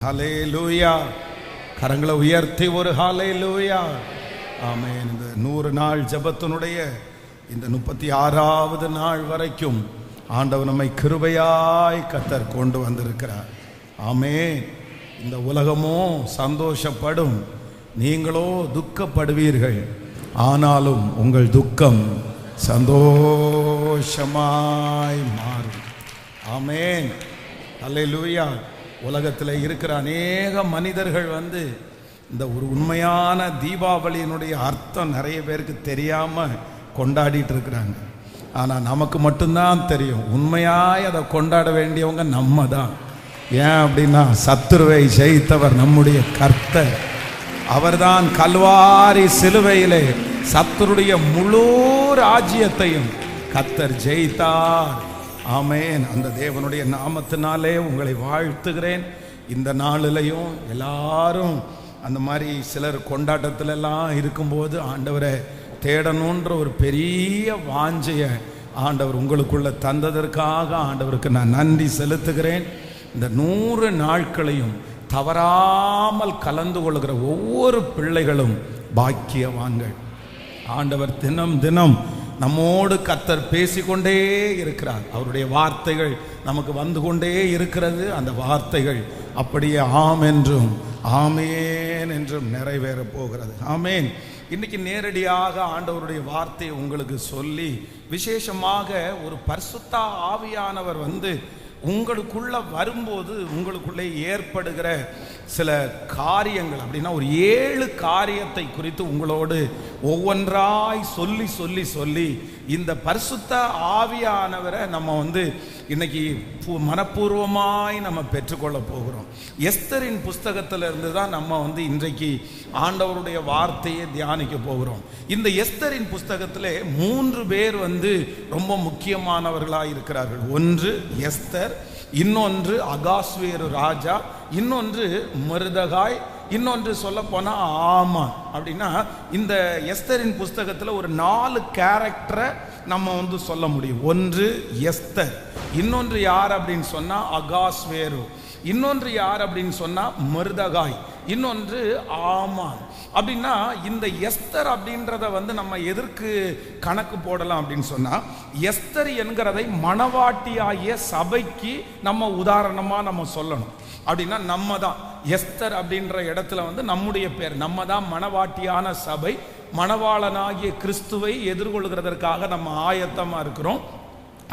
ஹல்லேலூயா. கரங்களை உயர்த்தி ஒரு ஹல்லேலூயா. ஆமென். இந்த 100 நாள் ஜெபத்தினுடைய இந்த 36வது நாள் வரைக்கும் ஆண்டவர் நம்மை கிருபையாய் கர்த்தர் கொண்டு வந்திருக்கிறார். ஆமென். இந்த உலகமோ சந்தோஷப்படும், நீங்களோ துக்கப்படுவீர்கள். ஆனாலும் உங்கள் துக்கம் சந்தோஷமாய் மாறும். ஆமென். ஹல்லேலூயா. உலகத்தில் இருக்கிற அநேக மனிதர்கள் இந்த ஒரு உண்மையான தீபாவளியினுடைய அர்த்தம் நிறைய பேருக்கு தெரியாமல் கொண்டாடிட்டு இருக்கிறாங்க. ஆனால் நமக்கு மட்டும்தான் தெரியும். உண்மையாய் அதை கொண்டாட வேண்டியவங்க நம்ம தான். ஏன் அப்படின்னா, சத்துருவை ஜெயித்தவர் நம்முடைய கர்த்தர். அவர்தான் கல்வாரி சிலுவையிலே சத்துருடைய முழு ராஜ்யத்தையும் கர்த்தர் ஜெயித்தார். ஆமென். அந்த தேவனுடைய நாமத்தினாலே உங்களை வாழ்த்துகிறேன். இந்த நாளிலையும் எல்லாரும் அந்த மாதிரி சிலர் கொண்டாட்டத்திலெல்லாம் இருக்கும்போது ஆண்டவரை தேடணுன்ற ஒரு பெரிய வாஞ்சையை ஆண்டவர் உங்களுக்குள்ள தந்ததற்காக ஆண்டவருக்கு நான் நன்றி செலுத்துகிறேன். இந்த 100 நாட்களையும் தவறாமல் கலந்து கொள்கிற ஒவ்வொரு பிள்ளைகளும் பாக்கியவான்கள். ஆண்டவர் தினம் தினம் நம்மோடு கர்த்தர் பேசிக்கொண்டே இருக்கிறார். அவருடைய வார்த்தைகள் நமக்கு வந்து கொண்டே இருக்கிறது. அந்த வார்த்தைகள் அப்படியே ஆம் என்றும் ஆமேன் என்றும் நிறைவேற போகிறது. ஆமேன். இன்னைக்கு நேரடியாக ஆண்டவருடைய வார்த்தையை உங்களுக்கு சொல்லி, விசேஷமாக ஒரு பரிசுத்த ஆவியானவர் உங்களுக்குள்ள வரும்போது உங்களுக்குள்ளே ஏற்படுகிற சில காரியங்கள், அப்படின்னா ஒரு 7 காரியத்தை குறித்து உங்களோடு ஒவ்வொன்றாய் சொல்லி சொல்லி சொல்லி இந்த பரிசுத்த ஆவியானவரை நம்ம இன்னைக்கு மனப்பூர்வமாய் நம்ம பெற்றுக்கொள்ள போகிறோம். எஸ்தரின் புஸ்தகத்திலிருந்து தான் நம்ம இன்றைக்கு ஆண்டவருடைய வார்த்தையை தியானிக்க போகிறோம். இந்த எஸ்தரின் புஸ்தகத்திலே 3 பேர் ரொம்ப முக்கியமானவர்களாக இருக்கிறார்கள். ஒன்று எஸ்தர், இன்னொன்று அகாஸ்வேரு ராஜா, இன்னொன்று மொர்தெகாய், இன்னொன்று சொல்ல போனா ஆமான். அப்படின்னா இந்த எஸ்தரின் புஸ்தகத்தில் ஒரு 4 கேரக்டரை நம்ம சொல்ல முடியும். ஒன்று எஸ்தர், இன்னொன்று யார் அப்படின்னு சொன்னா அகாஸ்வேரு, இன்னொன்று யார் அப்படின்னு சொன்னா மொர்தெகாய், இன்னொன்று ஆமான். அப்படின்னா இந்த எஸ்தர் அப்படின்றத நம்ம எதற்கு கணக்கு போடலாம் அப்படின்னு சொன்னா, எஸ்தர் என்கிறதை மணவாட்டியாகிய சபைக்கு நம்ம உதாரணமா நம்ம சொல்லணும். அப்படின்னா நம்ம தான் எஸ்தர் அப்படின்ற இடத்துல நம்முடைய பேர், நம்ம தான் மணவாட்டியான சபை. மணவாளனாகிய கிறிஸ்துவை எதிர்கொள்கிறதற்காக நம்ம ஆயத்தமா இருக்கிறோம்.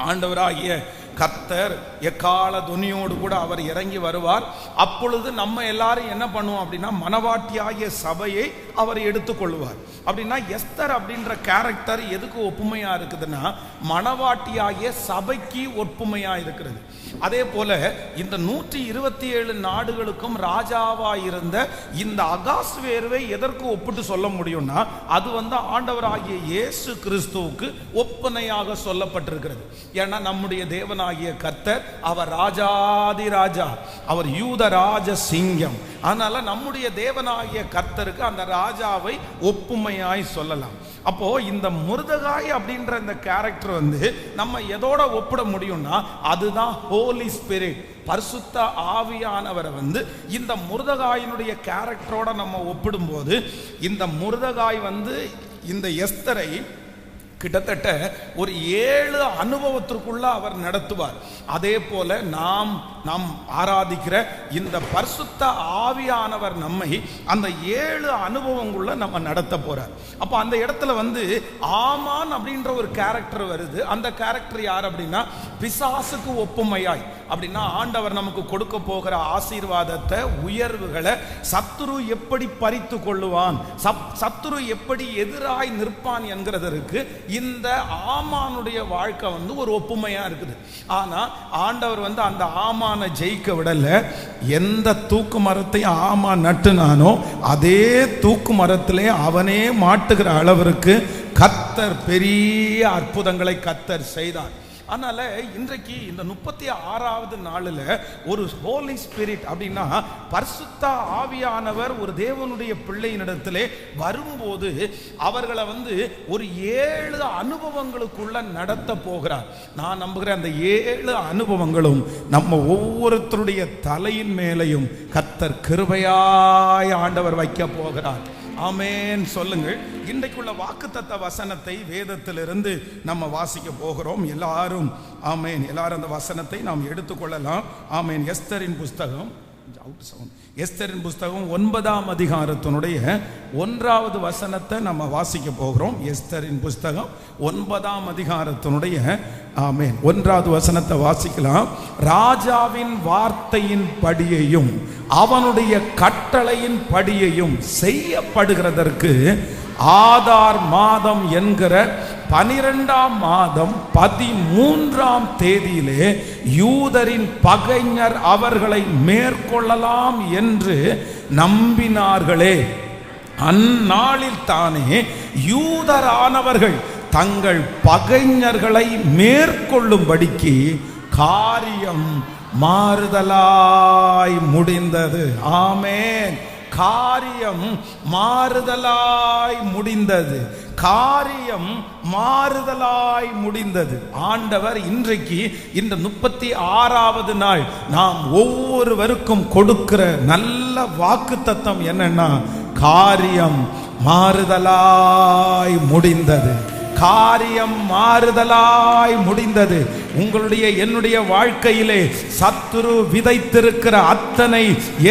ஆண்டவராகிய கர்த்தர் எக்கால துணியோடு கூட அவர் இறங்கி வருவார். அப்பொழுது நம்ம எல்லாரும் என்ன பண்ணுவோம் அப்படின்னா, மணவாட்டியாகிய சபையை அவர் எடுத்துக்கொள்வார். அப்படின்னா எஸ்தர் அப்படின்ற கேரக்டர் எதுக்கு ஒப்புமையா இருக்குதுன்னா, மணவாட்டியாகிய சபைக்கு ஒப்புமையா இருக்கிறது. அதே போல இந்த 127 நாடுகளுக்கும் ராஜாவா இருந்த இந்த அகாஸ்வேருவை எதற்கு ஒப்பிட்டு சொல்ல முடியும்னா, அது ஆண்டவராகிய இயேசு கிறிஸ்துவுக்கு ஒப்பனையாக சொல்லப்பட்டிருக்கிறது. ஏன்னா நம்முடைய தேவனாகிய கர்த்தர் அவர் ராஜாதி ராஜா, அவர் யூத ராஜ சிங்கம். அதனால நம்முடைய தேவனாகிய கர்த்தருக்கு அந்த ராஜாவை ஒப்புமையாய் சொல்லலாம். அப்போ இந்த மொர்தெகாய் அப்படின்ற இந்த கேரக்டர் நம்ம எதோட ஒப்பிட முடியும்னா, அதுதான் ஹோலி ஸ்பிரிட், பரிசுத்த ஆவியானவரை இந்த மொர்தெகாயினுடைய கேரக்டரோட நம்ம ஒப்பிடும்போது, இந்த மொர்தெகாய் இந்த எஸ்தரை கிட்டத்தட்ட ஒரு 7 அனுபவத்திற்குள்ள அவர் நடத்துவார். அதே போல நாம் ஆராதிக்கிற இந்த பரிசுத்த ஆவியானவர் நம்மை அந்த 7 அனுபவங்குள்ள நம்ம நடத்த போறார். அப்ப அந்த இடத்துல ஆமான் அப்படின்ற ஒரு கேரக்டர் வருது. அந்த கேரக்டர் யார் அப்படின்னா, பிசாசுக்கு ஒப்புமையாய். அப்படின்னா ஆண்டவர் நமக்கு கொடுக்க போகிற ஆசீர்வாதத்தை, உயர்வுகளை சத்துரு எப்படி பறித்து கொள்ளுவான், சத்துரு எப்படி எதிராய் நிற்பான் என்கிறதற்கு இந்த ஆமானுடைய வாழ்க்கை ஒரு ஒப்புமையா இருக்குது. ஆனா ஆண்டவர் அந்த ஆமானை ஜெயிக்க விடல. எந்த தூக்கு மரத்தையும் ஆமான் நட்டுனானோ அதே தூக்கு மரத்திலே அவனே மாட்டுகிற அளவிற்கு கர்த்தர் பெரிய அற்புதங்களை கர்த்தர் செய்தார். அதனால இன்றைக்கு இந்த 36வது நாளில் ஒரு ஹோலி ஸ்பிரிட் அப்படின்னா பரிசுத்த ஆவியானவர் ஒரு தேவனுடைய பிள்ளையினிடத்திலே வரும்போது அவர்களை ஒரு 7 அனுபவங்களுக்குள்ள நடத்த போகிறார். நான் நம்புகிறேன் அந்த 7 அனுபவங்களும் நம்ம ஒவ்வொருத்தருடைய தலையின் மேலையும் கர்த்தர் கிருபையாய் ஆண்டவர் வைக்க போகிறார். ஆமென் சொல்லுங்கள். இன்றைக்குள்ள வாக்குத்தத்த வசனத்தை வேதத்திலிருந்து நம்ம வாசிக்க போகிறோம். எல்லாரும் ஆமென், எல்லாரும் அந்த வசனத்தை நாம் எடுத்துக்கொள்ளலாம். ஆமென். எஸ்தரின் புஸ்தகம் 9ஆம் அதிகாரத்தினுடைய 1வது வசனத்தை நம்ம வாசிக்க போகிறோம். எஸ்தரின் புஸ்தகம் 9ஆம் அதிகாரத்தினுடைய ஆமென் 1வது வசனத்தை வாசிக்கலாம். ராஜாவின் வார்த்தையின் படியையும் அவனுடைய கட்டளையின் படியையும் செய்யப்படுகிறதற்கு ஆதார் மாதம் என்கிற 12ஆம் மாதம் 13ஆம் தேதியிலே யூதரின் பகைஞர் அவர்களை மேற்கொள்ளலாம் என்று நம்பினார்களே. அந்நாளில் தானே யூதரானவர்கள் தங்கள் பகைஞர்களை மேற்கொள்ளும்படிக்கு காரியம் மாறுதலாய் முடிந்தது. ஆமென். காரியம் மாறுதலாய் முடிந்தது. காரியம் மாறுதலாய் முடிந்தது. ஆண்டவர் இன்றைக்கு இந்த 36வது நாள் நாம் ஒவ்வொருவருக்கும் கொடுக்கிற நல்ல வாக்குத்தத்தம் என்னன்னா, காரியம் மாறுதலாய் முடிந்தது. காரியம் மாறுதலாய் முடிந்தது. உங்களுடைய என்னுடைய வாழ்க்கையிலே சத்துரு விதைத்திருக்கிற அத்தனை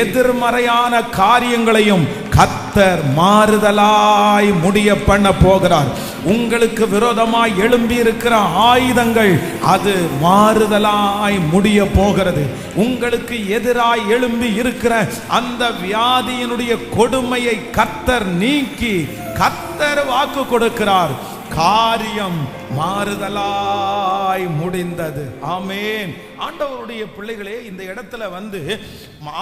எதிர்மறையான காரியங்களையும் கர்த்தர் மாறுதலாய் முடிய பண்ண போகிறார். உங்களுக்கு விரோதமாய் எழும்பி இருக்கிற ஆயுதங்கள் அது மாறுதலாய் முடிய போகிறது. உங்களுக்கு எதிராய் எழும்பி இருக்கிற அந்த வியாதியினுடைய கொடுமையை கர்த்தர் நீக்கி கர்த்தர் வாக்கு கொடுக்கிறார். காரியம் மாறுதலாய் முடிந்தது. ஆமென். ஆண்டவருடைய பிள்ளைகளே, இந்த இடத்துல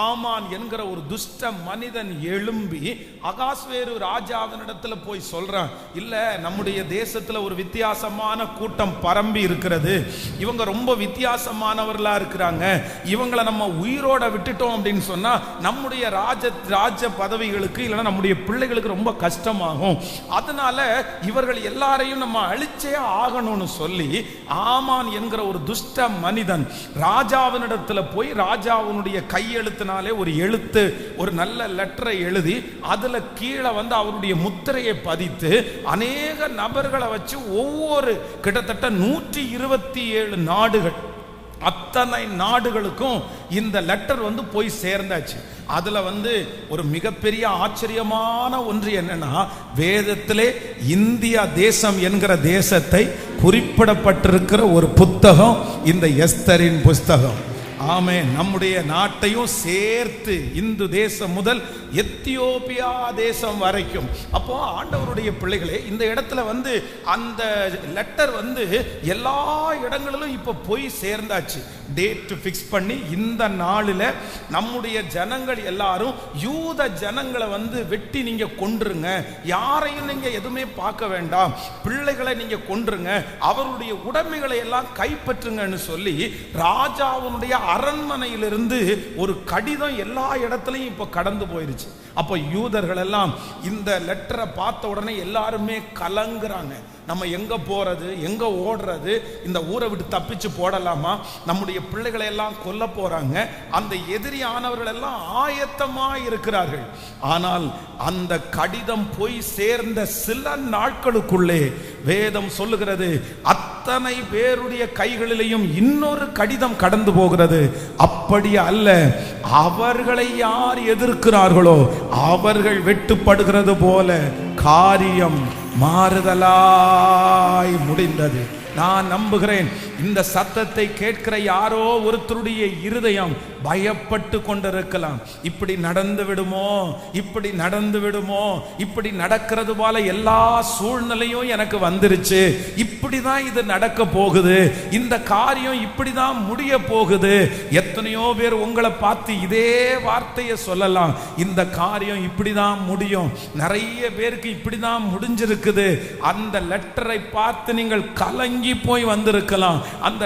ஆமான் என்கிற ஒரு துஷ்ட மனிதன் எழும்பி அகாஸ்வேரு ராஜாவினிடத்துல போய் சொல்றான், இல்ல நம்முடைய தேசத்துல ஒரு வித்தியாசமான கூட்டம் பரம்பி இருக்கிறது, இவங்க ரொம்ப வித்தியாசமானவர்களா இருக்கிறாங்க, இவங்களை நம்ம உயிரோட விட்டுட்டோம் அப்படின்னு சொன்னா நம்முடைய ராஜ பதவிகளுக்கு இல்லைன்னா நம்முடைய பிள்ளைகளுக்கு ரொம்ப கஷ்டமாகும், அதனால இவர்கள் எல்லாரையும் நம்ம அழிச்சே ஆகணும்னு சொல்லி ஆமான் என்கிற ஒரு துஷ்ட மனிதன் ராஜாவினிடத்துல போய் ராஜாவினுடைய கையெழுத்தினாலே ஒரு எழுத்து, ஒரு நல்ல லெட்டரை எழுதி அதுல கீழே அவருடைய முத்திரையை பதித்து அநேக நபர்களை வச்சு ஒவ்வொரு கிட்டத்தட்ட 127 நாடுகள், அத்தனை நாடுகளுக்கும் இந்த லெட்டர் போய் சேர்ந்தாச்சு. அதுல ஒரு மிகப்பெரிய ஆச்சரியமான ஒன்று என்னன்னா, வேதத்திலே இந்தியா தேசம் என்கிற தேசத்தை குறிப்பிடப்பட்டிருக்கிற ஒரு புத்தகம் இந்த எஸ்தரின் புஸ்தகம். ஆமென். நம்முடைய நாட்டையும் சேர்த்து இந்து தேசம் முதல் எத்தியோப்பியா தேசம் வரைக்கும். அப்போ ஆண்டவருடைய பிள்ளைகளே, இந்த இடத்துல அந்த லெட்டர் எல்லா இடங்களிலும் இப்ப போய் சேர்ந்தாச்சு. டேட் ஃபிக்ஸ் பண்ணி இந்த நாளில் நம்முடைய ஜனங்கள் எல்லாரும் யூத ஜனங்களை வெட்டி நீங்க கொன்றுங்க, யாரையும் நீங்க எதுவுமே பார்க்க வேண்டாம், பிள்ளைகளை நீங்க கொன்றுங்க, அவருடைய உடைமைகளை எல்லாம் கைப்பற்றுங்கன்னு சொல்லி ராஜாவுடைய அரண்மனையிலிருந்து ஒரு கடிதம் எல்லா இடத்துலையும் இப்ப கடந்து போயிருச்சு. அப்ப யூதர்கள் எல்லாம் இந்த லெட்டரை பார்த்த உடனே எல்லாருமே கலங்குறாங்க. நம்ம எங்க போறது, எங்க ஓடுறது, இந்த ஊரை விட்டு தப்பிச்சு போடலாமா, நம்முடைய பிள்ளைகளை எல்லாம் கொல்ல போறாங்க, அந்த எதிரியானவர்கள் எல்லாம் ஆயத்தமா இருக்கிறார்கள். ஆனால் அந்த கடிதம் போய் சேர்ந்த சில நாட்களுக்குள்ளே வேதம் சொல்லுகிறது, அத்தனை பேருடைய கைகளிலேயும் இன்னொரு கடிதம் கடந்து போகிறது. அப்படி அல்ல, அவர்களை யார் எதிர்க்கிறார்களோ அவர்கள் வெட்டுப்படுகிறது போல காரியம் மாறுதலாய் முடிந்தது. நான் நம்புகிறேன் இந்த சத்தத்தை கேட்கிற யாரோ ஒருத்தருடைய இருதயம் பயப்பட்டு கொண்டிருக்கலாம். இப்படி நடந்து விடுமோ, இப்படி நடந்து விடுமோ, இப்படி நடக்கிறது போல எல்லா சூழ்நிலையும் எனக்கு வந்துருச்சு, இப்படிதான் இது நடக்க போகுது, இந்த காரியம் இப்படிதான் முடிய போகுது. எத்தனையோ பேர் உங்களை பார்த்து இதே வார்த்தையை சொல்லலாம், இந்த காரியம் இப்படிதான் முடியும், நிறைய பேருக்கு இப்படிதான் முடிஞ்சிருக்குது. அந்த லெட்டரை பார்த்து நீங்கள் கலங்கி போய் வந்திருக்கலாம், அந்த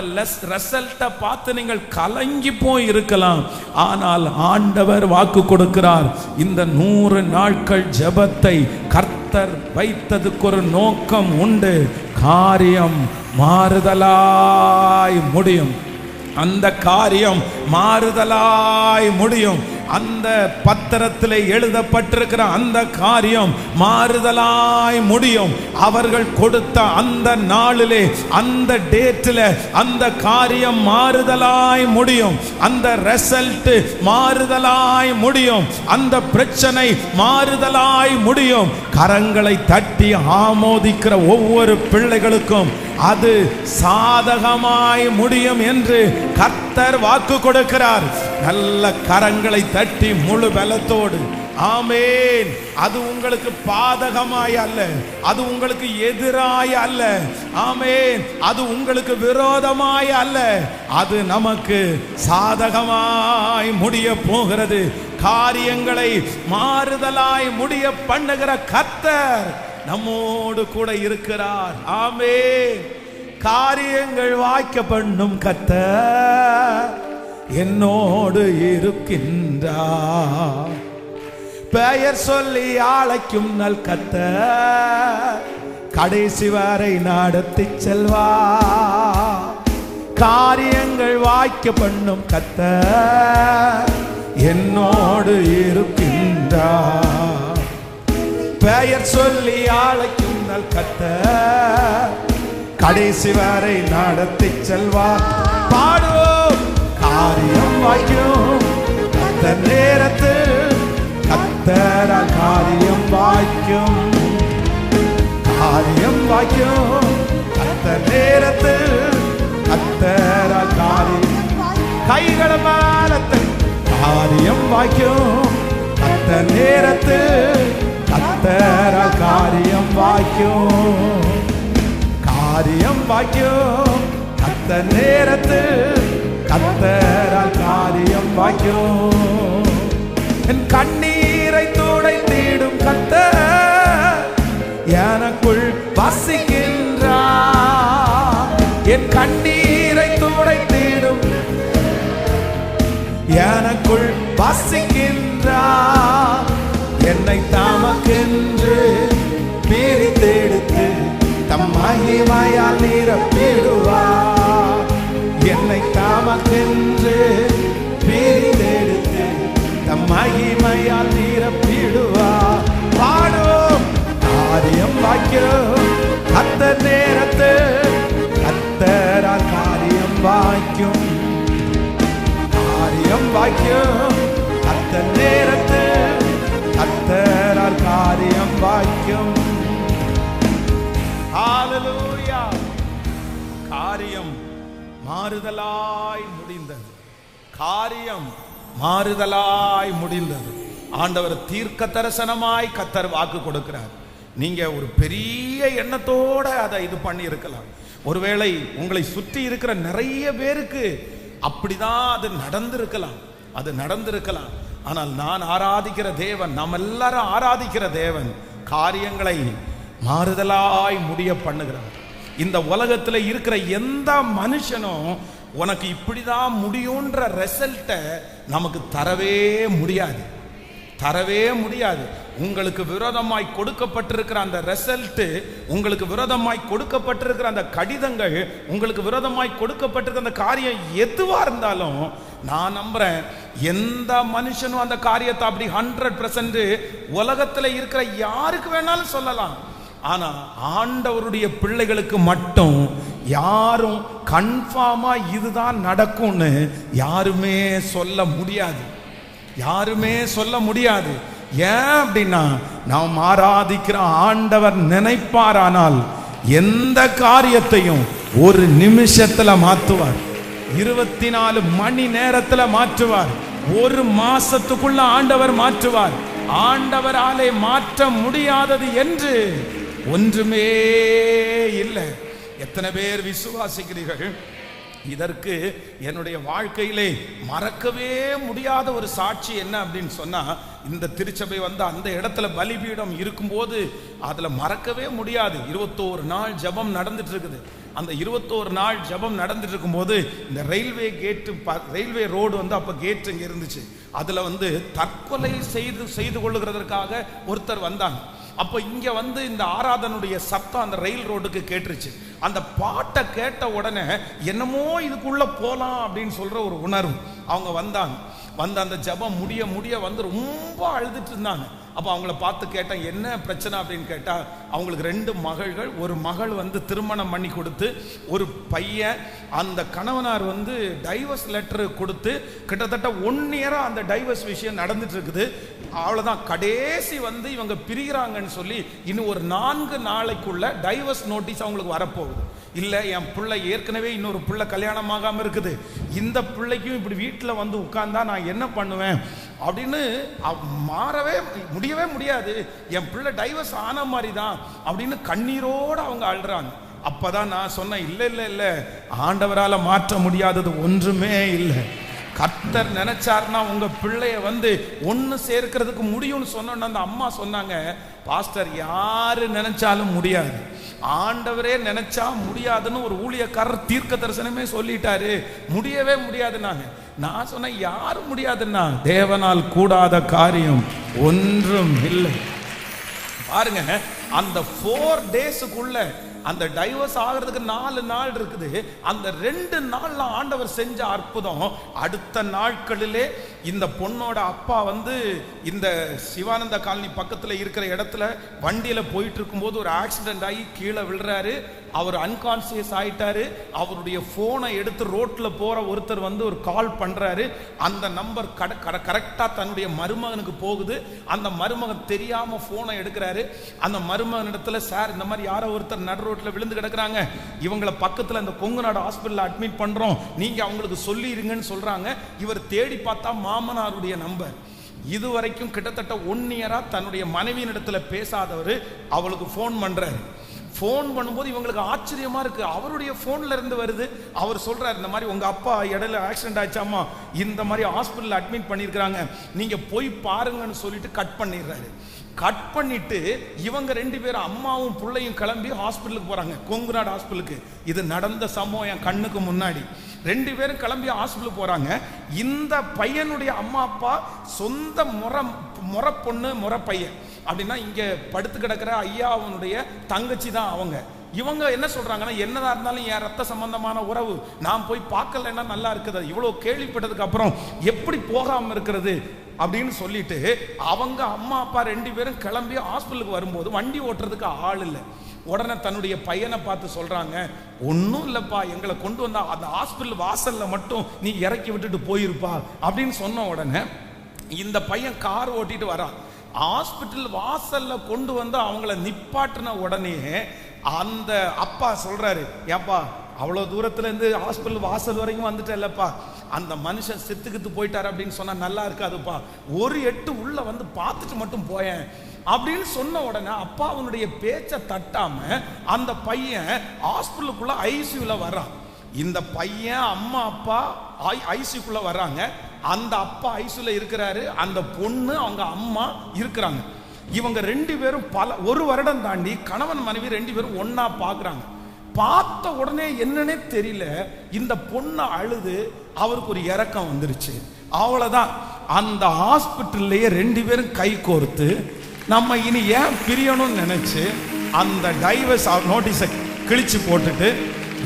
ரிசல்ட்டை பார்த்து நீங்கள் கலங்கி போய் இருக்கலாம். ஆனால் ஆண்டவர் வாக்கு கொடுக்கிறார், இந்த 100 நாட்கள் ஜெபத்தை கர்த்தர் வைத்ததுக்கு ஒரு நோக்கம் உண்டு. காரியம் மாறுதலாய் முடியும். அந்த காரியம் மாறுதலாய் முடியும். அந்த பத்திரத்தில் எழுதப்பட்டிருக்கிற அந்த காரியம் மாறுதலாய் முடியும். அவர்கள் கொடுத்த அந்த நாளிலே, அந்த டேட்டில் அந்த காரியம் மாறுதலாய் முடியும். அந்த ரிசல்ட் மாறுதலாய் முடியும். அந்த பிரச்சனை மாறுதலாய் முடியும். கரங்களை தட்டி ஆமோதிக்கிற ஒவ்வொரு பிள்ளைகளுக்கும் அது சாதகமாய் முடியும் என்று கர்த்தர் வாக்கு கொடுக்கிறார். நல்ல கரங்களை தட்டி முழு பலத்தோடு ஆமென். அது உங்களுக்கு பாதகமாய் அல்ல, அது உங்களுக்கு எதிராய் அல்ல. ஆமென். அது உங்களுக்கு விரோதமாய் அல்ல, அது நமக்கு சாதகமாய் முடிய போகிறது. காரியங்களை மாறுதலாய் முடிய பண்ணுகிற கர்த்தர் நம்மோடு கூட இருக்கிறார். ஆமென். காரியங்கள் வாய்க்க பண்ணும் கர்த்தர் என்னோடு இருக்கின்றார். பெயர் சொல்லி அழைக்கும் நல் கர்த்தர் கடைசி வரை நடத்தி செல்வார். காரியங்கள் வாய்க்க பண்ணும் கர்த்தர் என்னோடு இருக்கின்றார். பெயர் சொல்லி அழைக்கும் நல் கர்த்தர் கடைசி வரை நடத்தி செல்வார். பாடுவோம். காரியம் வாய்க்கும் அந்த நேரத்தில் கர்த்தரால் காரியம் வாய்க்கும். காரியம் வாய்க்கும் அந்த நேரத்தில் கர்த்தரால் காரியம். கைகள மேலத்தில் காரியம் வாய்க்கும் அந்த நேரத்தில் கர்த்தரால் காரியம் வாய்க்கும். காரியம் வாய்க்கும் அந்த நேரத்தில் கர்த்தரால் காரியம் வாய்க்கும். என் கண்ணீரை துடைத்திடும் கர்த்தர் எனக்குள் வசிக்கின்றார். என் கண்ணீரை துடைத்திடும் எனக்குள் வசிக்கின்றார். என்னை தமக்கென்று பிரித்தெடுத்து தம் மகிமையால் நிரப்பிடுவார். என்னை தமக்கென்று பிரித்தெடுத்து தம் மகிமையால் நிரப்பிடுவார். பாடும். காரியம் வாய்க்கும் அந்த நேரத்தில் கர்த்தரால் காரியம் வாய்க்கும். காரியம் வாய்க்கும் அந்த நேரத்தில் கர்த்தரால் காரியம் வாய்க்கும். ஹல்லேலூயா. காரியம் மாறுதலாய் முடிந்தது. காரியம் மாறுதலாய் முடிந்தது. ஆண்டவர் தீர்க்க தரிசனமாய் கர்த்தர் வாக்கு கொடுக்கிறார். நீங்க ஒரு பெரிய எண்ணத்தோட அதை இது பண்ணி இருக்கலாம். ஒருவேளை உங்களை சுற்றி இருக்கிற நிறைய பேருக்கு அப்படிதான் அது நடந்திருக்கலாம், அது நடந்திருக்கலாம். ஆனால் நான் ஆராதிக்கிற தேவன், நாம் எல்லாரும் ஆராதிக்கிற தேவன் காரியங்களை மாறுதலாய் முடிய பண்ணுகிறார். இந்த உலகத்தில் இருக்கிற எந்த மனுஷனும் உனக்கு இப்படிதான் முடியும்ன்ற ரிசல்ட்டை நமக்கு தரவே முடியாது, தரவே முடியாது. உங்களுக்கு விரோதமாய் கொடுக்கப்பட்டிருக்கிற அந்த ரிசல்ட், உங்களுக்கு விரோதமாய் கொடுக்கப்பட்டிருக்கிற அந்த கடிதங்கள், உங்களுக்கு விரோதமாய் கொடுக்கப்பட்டிருக்கிற அந்த காரியம் எதுவா இருந்தாலும் நான் நம்புறேன் எந்த மனுஷனும் அந்த காரியத்தை அப்படி 100% உலகத்தில் இருக்கிற யாருக்கு வேணாலும் சொல்லலாம். ஆனா ஆண்டவருடைய பிள்ளைகளுக்கு மட்டும் யாரும் கன்ஃபார்மா இதுதான் நடக்கும்னு யாருமே சொல்ல முடியாது, யாருமே சொல்ல முடியாது. ஏன் அப்படின்னா நாம் ஆராதிக்கிற ஆண்டவர் நினைப்பாரானால் எந்த காரியத்தையும் ஒரு நிமிஷத்துல மாத்துவார், 24 மணி நேரத்துல மாற்றுவார். ஒரு மாசத்துக்குள்ள ஆண்டவர் மாற்றுவார். ஆண்டவராலே மாற்ற முடியாதது என்று ஒன்றுமே இல்லை. எத்தனை பேர் விசுவாசிக்கிறீர்கள்? இதற்கு என்னுடைய வாழ்க்கையிலே மறக்கவே முடியாத ஒரு சாட்சி என்ன அப்படின்னு சொன்னா, இந்த திருச்சபை வந்து அந்த இடத்துல பலிபீடம் இருக்கும்போது அதுல மறக்கவே முடியாது. 21 நாள் ஜெபம் நடந்துட்டு இருக்குது. அந்த 21 நாள் ஜெபம் நடந்துட்டு இருக்கும்போது இந்த ரயில்வே கேட்டு, ரயில்வே ரோடு வந்து அப்ப கேட்டு இங்க இருந்துச்சு. அதுல வந்து தற்கொலை செய்து கொள்ளுகிறதற்காக ஒருத்தர் வந்தாங்க. அப்போ இங்க வந்து இந்த ஆராதனுடைய சத்தம் அந்த ரயில் ரோடுக்கு கேட்டுருச்சு. அந்த பாட்டை கேட்ட உடனே என்னமோ இதுக்குள்ள போலாம் அப்படின்னு சொல்ற ஒரு உணர்வு. அவங்க வந்தாங்க. வந்து அந்த ஜெபம் முடிய வந்து ரொம்ப அழுதுட்டு இருந்தாங்க. அப்போ அவங்கள பார்த்து கேட்டேன், என்ன பிரச்சனை அப்படின்னு கேட்டால், அவங்களுக்கு 2 மகள்கள். ஒரு மகள் வந்து திருமணம் பண்ணி கொடுத்து, ஒரு பையன், அந்த கணவனார் வந்து டைவர்ஸ் லெட்டர் கொடுத்து கிட்டத்தட்ட 1 இயரா அந்த டைவர்ஸ் விஷயம் நடந்துட்டு இருக்குது. அவ்வளோதான், கடைசி வந்து இவங்க பிரிகிறாங்கன்னு சொல்லி இன்னும் ஒரு 4 நாளைக்குள்ள டைவர்ஸ் நோட்டீஸ் அவங்களுக்கு வரப்போகுது. இல்லை, என் பிள்ளை ஏற்கனவே இன்னொரு பிள்ளை கல்யாணம் ஆகாமல் இருக்குது, இந்த பிள்ளைக்கும் இப்படி வீட்டில் வந்து உட்கார்ந்தா நான் என்ன பண்ணுவேன் அப்படின்னு முடியவே முடியாது, என் பிள்ளை டைவர்ஸ் ஆன மாதிரி தான் அப்படின்னு கண்ணீரோடு அவங்க அழுறாங்க. அப்பதான் நான் சொன்னேன், இல்லை, ஆண்டவரால் மாற்ற முடியாதது ஒன்றுமே இல்லை. கர்த்தர் நினைச்சார்னா உங்க பிள்ளைய வந்து ஒன்னு சேர்க்கிறதுக்கு முடியும்னு சொன்ன அந்த அம்மா சொன்னாங்க, பாஸ்டர் யாரு நினைச்சாலும் முடியாது, ஆண்டவரே நினைச்சா முடியாதுன்னு ஒரு ஊழியக்காரர் தீர்க்க தரிசனமே சொல்லிட்டாரு, முடியவே முடியாது. நான் சொன்னேன், யாரும் முடியாதுன்னா தேவனால் கூடாத காரியம் ஒன்றும் இல்லை. பாருங்க, அந்த 4 டேஸுக்குள்ள அந்த டைவர்ஸ் ஆகிறதுக்கு 4 நாள் இருக்குது. அந்த 2 நாள்ல ஆண்டவர் செஞ்ச அற்புதம். அடுத்த நாட்களிலே இந்த பொண்ணோட அப்பா வந்து இந்த சிவானந்த காலனி பக்கத்துல இருக்கிற இடத்துல வண்டியில போயிட்டு இருக்கும்போது ஒரு ஆக்சிடென்ட் ஆகி கீழே விழுறாரு. அவர் அன்கான்சியஸ் ஆயிட்டாரு. அவருடைய போனை எடுத்து ரோட்ல போற ஒருத்தர் வந்து ஒரு கால் பண்றாரு. அந்த நம்பர் கரெக்டா தன்னுடைய மருமகனுக்கு போகுது. அந்த மருமகன் தெரியாம போனை எடுக்கிறாரு. அந்த மருமகன் இடத்துல, சார் இந்த மாதிரி யாரோ ஒருத்தர் நடு ரோட்ல விழுந்து கிடக்குறாங்க, இவங்களை பக்கத்துல இந்த கொங்குநாடு ஹாஸ்பிட்டல் அட்மிட் பண்றோம், நீங்க அவங்களுக்கு சொல்லிருங்கன்னு சொல்றாங்க. இவர் தேடி பார்த்தா மாமனாருடைய நம்பர். இதுவரைக்கும் கிட்டத்தட்ட 1 இயரா தன்னுடைய மனைவியின் இடத்துல பேசாதவர் அவளுக்கு போன் பண்றாரு. போன் பண்ணும்போது இவங்களுக்கு ஆச்சரியமா இருக்கு, அவருடைய போன்ல இருந்து வருது. அவர் சொல்றாரு, இந்த மாதிரி உங்க அப்பா இடையில ஆக்சிடென்ட் ஆச்சாமா, இந்த மாதிரி ஹாஸ்பிட்டல் அட்மிட் பண்ணிருக்காங்க, நீங்க போய் பாருங்கன்னு சொல்லிட்டு கட் பண்ணிடுறாரு. கட் பண்ணிட்டு இவங்க 2 பேரும் அம்மாவும் பிள்ளையும் கிளம்பி ஹாஸ்பிட்டலுக்கு போறாங்க, கொங்குநாடு ஹாஸ்பிட்டலுக்கு. இது நடந்த சம்பவம் என் கண்ணுக்கு முன்னாடி. 2 பேரும் கிளம்பி ஹாஸ்பிட்டலுக்கு போறாங்க. இந்த பையனுடைய அம்மா அப்பா சொந்த முறை பொண்ணு முறை பையன் அப்படின்னா இங்க படுத்து கிடக்கிற ஐயாவுடைய தங்கச்சி தான் அவங்க. இவங்க என்ன சொல்றாங்கன்னா, என்னதான் இருந்தாலும் என் ரத்த சம்பந்தமான உறவு, நான் போய் பார்க்கலன்னா நல்லா இருக்குது, இவ்வளவு கேள்விப்பட்டதுக்கு அப்புறம் எப்படி போகாம இருக்கிறது அப்படின்னு சொல்லிட்டு அவங்க அம்மா அப்பா 2 பேரும் கிளம்பி ஹாஸ்பிட்டலுக்கு வரும்போது வண்டி ஓட்டுறதுக்கு ஆள் இல்லை. உடனே தன்னுடைய பையனை பார்த்து சொல்றாங்க, ஒன்றும் இல்லப்பா, எங்களை கொண்டு வந்தா அந்த ஹாஸ்பிட்டல் வாசல்ல மட்டும் நீ இறக்கி விட்டுட்டு போயிருப்பா அப்படின்னு சொன்ன உடனே இந்த பையன் கார் ஓட்டிட்டு வரான். ஹாஸ்பிட்டல் வாசல்ல கொண்டு வந்து அவங்கள நிப்பாட்டின உடனே அந்த அப்பா சொல்றாரு, ஏப்பா அவ்வளவு தூரத்துல இருந்து ஹாஸ்பிட்டல் வாசல் வரைக்கும் வந்துட்டேல்லப்பா, அந்த மனுஷன் செத்துக்கிட்டு போயிட்டாரு அப்படின்னு சொன்னா நல்லா இருக்காதுப்பா, ஒரு எட்டு உள்ள வந்து பார்த்துட்டு மட்டும் போயேன் அப்படின்னு சொன்ன உடனே அப்பா அவனுடைய பேச்சை தட்டாம அந்த பையன் ஹாஸ்பிட்டலுக்குள்ள ஐசியூல வர்றான். இந்த பையன் அம்மா அப்பா ஐசியூக்குள்ள வர்றாங்க. அந்த அப்பா ஐசியூல இருக்கிறாரு, அந்த பொண்ணு அவங்க அம்மா இருக்கிறாங்க. இவங்க 2 பேரும் ஒரு வருடம் தாண்டி கணவன் மனைவி 2 பேரும் ஒன்னா பாக்குறாங்க. பார்த்த உடனே என்னன்னே தெரியல, இந்த பொண்ணு அழுது அவருக்கு ஒரு இரக்கம் வந்துருச்சு. அவ்வளவுதான், அந்த ஹாஸ்பிட்டல்லையே 2 பேரும் கை கோர்த்து நம்ம இனி ஏன் பிரியணும்னு நினைச்சு அந்த டைவர்ஸ் நோட்டீஸை கிழிச்சு போட்டுட்டு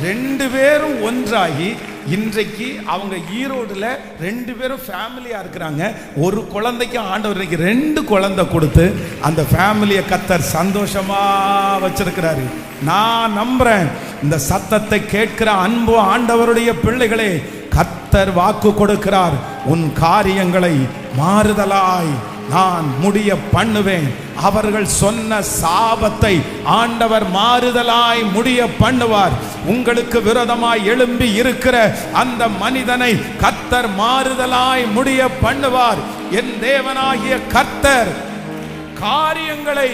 2 பேரும் ஒன்றாகி இன்றைக்கு அவங்க ஈரோடுல 2 பேரும் ஃபேமிலியா இருக்கிறாங்க. ஒரு குழந்தைக்கு ஆண்டவர் இன்னைக்கு 2 குழந்தை கொடுத்து அந்த ஃபேமிலியை கர்த்தர் சந்தோஷமா வச்சிருக்கிறாரு. நான் நம்புறேன், இந்த சத்தத்தை கேட்கிற அன்பு ஆண்டவருடைய பிள்ளைகளே, கர்த்தர் வாக்கு கொடுக்கிறார், உன் காரியங்களை மாறுதலாய் நான் முடிய பண்ணுவேன். அவர்கள் சொன்ன சாபத்தை ஆண்டவர் மாறுதலாய் முடிய பண்ணுவார். உங்களுக்கு விரோதமாய் எழும்பி இருக்கிற அந்த மனிதனை கர்த்தர் மாறுதலாய் முடிய பண்ணுவார். என் தேவனாகிய கர்த்தர் காரியங்களை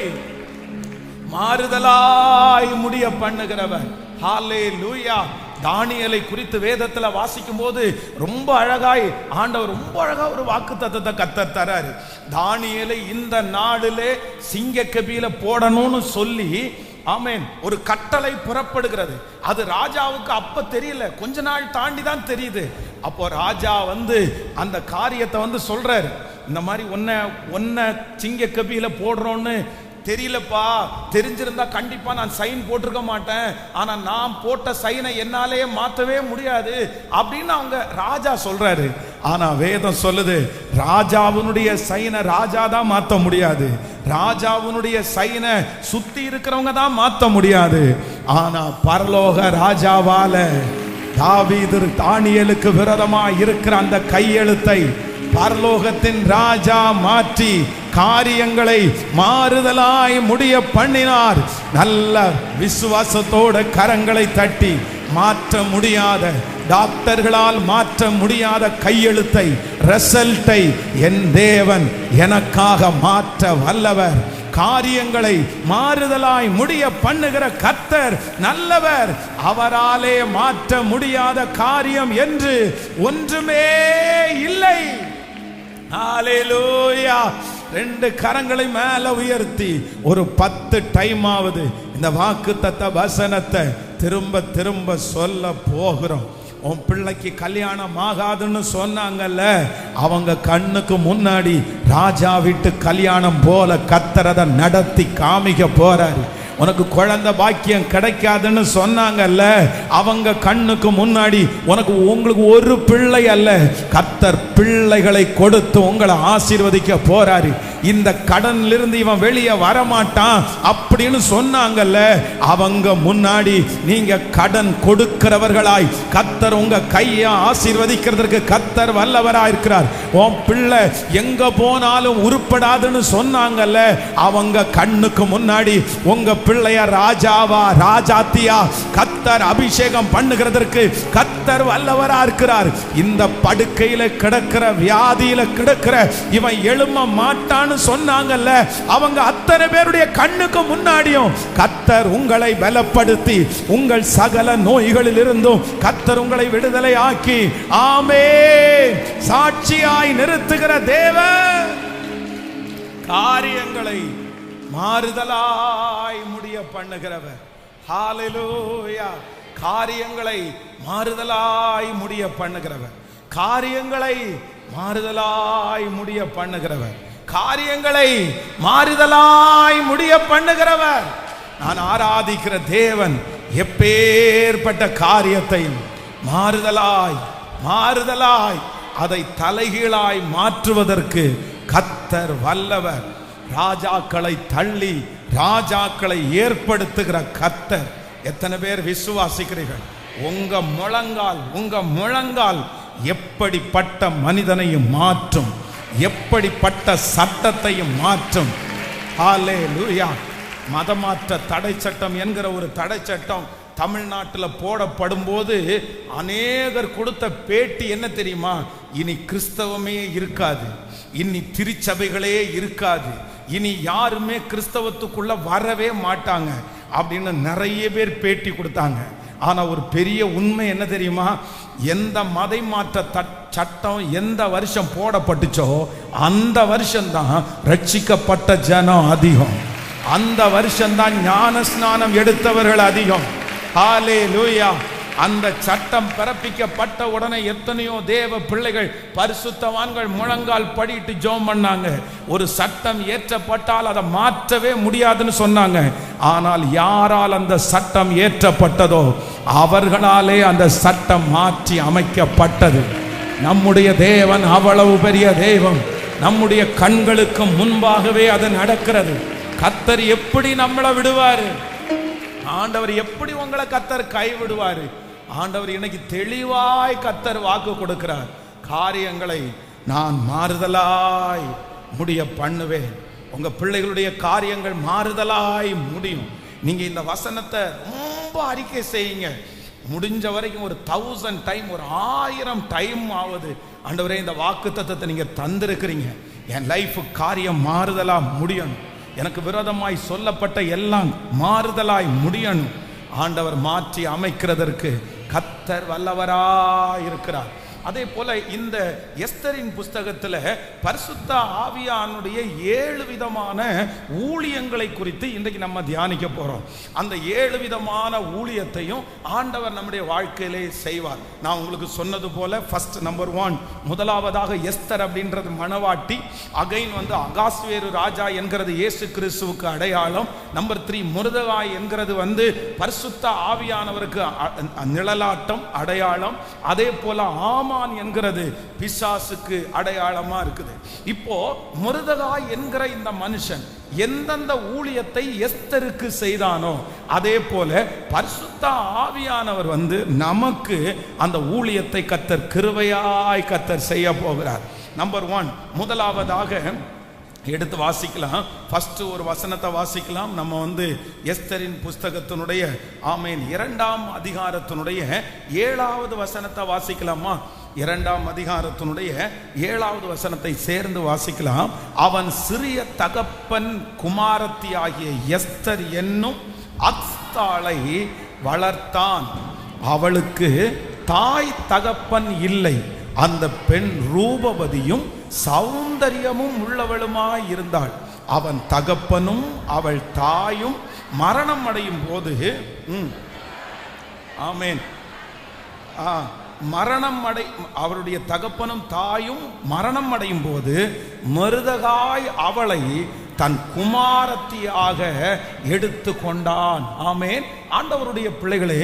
மாறுதலாய் முடிய பண்ணுகிறவர். ஹல்லேலூயா. தானியேலை குறித்து வேதத்துல வாசிக்கும் போது ரொம்ப அழகாய் ஆண்டவர் ரொம்ப அழகா ஒரு வாக்குத்தத்தத்தை கர்த்தர் தராரு. தானியேலை இந்த நாளிலே சிங்கக்கபியில போடணும்னு சொல்லி ஆமென் ஒரு கட்டளை புறப்படுகிறது. அது ராஜாவுக்கு அப்ப தெரியல, கொஞ்ச நாள் தாண்டி தான் தெரியுது. அப்போ ராஜா அந்த காரியத்தை சொல்றாரு, இந்த மாதிரி ஒன்ன சிங்கக்கபியில போடுறோன்னு தெரியலப்பா, தெரிஞ்சிருந்தா கண்டிப்பா நான் சைன் போட்டிருக்க மாட்டேன், ஆனா நான் போட்ட சைனை என்னாலே மாத்தவே முடியாது அப்படின்னு அவங்க ராஜா சொல்றாரு. ஆனா வேதம் சொல்லுது, ராஜாவுடைய சைனை ராஜா தான் மாத்த முடியாது, ராஜாவுடைய சைனை சுத்தி இருக்கிறவங்க தான் மாத்த முடியாது. ஆனா பரலோக ராஜாவால தாவீது தானியேலுக்கு விரோதமா இருக்கிற அந்த கையெழுத்தை பரலோகத்தின் ராஜா மாற்றி காரியங்களை மாறுதலாய் முடிய பண்ணினார். நல்ல விசுவாசத்தோட கரங்களை தட்டி மாற்ற முடியாத, டாக்டர்களால் மாற்ற முடியாத கையெழுத்தை, ரிசல்ட்டை என் தேவன் எனக்காக மாற்ற வல்லவர். காரியங்களை மாறுதலாய் முடிய பண்ணுகிற கர்த்தர் நல்லவர். அவராலே மாற்ற முடியாத காரியம் என்று ஒன்றுமே இல்லை. ஹல்லேலூயா. 2 கரங்களை மேல உயர்த்தி ஒரு 10 டைம் ஆவது இந்த வாக்குத்தத்த வசனத்தை திரும்ப திரும்ப சொல்ல போகிறோம். உன் பிள்ளைக்கு கல்யாணம் ஆகாதுன்னு சொன்னாங்கல்ல, அவங்க கண்ணுக்கு முன்னாடி ராஜா வீட்டு கல்யாணம் போல கர்த்தர் அதை நடத்தி காமிக்க போறாரு. உனக்கு குழந்தை பாக்கியம் கிடைக்காதுன்னு சொன்னாங்கல்ல, அவங்க கண்ணுக்கு முன்னாடி உங்களுக்கு ஒரு பிள்ளை அல்ல, கர்த்தர் பிள்ளைகளை கொடுத்து உங்களை ஆசீர்வதிக்க போறாரு. இந்த கடன்ல இருந்து இவன் வெளியே வரமாட்டான் அப்படின்னு சொன்னாங்கல்ல, அவங்க முன்னாடி நீங்க கடன் கொடுக்கிறவர்களாய் கர்த்தர் உங்க கையை ஆசீர்வதிக்கிறதுக்கு கர்த்தர் வல்லவராய் இருக்கிறார். உன் பிள்ளை எங்க போனாலும் உருப்படாதுன்னு சொன்னாங்கல்ல, அவங்க கண்ணுக்கு முன்னாடி உங்க பிள்ளைய ராஜாவா ராஜாத்தியா கர்த்தர் அபிஷேகம் பண்ணுகிறதற்கு கர்த்தர் வல்லவரா இருக்கிறார். இந்த படுக்கையில கிடக்கிற வியாதியில கிடக்கிற இவன் எழும்ப மாட்டான் சொன்னாங்கல்ல, அவங்க அத்தனை பேருடைய கண்ணுக்கு முன்னாடியும் கர்த்தர் உங்களை பலப்படுத்தி உங்கள் சகல நோய்களில் இருந்தும் கர்த்தர் உங்களை விடுதலை ஆக்கி ஆமென் சாட்சியாய் நிறுத்துகிற தேவன். காரியங்களை மாறுதலாய் முடிய பண்ணுகிறவர். ஹல்லேலூயா. காரியங்களை மாறுதலாய் முடிய பண்ணுகிறவர். காரியங்களை மாறுதலாய் முடிய பண்ணுகிறவர். காரியங்களை மாறுதலாய் முடிய பண்ணுகிறவர். நான் ஆராதிக்கிற தேவன் எப்பேற்பட்ட காரியத்தையும் மாறுதலாய் அதை தலைகீழாய் மாற்றுவதற்கு கர்த்தர் வல்லவர். ராஜாக்களை தள்ளி ராஜாக்களை ஏற்படுத்துகிற கர்த்தர். எத்தனை பேர் விசுவாசிக்கிறீர்கள்? உங்க முழங்கால் எப்படிப்பட்ட மனிதனையும் மாற்றும், எப்படிப்பட்ட சட்டத்தையும் மாற்றும். ஹல்லேலூயா. மதமாற்ற தடை சட்டம் என்கிற ஒரு தடை சட்டம் தமிழ்நாட்டில் போடப்படும் போது அநேகர் கொடுத்த பேட்டி என்ன தெரியுமா? இனி கிறிஸ்தவமே இருக்காது, இனி திருச்சபைகளே இருக்காது, இனி யாருமே கிறிஸ்தவத்துக்குள்ள வரவே மாட்டாங்க அப்படின்னு நிறைய பேர் பேட்டி கொடுத்தாங்க. ஆனா ஒரு பெரிய உண்மை என்ன தெரியுமா? எந்த மதை மாற்ற சட்டம் எந்த வருஷம் போடப்பட்டுச்சோ அந்த வருஷம்தான் ரட்சிக்கப்பட்ட ஜனம் அதிகம், அந்த வருஷம்தான் ஞான ஸ்நானம் எடுத்தவர்கள் அதிகம். ஹல்லேலூயா. அந்த சட்டம் பிறப்பிக்கப்பட்ட உடனே எத்தனையோ தேவ பிள்ளைகள் பரிசுத்தவான்கள் முழங்கால் படிட்டு ஜெபம் பண்ணாங்க. ஒரு சட்டம் ஏற்றப்பட்டால் அதை மாற்றவே முடியாதுன்னு சொன்னாங்க. ஆனால் யாரால் அந்த சட்டம் ஏற்றப்பட்டதோ அவர்களாலே அந்த சட்டம் மாற்றி அமைக்கப்பட்டது. நம்முடைய தேவன் அவ்வளவு பெரிய தெய்வம். நம்முடைய கண்களுக்கு முன்பாகவே அது நடக்கிறது. கர்த்தர் எப்படி நம்மளை விடுவாரு? ஆண்டவர் எப்படி உங்களை கர்த்தர் கைவிடுவாரு? ஆண்டவர் இன்னைக்கு தெளிவாய் கர்த்தர் வாக்கு கொடுக்கிறார். காரியங்களை நான் மாறுதலாய் முடிய பண்ணுவேன். உங்க பிள்ளைகளுடைய காரியங்கள் மாறுதலாய் முடியும். நீங்க இந்த வசனத்தை ரொம்ப அறிக்கை செய்யுங்க. முடிஞ்ச வரைக்கும் ஒரு 1000 டைம், ஒரு 1000 டைம் ஆகுது, ஆண்டவரே இந்த வாக்குத்தத்தத்தை நீங்க தந்திருக்கிறீங்க, என் லைஃப் காரியம் மாறுதலா முடியணும், எனக்கு விரோதமாய் சொல்லப்பட்ட எல்லாம் மாறுதலாய் முடியணும். ஆண்டவர் மாற்றி அமைக்கிறதற்கு கர்த்தர் வல்லவராய் இருக்கிறார். அதே போல இந்த எஸ்தரின் புஸ்தகத்தில் பரிசுத்த ஆவியானுடைய 7 விதமான ஊழியங்களை குறித்து இன்றைக்கு நம்ம தியானிக்க போறோம். அந்த 7 விதமான ஊழியத்தையும் ஆண்டவர் நம்முடைய வாழ்க்கையிலே செய்வார். நான் உங்களுக்கு சொன்னது போல ஃபர்ஸ்ட் நம்பர் 1, முதலாவதாக எஸ்தர் அப்படின்றது மணவாட்டி. அகைன் அகாஸ்வேரு ராஜா என்கிறது இயேசு கிறிஸ்துவுக்கு அடையாளம். நம்பர் 3 முருதகாய் என்கிறது பரிசுத்த ஆவியானவருக்கு நிழலாட்டம் அடையாளம். அதே போல ஆமான் என்கிறது பிசாசுக்கு அடையாளமா இருக்குது. இப்போ முருதகாய் என்கிற இந்த மனுஷன் எந்தெந்த ஊழியத்தை எஸ்தருக்கு செய்தானோ அதே போல பரிசுத்த ஆவியானவர் நமக்கு அந்த ஊழியத்தை கர்த்தர் கிருபையாய் கர்த்தர் செய்ய போகிறார். நம்பர் 1, முதலாவதாக எடுத்து வாசிக்கலாம். ஃபர்ஸ்ட் ஒரு வசனத்தை வாசிக்கலாம். நம்ம எஸ்தரின் புஸ்தகத்தினுடைய 2ஆம் அதிகாரத்தினுடைய 7வது வசனத்தை வாசிக்கலாமா? 2ஆம் அதிகாரத்தினுடைய 7வது வசனத்தை சேர்ந்து வாசிக்கலாம். அவன் சிறிய தகப்பன் குமாரத்தி ஆகிய எஸ்தர் என்னும் அக்ஸ்தாளை வளர்த்தான். அவளுக்கு தாய் தகப்பன் இல்லை. அந்த பெண் ரூபவதியும் சௌந்தரியமும் உள்ளவளுமாய் இருந்தாள். அவன் தகப்பனும் அவள் தாயும் மரணம் அடையும் போது ஆமென் அவருடைய தகப்பனும் தாயும் மரணம் அடையும் போது மருதகாய் அவளை தன் குமாரத்தியாக எடுத்து கொண்டான். ஆமென். ஆண்டவருடைய பிள்ளைகளே,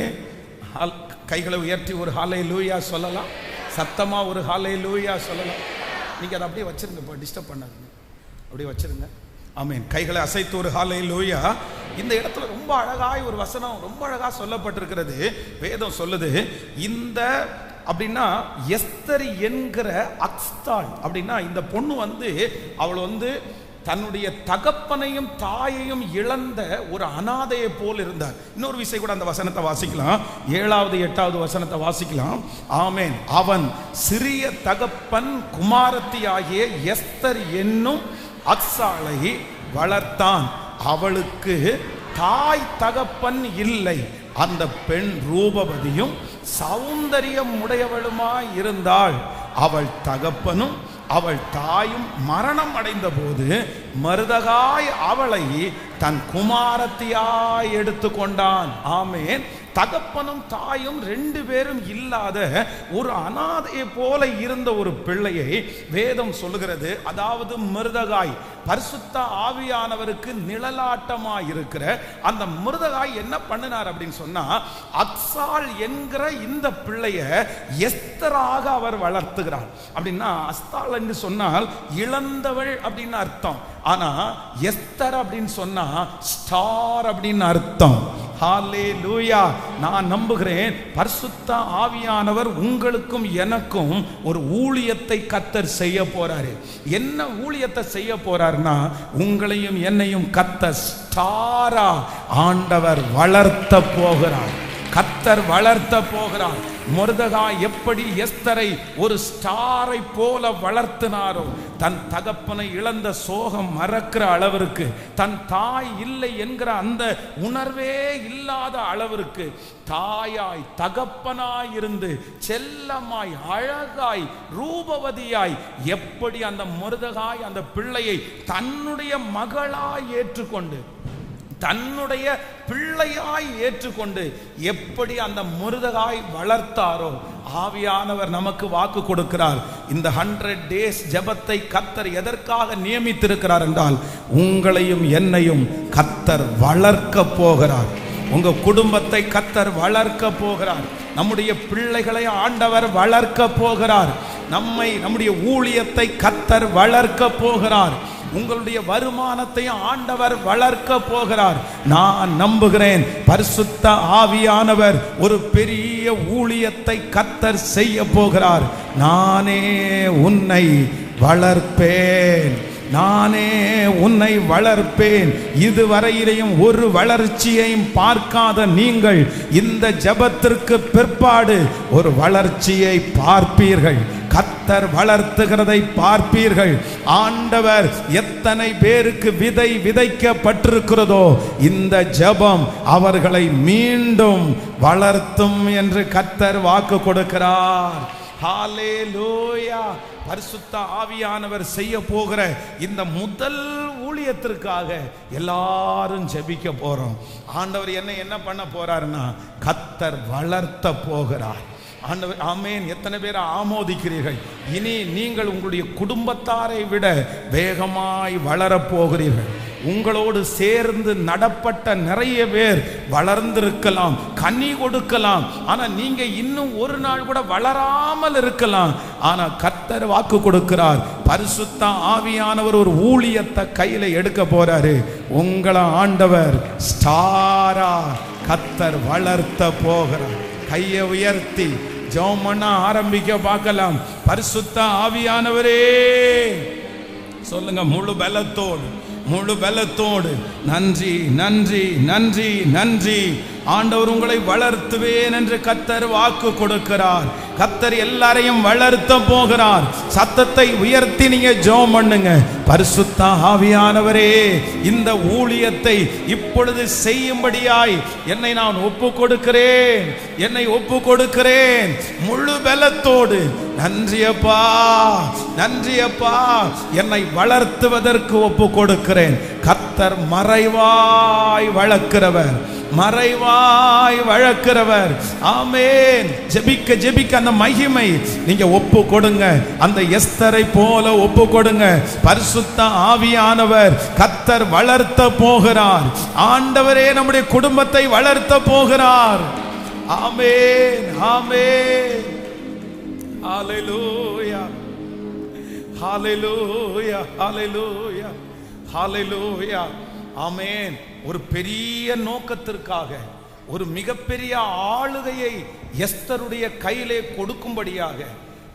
கைகளை உயர்த்தி ஒரு ஹல்லேலூயா சொல்லலாம். சத்தமா ஒரு ஹல்லேலூயா சொல்லலாம். நீங்க அதை அப்படியே வச்சிருங்க, இப்போ டிஸ்டர்ப் பண்ணாதீங்க, அப்படியே வச்சிருங்க. ஆமென். கைகளை அசைத்து ஒரு ஹல்லேலூயா. இந்த இடத்துல ரொம்ப அழகாய் ஒரு வசனம் ரொம்ப அழகா சொல்லப்பட்டிருக்கிறது. வேதம் சொல்லுது, இந்த அப்படின்னா எஸ்தர் என்கிற அக்ஸ்தாள் அப்படின்னா இந்த பொண்ணு அவள் தன்னுடைய தகப்பனையும் தாயையும் இழந்த ஒரு அனாதையை போல் இருந்தார். இன்னொரு விஷயம் கூட அந்த வசனத்தை வாசிக்கலாம். 7வது 8வது வசனத்தை வாசிக்கலாம். ஆமென். அவன் சிறிய தகப்பன் குமாரத்தி ஆகிய எஸ்தர் என்னும் அக்சாளை வளர்த்தான். அவளுக்கு தாய் தகப்பன் இல்லை. அந்த பெண் ரூபவதியும் சௌந்தரியம் உடையவளுமாய் இருந்தாள். அவள் தகப்பனும் அவள் தாயும் மரணம் அடைந்த போது மருதகாய் அவளை தன் குமாரத்தியாய் எடுத்து கொண்டான். ஆமென். தகப்பனும் தாயும் 2 பேரும் இல்லாத ஒரு அனாதையை போல இருந்த ஒரு பிள்ளையை வேதம் சொல்லுகிறது. அதாவது மருதகாய் பரிசுத்த ஆவியானவருக்கு நிழலாட்டமாய் இருக்கிற அந்த மருதகாய் என்ன பண்ணினார் அப்படின்னு சொன்னா, அக்சாள் என்கிற இந்த பிள்ளைய எஸ்தராக அவர் வளர்த்துகிறார். அப்படின்னா அஸ்தாள் என்று சொன்னால் இழந்தவள் அப்படின்னு அர்த்தம். ஆனா எஸ்தர் அப்படின்னு சொன்னா ஸ்டார் அப்படின்னு அர்த்தம். ஹல்லேலூயா. நான் நம்புகிறேன் பரிசுத்த ஆவியானவர் உங்களுக்கும் எனக்கும் ஒரு ஊழியத்தை கர்த்தர் செய்ய போறாரு. என்ன ஊழியத்தை செய்ய போறாருன்னா, உங்களையும் என்னையும் கர்த்தர் ஸ்டாரா ஆண்டவர் வளர்த்த போகிறார். கர்த்தர் வளர்த்த போகிறார். மொர்தெகாய் எப்படி எஸ்தரை ஒரு ஸ்டாரை போல வளர்த்தினாரோ, தன் தகப்பனை இழந்த சோகம் மறக்கிற அளவிற்கு, தன் தாய் இல்லை என்கிற அந்த உணர்வே இல்லாத அளவிற்கு தாயாய் தகப்பனாய் இருந்து செல்லமாய் அழகாய் ரூபவதியாய் எப்படி அந்த மொர்தெகாய் அந்த பிள்ளையை தன்னுடைய மகளாய் ஏற்றுக்கொண்டு தன்னுடைய பிள்ளையாய் ஏற்றுக்கொண்டு எப்படி அந்த மொர்தெகாய் வளர்த்தாரோ, ஆவியானவர் நமக்கு வாக்கு கொடுக்கிறார். இந்த 100 days ஜெபத்தை கர்த்தர் எதற்காக நியமித்திருக்கிறார் என்றால், உங்களையும் என்னையும் கர்த்தர் வளர்க்க போகிறார். உங்க குடும்பத்தை கர்த்தர் வளர்க்க போகிறார். நம்முடைய பிள்ளைகளை ஆண்டவர் வளர்க்க போகிறார். நம்முடைய ஊழியத்தை கர்த்தர் வளர்க்க போகிறார். உங்களுடைய வருமானத்தை ஆண்டவர் வளர்க்க போகிறார். நான் நம்புகிறேன் பரிசுத்த ஆவியானவர் ஒரு பெரிய ஊழியத்தை கர்த்தர் செய்ய போகிறார். நானே உன்னை வளர்ப்பேன். நானே உன்னை வளர்ப்பேன். இதுவரையிலையும் ஒரு வளர்ச்சியையும் பார்க்காத நீங்கள் இந்த ஜெபத்திற்கு பிற்பாடு ஒரு வளர்ச்சியை பார்ப்பீர்கள். கர்த்தர் வளர்த்துகிறதை பார்ப்பீர்கள். ஆண்டவர் எத்தனை பேருக்கு விதை விதைக்கப்பட்டிருக்கிறதோ இந்த ஜெபம் அவர்களை மீண்டும் வளர்த்தும் என்று கர்த்தர் வாக்கு கொடுக்கிறார். ஹல்லேலூயா. பரிசுத்த ஆவியானவர் செய்ய போகிற இந்த முதல் ஊழியத்திற்காக எல்லாரும் ஜெபிக்க போறோம். ஆண்டவர் என்ன பண்ண போறாருன்னா கர்த்தர் வளர்த்த போகிறார். ஆண்டவர் ஆமென். எத்தனை பேர் ஆமோதிக்கிறீர்கள்? இனி நீங்கள் உங்களுடைய குடும்பத்தாரை விட வேகமாய் வளரப் போகிறீர்கள். உங்களோடு சேர்ந்து நடப்பட்ட நிறைய பேர் வளர்ந்திருக்கலாம், கனி கொடுக்கலாம். ஆனா நீங்க இன்னும் ஒரு நாள் கூட வளராமல் இருக்கலாம். ஆனா கர்த்தர் வாக்கு கொடுக்கிறார், பரிசுத்த ஆவியானவர் ஒரு ஊழியத்தை கையில எடுக்க போறாரு. உங்களை ஆண்டவர் ஸ்டாரா கர்த்தர் வளர்த்த போகிறார். கையை உயர்த்தி ஜெபம் பண்ண ஆரம்பிக்க பார்க்கலாம். பரிசுத்த ஆவியானவரே சொல்லுங்க முழு பலத்தோடு, முழு பலத்தோடு, நன்றி நன்றி நன்றி நன்றி ஆண்டவர் உங்களை வளர்த்துவேன் என்று கர்த்தர் வாக்கு கொடுக்கிறார். கர்த்தர் எல்லாரையும் வளர்த்த போகிறார். சத்தத்தை உயர்த்தி நீங்க ஜெபம் பண்ணுங்க. பரிசுத்த ஆவியானவரே இந்த ஊழியத்தை இப்பொழுது செய்யும்படியாய் என்னை நான் ஒப்பு கொடுக்கிறேன், என்னை ஒப்பு கொடுக்கிறேன் முழு பலத்தோடு. நன்றியப்பா, நன்றியப்பா, என்னை வளர்த்துவதற்கு ஒப்பு கொடுக்கிறேன். கர்த்தர் மறைவாய் வளர்க்கிறவர், மறைவாய் வளர்க்கிறவர். ஆமென். ஜெபிக்க ஜெபிக்க அந்த மகிமை நீங்க ஒப்பு கொடுங்க. அந்த எஸ்தரை போல ஒப்பு கொடுங்க. பரிசுத்த ஆவியானவர் கர்த்தர் வளர்த்த போகிறார். ஆண்டவரே நம்முடைய குடும்பத்தை வளர்த்த போகிறார். ஆமென், ஆமென். ஹல்லேலூயா, ஹல்லேலூயா, ஹல்லேலூயா, ஹல்லேலூயா. ஆமென். ஒரு பெரிய நோக்கத்திற்காக ஒரு மிகப்பெரிய ஆளுகையை எஸ்தருடைய கையிலே கொடுக்கும்படியாக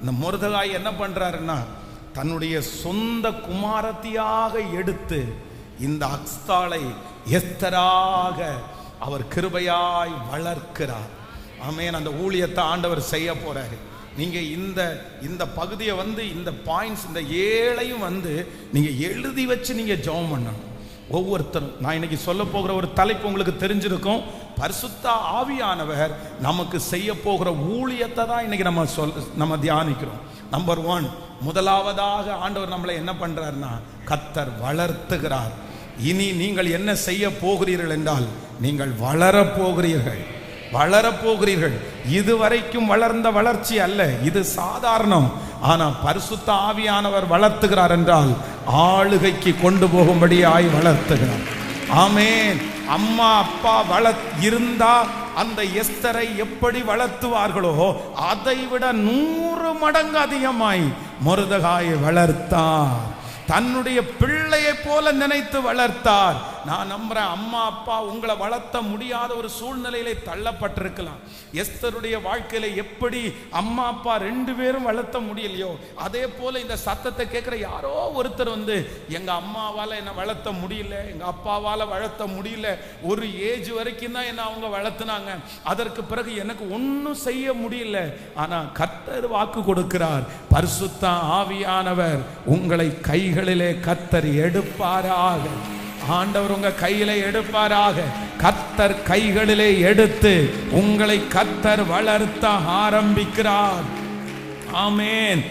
இந்த மொர்தெகாய் என்ன பண்றாருன்னா தன்னுடைய சொந்த குமாரத்தியாக எடுத்து இந்த அக்ஸ்தாளை எஸ்தராக அவர் கிருபையாய் வளர்க்கிறார். ஆமென். அந்த ஊழியத்தை ஆண்டவர் செய்ய போறாரு. நீங்க இந்த பகுதியை இந்த பாயிண்ட்ஸ் இந்த 7ஐயும் நீங்க எழுதி வச்சு நீங்க ஜெபம் பண்ணணும். ஒவ்வொருத்தரும் நான் இன்னைக்கு சொல்ல போகிற ஒரு தலைப்பு உங்களுக்கு தெரிஞ்சிருக்கும். பரிசுத்த ஆவியானவர் நமக்கு செய்ய போகிற ஊழியத்தை தான் இன்னைக்கு நம்ம தியானிக்கிறோம். நம்பர் 1, முதலாவதாக ஆண்டவர் நம்மளை என்ன பண்றாருன்னா கர்த்தர் வளர்த்துகிறார். இனி நீங்கள் என்ன செய்ய போகிறீர்கள் என்றால் நீங்கள் வளரப் போகிறீர்கள், வளரப் போகிறீர்கள். இதுவரைக்கும் வளர்ந்த வளர்ச்சி அல்ல, இது சாதாரணம். ஆனா பரிசுத்த ஆவியானவர் வளர்த்துகிறார் என்றால் ஆளுகைக்கு கொண்டு போகும்படியாய் வளர்த்துகிறார். ஆமென். அம்மா அப்பா இருந்தா அந்த எஸ்தரை எப்படி வளர்த்துவார்களோ அதை விட 100 மடங்கு அதிகமாய் மொர்தெகாயை வளர்த்தார். தன்னுடைய பிள்ளையை போல நினைத்து வளர்த்தார். நான் நம்புறேன் அம்மா அப்பா உங்களை வளர்த்த முடியாத ஒரு சூழ்நிலையிலே தள்ளப்பட்டிருக்கலாம். எஸ்தருடைய வாழ்க்கையில எப்படி அம்மா அப்பா 2 பேரும் வளர்த்த முடியலையோ அதே போல இந்த சத்தத்தை கேட்கிற யாரோ ஒருத்தர் எங்க அம்மாவால என்ன வளர்த்த முடியல, எங்க அப்பாவால வளர்த்த முடியல, ஒரு ஏஜ் வரைக்கும் தான் என்ன அவங்க வளர்த்துனாங்க, அதற்கு பிறகு எனக்கு ஒன்னும் செய்ய முடியல. ஆனா கர்த்தர் வாக்கு கொடுக்கிறார், பரிசுத்த ஆவியானவர் உங்களை கைகளிலே கர்த்தர் எடுப்பாராக. ஆண்டவர் உங்க கையில எடுப்பாராக. கர்த்தர் கைகளிலே எடுத்து உங்களை கர்த்தர் வளர்த்த ஆரம்பிக்கிறார். ஆமென்.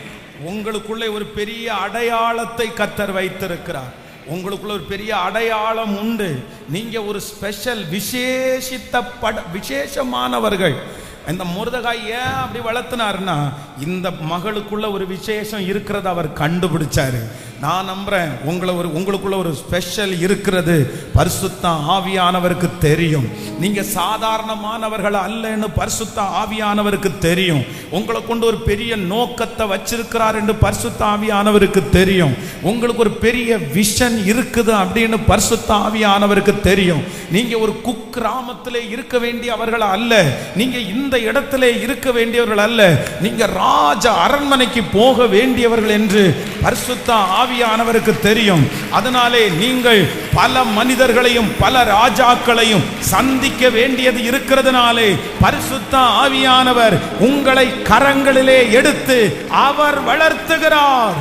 உங்களுக்குள்ளே ஒரு பெரிய அடையாளத்தை கர்த்தர் வைத்திருக்கிறார். உங்களுக்குள்ள ஒரு பெரிய அடையாளம் உண்டு. நீங்க ஒரு ஸ்பெஷல் விசேஷமானவர்கள். இந்த மொர்தெகாய் ஏன் அப்படி வளர்த்தினார்னா இந்த மகளுக்குள்ள ஒரு விசேஷம் இருக்கிறது அவர் கண்டுபிடிச்சாரு. நான் நம்புறேன் உங்களுக்குள்ள ஒரு ஸ்பெஷல் இருக்கிறது பரிசுத்த ஆவியானவருக்கு தெரியும். நீங்க சாதாரணமானவர்கள் அல்லன்னு பரிசுத்த ஆவியானவருக்கு தெரியும். உங்களை கொண்டு ஒரு பெரிய நோக்கத்தை வச்சிருக்கிறார் என்று பரிசுத்த ஆவியானவருக்கு தெரியும். உங்களுக்கு ஒரு பெரிய விஷன் இருக்குது அப்படின்னு பரிசுத்த ஆவியானவருக்கு தெரியும். நீங்க ஒரு குக்கிராமத்திலே இருக்க வேண்டியவர்கள் அல்ல, நீங்க இந்த இடத்திலே இருக்க வேண்டியவர்கள் அல்ல, நீங்க ராஜ அரண்மனைக்கு போக வேண்டியவர்கள் என்று பரிசுத்த ஆவியானவருக்கு தெரியும். அதனாலே நீங்கள் பல மனிதர்களையும் பல ராஜாக்களையும் சந்திக்க வேண்டியது இருக்கிறதுனாலே பரிசுத்த ஆவியானவர் உங்களை கரங்களிலே எடுத்து அவர் வளர்த்துகிறார்,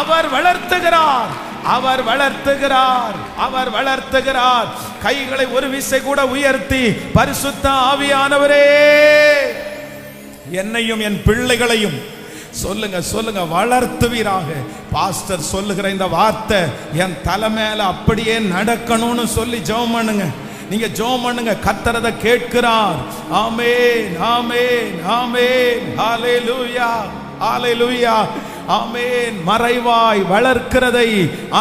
அவர் வளர்த்துகிறார், அவர் வளர்த்துகிறார், அவர் வளர்த்துகிறார். கைகளை ஒரு விசை கூட உயர்த்தி பரிசுத்த ஆவியானவரே என்னையும் என் பிள்ளைகளையும் சொல்லுங்க சொல்லுங்க வளர்த்துவீராக. பாஸ்டர் சொல்லுகிற இந்த வார்த்தை என் தலை மேல அப்படியே நடக்கணும்னு சொல்லி ஜெபம் பண்ணுங்க. நீங்க ஜெபம் பண்ணுங்க, கர்த்தர் அதை கேட்கிறார். ஆமென், ஆமென், ஆமென். ஹல்லேலூயா, ஹல்லேலூயா, ஆமென். மறைவாய் வளர்க்கிறதை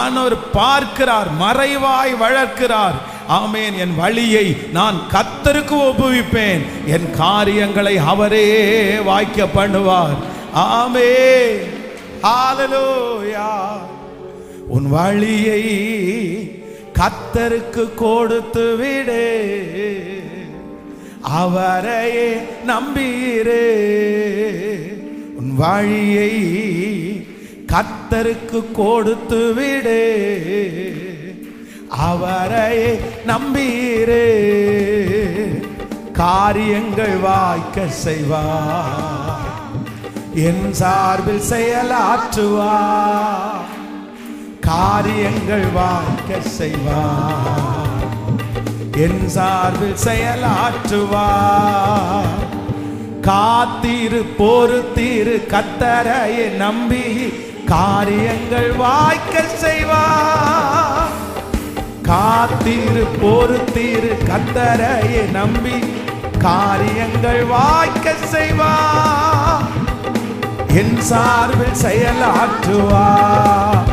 ஆண்டவர் பார்க்கிறார், மறைவாய் வளர்க்கிறார். ஆமென். என் வழியை நான் கர்த்தருக்கு ஒப்புவிப்பேன், என் காரியங்களை அவரே வாய்க்க பண்ணுவார். ஆமென், ஹல்லேலூயா. உன் வழியை கர்த்தருக்கு கொடுத்து விடு, அவரையே நம்பீரே. உன் வழியை கர்த்தருக்கு கொடுத்து விடு, அவரையே நம்பீரே. காரியங்கள் வாய்க்க செய்வார், என் சார்பில் செயலாற்றுவார். காரியங்கள் வாய்க்க செய்வார், என் சார்பில் செயலாற்றுவார். காத்தீரு பொறுத்தீரு கர்த்தரையே நம்பி காரியங்கள் வாய்க்க செய்வார். காத்தீரு பொறுத்தீரு கர்த்தரையே நம்பி காரியங்கள் வாய்க்க செய்வார். என் சார்பில் செயலாற்றுவார்,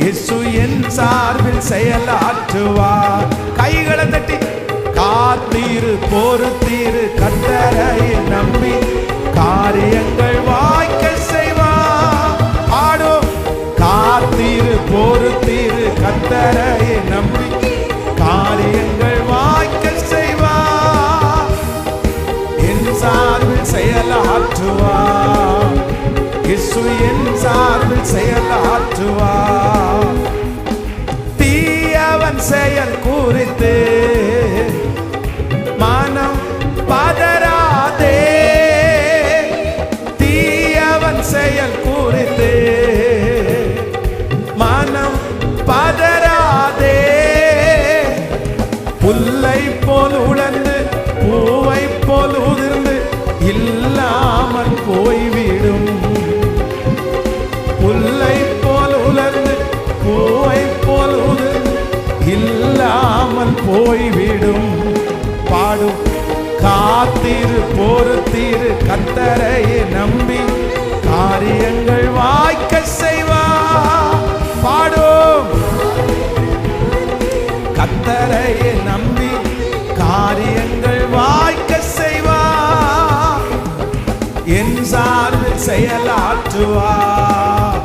இயேசு என் சார்பில் செயலாற்றுவார். கைகளை தட்டி காத்தீரு பொறுத்தீரு கர்த்தரையே நம்பி காரியங்கள் வாய்க்க செய்வார். ஆடும் காத்தீரு பொறுத்தீரு கர்த்தரையே நம்பி காரியங்கள் வாய்க்க செய்வார். என் சார்பில் செயலாற்றுவார், இயேசு என் சார்பில் செயலாற்றுவார். தீயவன் செயல் குறித்து மனம் பதறாதே, தீயவன் செயல் குறித்து மனம் பதறாதே. புல்லை போல் உலர்ந்து பூவை போல் உதிர்ந்து இல்லாமல் போய்விடும். புல்லை போல் உலர்ந்து பூவை போல் உதிர்ந்து இல்லாமல் போய்விடும். பாடும் காத்தீரு பொறுத்தீரு கர்த்தரையே நம்பி காரியங்கள் வாய்க்க செய்வார். பாடும் கர்த்தரையே நம்பி காரியங்கள் வாய்க்க செய்வார். என் சார்பில் செயலாற்றுவார்,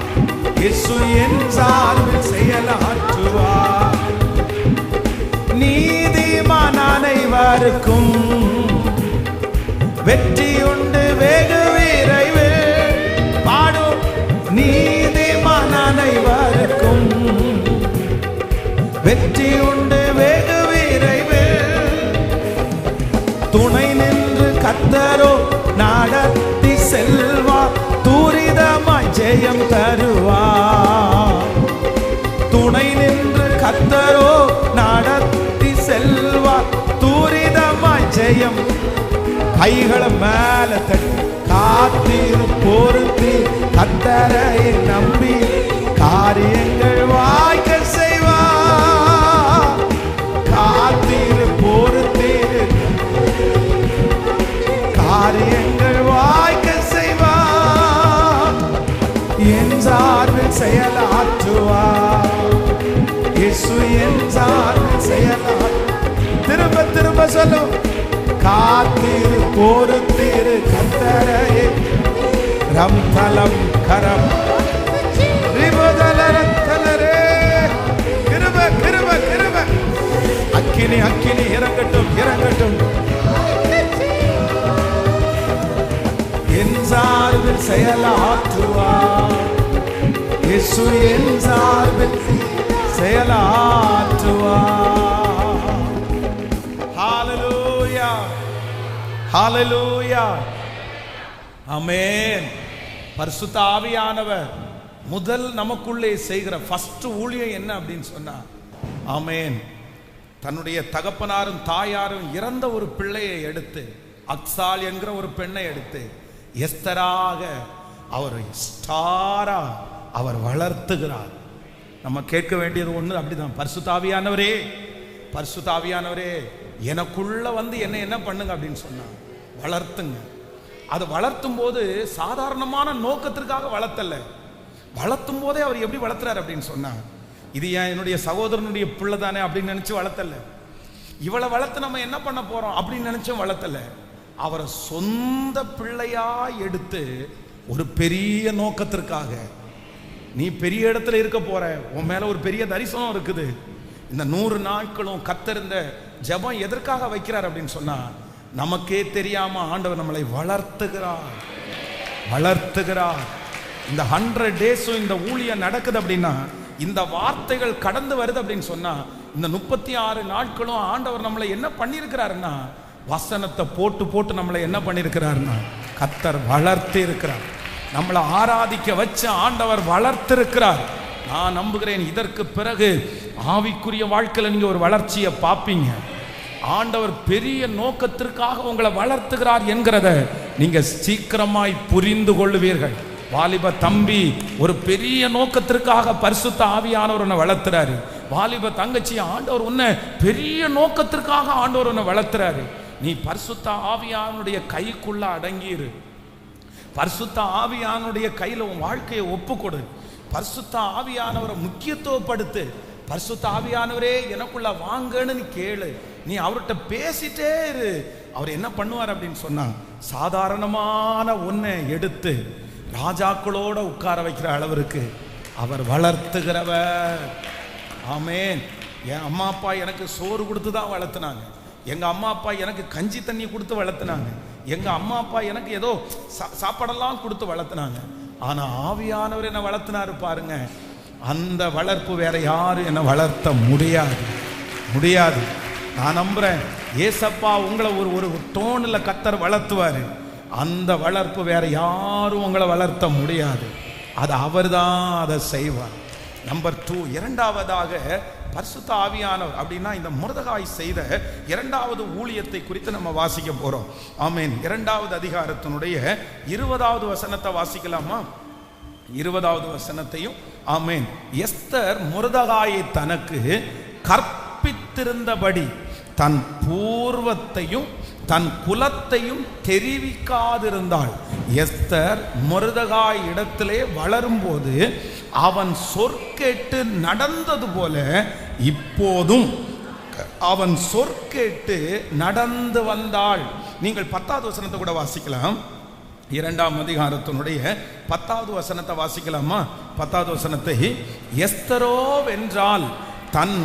இயேசு என் சார்பில் செயலாற்றுவார். நீதிமான் அனைவருக்கும் வெற்றி உண்டு வெகு விரைவில். பாடும் நீதிமான் அனைவருக்கும் வெற்றி உண்டு வெகு விரைவில். துணை நின்று கர்த்தரோ நடத்தி செல்வார், துரிதமாய் ஜெயம் தருவார். துணை நின்று கர்த்தரோ நடத்தி செல்வார், துரிதமாய் ஜெயம். கைகளை மேல தட்டி காத்தீரு பொறுத்தி கர்த்தரையே நம்பி காரியங்கள் வாய்க்க செய்வார். காத்தீரு பொறுத்தீரு காரியங்கள் வாய்க்க செய்வார். என் சார்பில் செயலாற்றுவார், இயேசு என் சார்பில் செயலாற்றுவார். திரும்ப திரும்ப சொல்லும் காத்தீரு பொறுத்தீரு கர்த்தரையே ரம் தலம் கரம் ரிபதலரத்தலரே. கிருப கிருப கிருப. அக்கினி அக்கினி இறங்கட்டும் இறங்கட்டும். என் சார்பில் செயலாற்றுவார், இயேசு என் சார்பில் செயலாற்றுவார். ஹalleluya, ஹalleluya, ஆமென். பரிசுத்த ஆவியானவர் முதல் நமக்குள்ளே செய்கிற ஃபர்ஸ்ட் ஊழியம் என்ன அப்படின்னு சொன்னா, ஆமென், தன்னுடைய தகப்பனாரும் தாயாரும் இறந்த ஒரு பிள்ளையை எடுத்து, அக்சால் என்கிற ஒரு பெண்ணை எடுத்து எஸ்தராக அவர் ஸ்டாரா அவர் வளர்த்துகிறார். நம்ம கேட்க வேண்டியது ஒண்ணு, அப்படிதான். பரிசுத்த ஆவியானவரே, பரிசுத்த ஆவியானவரே எனக்குள்ள வந்து என்ன பண்ணுங்க அப்படின்னு சொன்னா வளர்த்துங்க. அது வளர்த்தும் போது சாதாரணமான நோக்கத்திற்காக வளர்த்தல, வளர்த்தும் போதே அவர் எப்படி வளர்த்துறாரு அப்படின்னு சொன்னா, இது ஏன் என்னுடைய சகோதரனுடைய பிள்ளை தானே அப்படின்னு நினைச்சு வளர்த்தல. இவளை வளர்த்து நம்ம என்ன பண்ண போறோம் அப்படின்னு நினைச்சும் வளர்த்தல. அவரை சொந்த பிள்ளையா எடுத்து ஒரு பெரிய நோக்கத்திற்காக, நீ பெரிய இடத்துல இருக்க போற, உன் மேல ஒரு பெரிய தரிசனம் இருக்குது. இந்த 100 நாட்களும் கத்தறிந்த ஜெபம் எதற்காக வைக்கிறார் அப்படின்னு சொன்னா, நமக்கே தெரியாம ஆண்டவர் நம்மளை வளர்த்துகிறார், வளர்த்துகிறார். இந்த 100 டேஸும் இந்த ஊழியம் நடக்குது அப்படின்னா, இந்த வார்த்தைகள் கடந்து வருது அப்படின்னு சொன்னா, இந்த 36 நாட்களும் ஆண்டவர் நம்மளை என்ன பண்ணியிருக்கிறாருன்னா, வசனத்தை போட்டு போட்டு நம்மளை என்ன பண்ணியிருக்கிறாருன்னா கத்தர் வளர்த்து இருக்கிறார். நம்மளை ஆராதிக்க வச்சு ஆண்டவர் வளர்த்திருக்கிறார். நான் நம்புகிறேன் இதற்கு பிறகு ஆவிக்குரிய வாழ்க்கையில் நீங்க ஒரு வளர்ச்சியை பார்ப்பீங்க. ஆண்டவர் பெரிய நோக்கத்திற்காக உங்களை வளர்த்துகிறார் என்கிறத நீங்க சீக்கிரமாய் புரிந்து கொள்ளுவீர்கள். வாலிப தம்பி, ஒரு பெரிய நோக்கத்திற்காக பரிசுத்த ஆவியானவர் உன்னை வளர்த்துறாரு. வாலிப தங்கச்சி, ஆண்டவர் உன்னை பெரிய நோக்கத்திற்காக ஆண்டவர் உன்னை வளர்த்துறாரு. நீ பரிசுத்த ஆவியானுடைய கைக்குள்ள அடங்கிரு. பரிசுத்த ஆவியானுடைய கையில உன் வாழ்க்கையை ஒப்புக்கொடு. பரிசுத்த ஆவியானவரை முக்கியத்துவப்படுத்து. பரிசுத்த ஆவியானவரே எனக்குள்ள வாங்கன்னு நீ கேளு. நீ அவர்கிட்ட பேசிட்டே இரு. அவர் என்ன பண்ணுவார் அப்படின்னு சொன்னா, சாதாரணமான ஒன்னை எடுத்து ராஜாக்களோட உட்கார வைக்கிற அளவிற்கு அவர் வளர்த்துகிறவர். ஆமென். என் அம்மா அப்பா எனக்கு சோறு கொடுத்து தான் வளர்த்துனாங்க. எங்க அம்மா அப்பா எனக்கு கஞ்சி தண்ணி கொடுத்து வளர்த்துனாங்க. எங்க அம்மா அப்பா எனக்கு ஏதோ சாப்பாடெல்லாம் கொடுத்து வளர்த்துனாங்க. ஆனா ஆவியானவர் என்ன வளர்த்தினாரு பாருங்க. அந்த வளர்ப்பு வேற யாரும் என்ன வளர்த்த முடியாது, முடியாது. நான் நம்புறேன் ஏசப்பா உங்களை ஒரு டோன்ல கத்தர் வளர்த்துவாரு. அந்த வளர்ப்பு வேற யாரும் உங்களை வளர்த்த முடியாது. அது அவர் தான் அதை செய்வார். நம்பர் 2, இரண்டாவதாக பரிசுத்த ஆவியானவர் அப்படின்னா இந்த மொர்தெகாய் செய்த இரண்டாவது ஊழியத்தை குறித்து நம்ம வாசிக்க போறோம். ஆமென். 2வது அதிகாரத்தினுடைய 20வது வசனத்தை வாசிக்கலாமா? 20வது வசனத்தையும். ஆமென். எஸ்தர் மொர்தெகாயை தனக்கு கற்பித்திருந்தபடி தன் பூர்வத்தையும் தன் குலத்தையும் தெரிவிக்காதிருந்தாள். எஸ்தர் மொர்தெகாய் இடத்திலே வளரும்போது அவன் சொற்கேட்டு நடந்தது போல இப்போதும் அவன் சொற்கேட்டு நடந்து வந்தாள். நீங்கள் 10வது வசனத்தை கூட வாசிக்கலாம். 2ஆம் அதிகாரத்தினுடைய 10வது வசனத்தை வாசிக்கலாமா? 10வது வசனத்தை, எஸ்தரோ வென்றால் தன்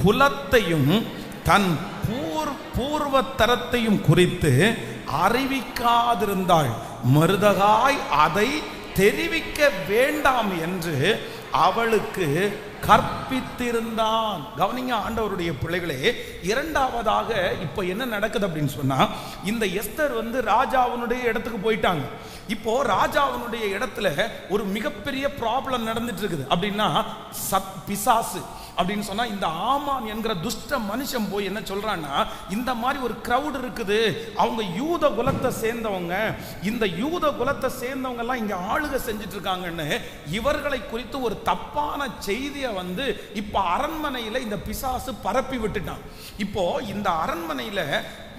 குலத்தையும் தன் பூர்வத்தரத்தையும் குறித்து அறிவிக்காதிருந்தாள். மொர்தெகாய் அதை தெரிவிக்க வேண்டாம் என்று அவளுக்கு கற்பித்திருந்தான். கவனிங்க ஆண்டவருடைய பிள்ளைகளே, இரண்டாவதாக இப்ப என்ன நடக்குது அப்படின்னு சொன்னா, இந்த எஸ்தர் ராஜாவுடைய இடத்துக்கு போயிட்டாங்க. இப்போ ராஜாவுடைய இடத்துல ஒரு மிகப்பெரிய ப்ராப்ளம் நடந்துட்டு இருக்குது. அப்படின்னா பிசாசு அப்படின்னு சொன்னா, இந்த ஆமான் என்கிற துஷ்ட மனுஷன் போய் என்ன சொல்றான்னா, இந்த மாதிரி ஒரு கிரவுட் இருக்குது, அவங்க யூத குலத்தை சேர்ந்தவங்க, இந்த யூத குலத்தை சேர்ந்தவங்க எல்லாம் இங்க ஆளுகை செஞ்சிட்டு இருக்காங்கன்னு இவர்களை குறித்து ஒரு தப்பான செய்தியை இப்ப அரண்மனையில இந்த பிசாசு பரப்பி விட்டுட்டான். இப்போ இந்த அரண்மனையில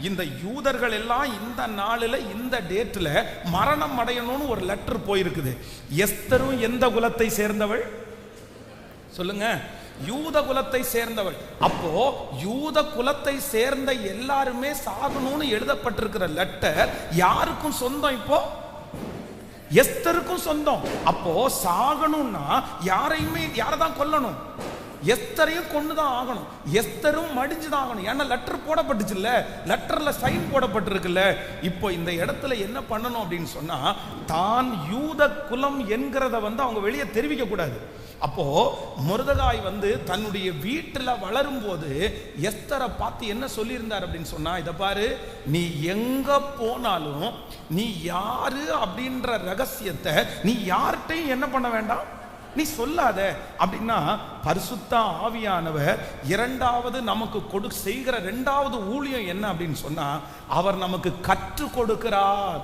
இந்த யூதர்கள் எல்லாம் இந்த நாளில் இந்த டேட்ல மரணம் அடையணும்னு ஒரு லெட்டர் போயிருக்குது. எஸ்தரும் எந்த குலத்தை சேர்ந்தவள் சொல்லுங்க? யூத குலத்தை சேர்ந்தவள். அப்போ யூத குலத்தை சேர்ந்த எல்லாருமே சாகணும்னு எழுதப்பட்டிருக்கிற லெட்டர் யாருக்கும் சொந்தம்? இப்போ எஸ்தருக்கும் சொந்தம். அப்போ சாகணும்னா யாரையுமே யாரதான் கொல்லணும்? எஸ்தரையும் கொண்டுதான் ஆகணும், எஸ்தரும் மடிஞ்சுதான் ஆகணும். ஏன்னா லெட்டர் போடப்பட்டுச்சு இல்ல, லெட்டர்ல சைன் போடப்பட்டிருக்குல்ல. இப்போ இந்த இடத்துல என்ன பண்ணணும் அப்படின்னு சொன்னா, தான் யூத குலம் என்கிறத அவங்க வெளியே தெரிவிக்க கூடாது. அப்போ மொர்தெகாய் தன்னுடைய வீட்டில் வளரும் போது எஸ்தரை பார்த்து என்ன சொல்லியிருந்தார் அப்படின்னு சொன்னா, இதை பாரு, நீ எங்க போனாலும் நீ யாரு அப்படின்ற ரகசியத்தை நீ யார்கிட்டையும் என்ன பண்ண வேண்டாம், நீ சொல்லாத அப்படின்னா. பரிசுத்த ஆவியானவர் இரண்டாவது நமக்கு செய்கிற இரண்டாவது ஊழியம் என்ன அப்படின்னு சொன்னா, அவர் நமக்கு கற்றுக் கொடுக்கிறார்,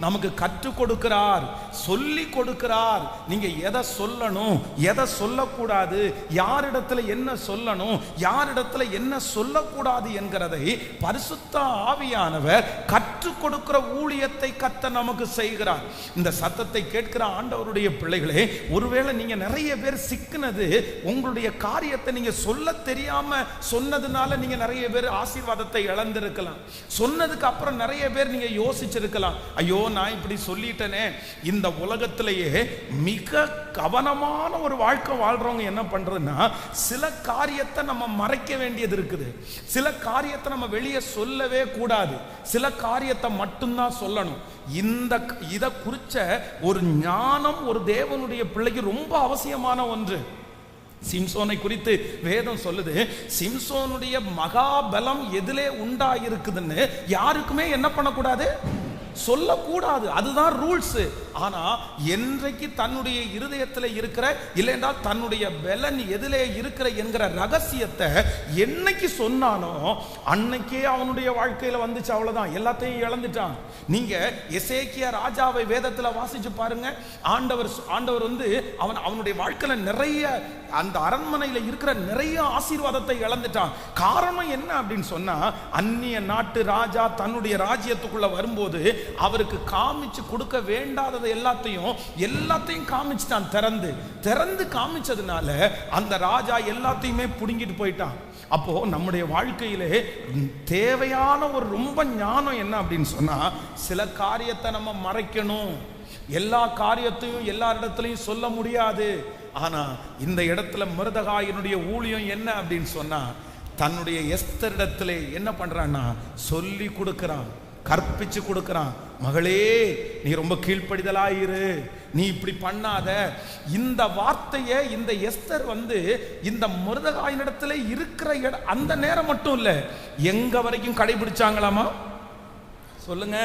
நமக்கு கற்றுக் கொடுக்கிறார், சொல்லி கொடுக்கிறார். நீங்க எதை சொல்லணும், எதை சொல்லக்கூடாது, யாரிடத்துல என்ன சொல்லணும், யாரிடத்துல என்ன சொல்லக்கூடாது என்கிறதை பரிசுத்த ஆவியானவர் கற்றுக் கொடுக்கிற ஊழியத்தை கர்த்தர் நமக்கு செய்கிறார். இந்த சத்தத்தை கேட்கிற ஆண்டவருடைய பிள்ளைகளே, ஒருவேளை நீங்க நிறைய பேர் சிக்கினது உங்களுடைய காரியத்தை நீங்க சொல்ல தெரியாம சொன்னதுனால நீங்க நிறைய பேர் ஆசீர்வாதத்தை இழந்திருக்கலாம். சொன்னதுக்கு அப்புறம் நிறைய பேர் நீங்க யோசிச்சிருக்கலாம், ஐயோ நான் இப்படி சொல்லிட்டேனே. இந்த உலகத்திலேயே மிக கவனமான ஒரு வாழ்க்கை வாழ்றவங்க என்ன பண்றதுன்னா, சில காரியத்தை நம்ம மறைக்க வேண்டியது இருக்குது, சில காரியத்தை நம்ம வெளியே சொல்லவே கூடாது, சில காரியத்தை மட்டும்தான் சொல்லணும். இத குறிச்ச ஒரு ஞானம் ஒரு தேவனுடைய பிள்ளைக்கு ரொம்ப அவசியமான ஒன்று. சிம்சோனை குறித்து வேதம் சொல்லுது, சிம்சோனுடைய மகாபலம் எதிலே உண்டாயிருக்குதுன்னு யாருக்குமே என்ன பண்ணக்கூடாது, சொல்லக்கூடாது. அதுதான் ரூல்ஸ். ஆனா என்றைக்கு தன்னுடைய இருதயத்தில் இருக்கிற, இல்லைன்னா தன்னுடைய பலன் எதிலே இருக்கிற என்கிற ரகசியத்தை என்னைக்கு சொன்னானோ அன்னைக்கே அவனுடைய வாழ்க்கையில வந்துச்சு, அவ்வளவுதான், எல்லாத்தையும் இழந்துட்டான். நீங்க எசேக்கியா ராஜாவை வேதத்துல வாசிச்சு பாருங்க. ஆண்டவர் அவனுடைய வாழ்க்கையில நிறைய, அந்த அரண்மனையில இருக்கிற நிறைய ஆசீர்வாதத்தை இழந்துட்டான். காரணம் என்ன அப்படின்னு சொன்னா, அந்நிய நாட்டு ராஜா தன்னுடைய ராஜ்யத்துக்குள்ள வரும்போது அவருக்கு காமிச்சு கொடுக்க வேண்டாததை எல்லாத்தையும் காமிச்சிட்டான். திறந்து காமிச்சதுனால அந்த ராஜா எல்லாத்தையுமே புடுங்கிட்டு போயிட்டான். அப்போ நம்முடைய வாழ்க்கையிலே தேவையான ஒரு ரொம்ப ஞானம் என்ன அப்படின்னு சொன்னா, சில காரியத்தை நம்ம மறைக்கணும். எல்லா காரியத்தையும் எல்லாரிடத்திலையும் சொல்ல முடியாது. ஆனா இந்த இடத்துல மொர்தெகாயினுடைய ஊழியம் என்ன அப்படின்னு சொன்னா, தன்னுடைய எஸ்தரிடத்திலே என்ன பண்றான்னா, சொல்லி கொடுக்கிறான், கற்பிச்சு கொடுக்கிறான். மகளே, நீ ரொம்ப கீழ்ப்படிதலாயிரு, நீ இப்படி பண்ணாத. இந்த வார்த்தையை இந்த எஸ்தர் இந்த மொர்தெகாயினிடத்துல இருக்கிற அந்த நேரம் மட்டும் இல்ல, எங்க வரைக்கும் கடைபிடிச்சாங்களாமா சொல்லுங்க.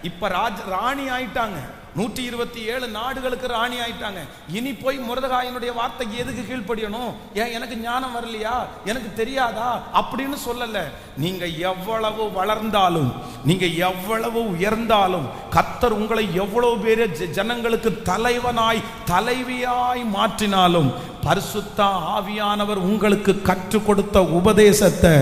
இப்ப ராணி ஆயிட்டாங்க, 127 நாடுகளுக்கு ராணி ஆயிட்டாங்க. இனி போய் மொர்தெகாயினுடைய வார்த்தைக்கு எதுக்கு கீழ்ப்படியணும்? ஏன் எனக்கு ஞானம் வரலையா, எனக்கு தெரியாதா அப்படின்னு சொல்லல. நீங்க எவ்வளவு வளர்ந்தாலும், நீங்க எவ்வளவு உயர்ந்தாலும், கர்த்தர் உங்களை எவ்வளவு பேர் ஜனங்களுக்கு தலைவனாய் தலைவியாய் மாற்றினாலும், பரிசுத்த ஆவியானவர் உங்களுக்கு கற்றுக் கொடுத்த உபதேசத்தை,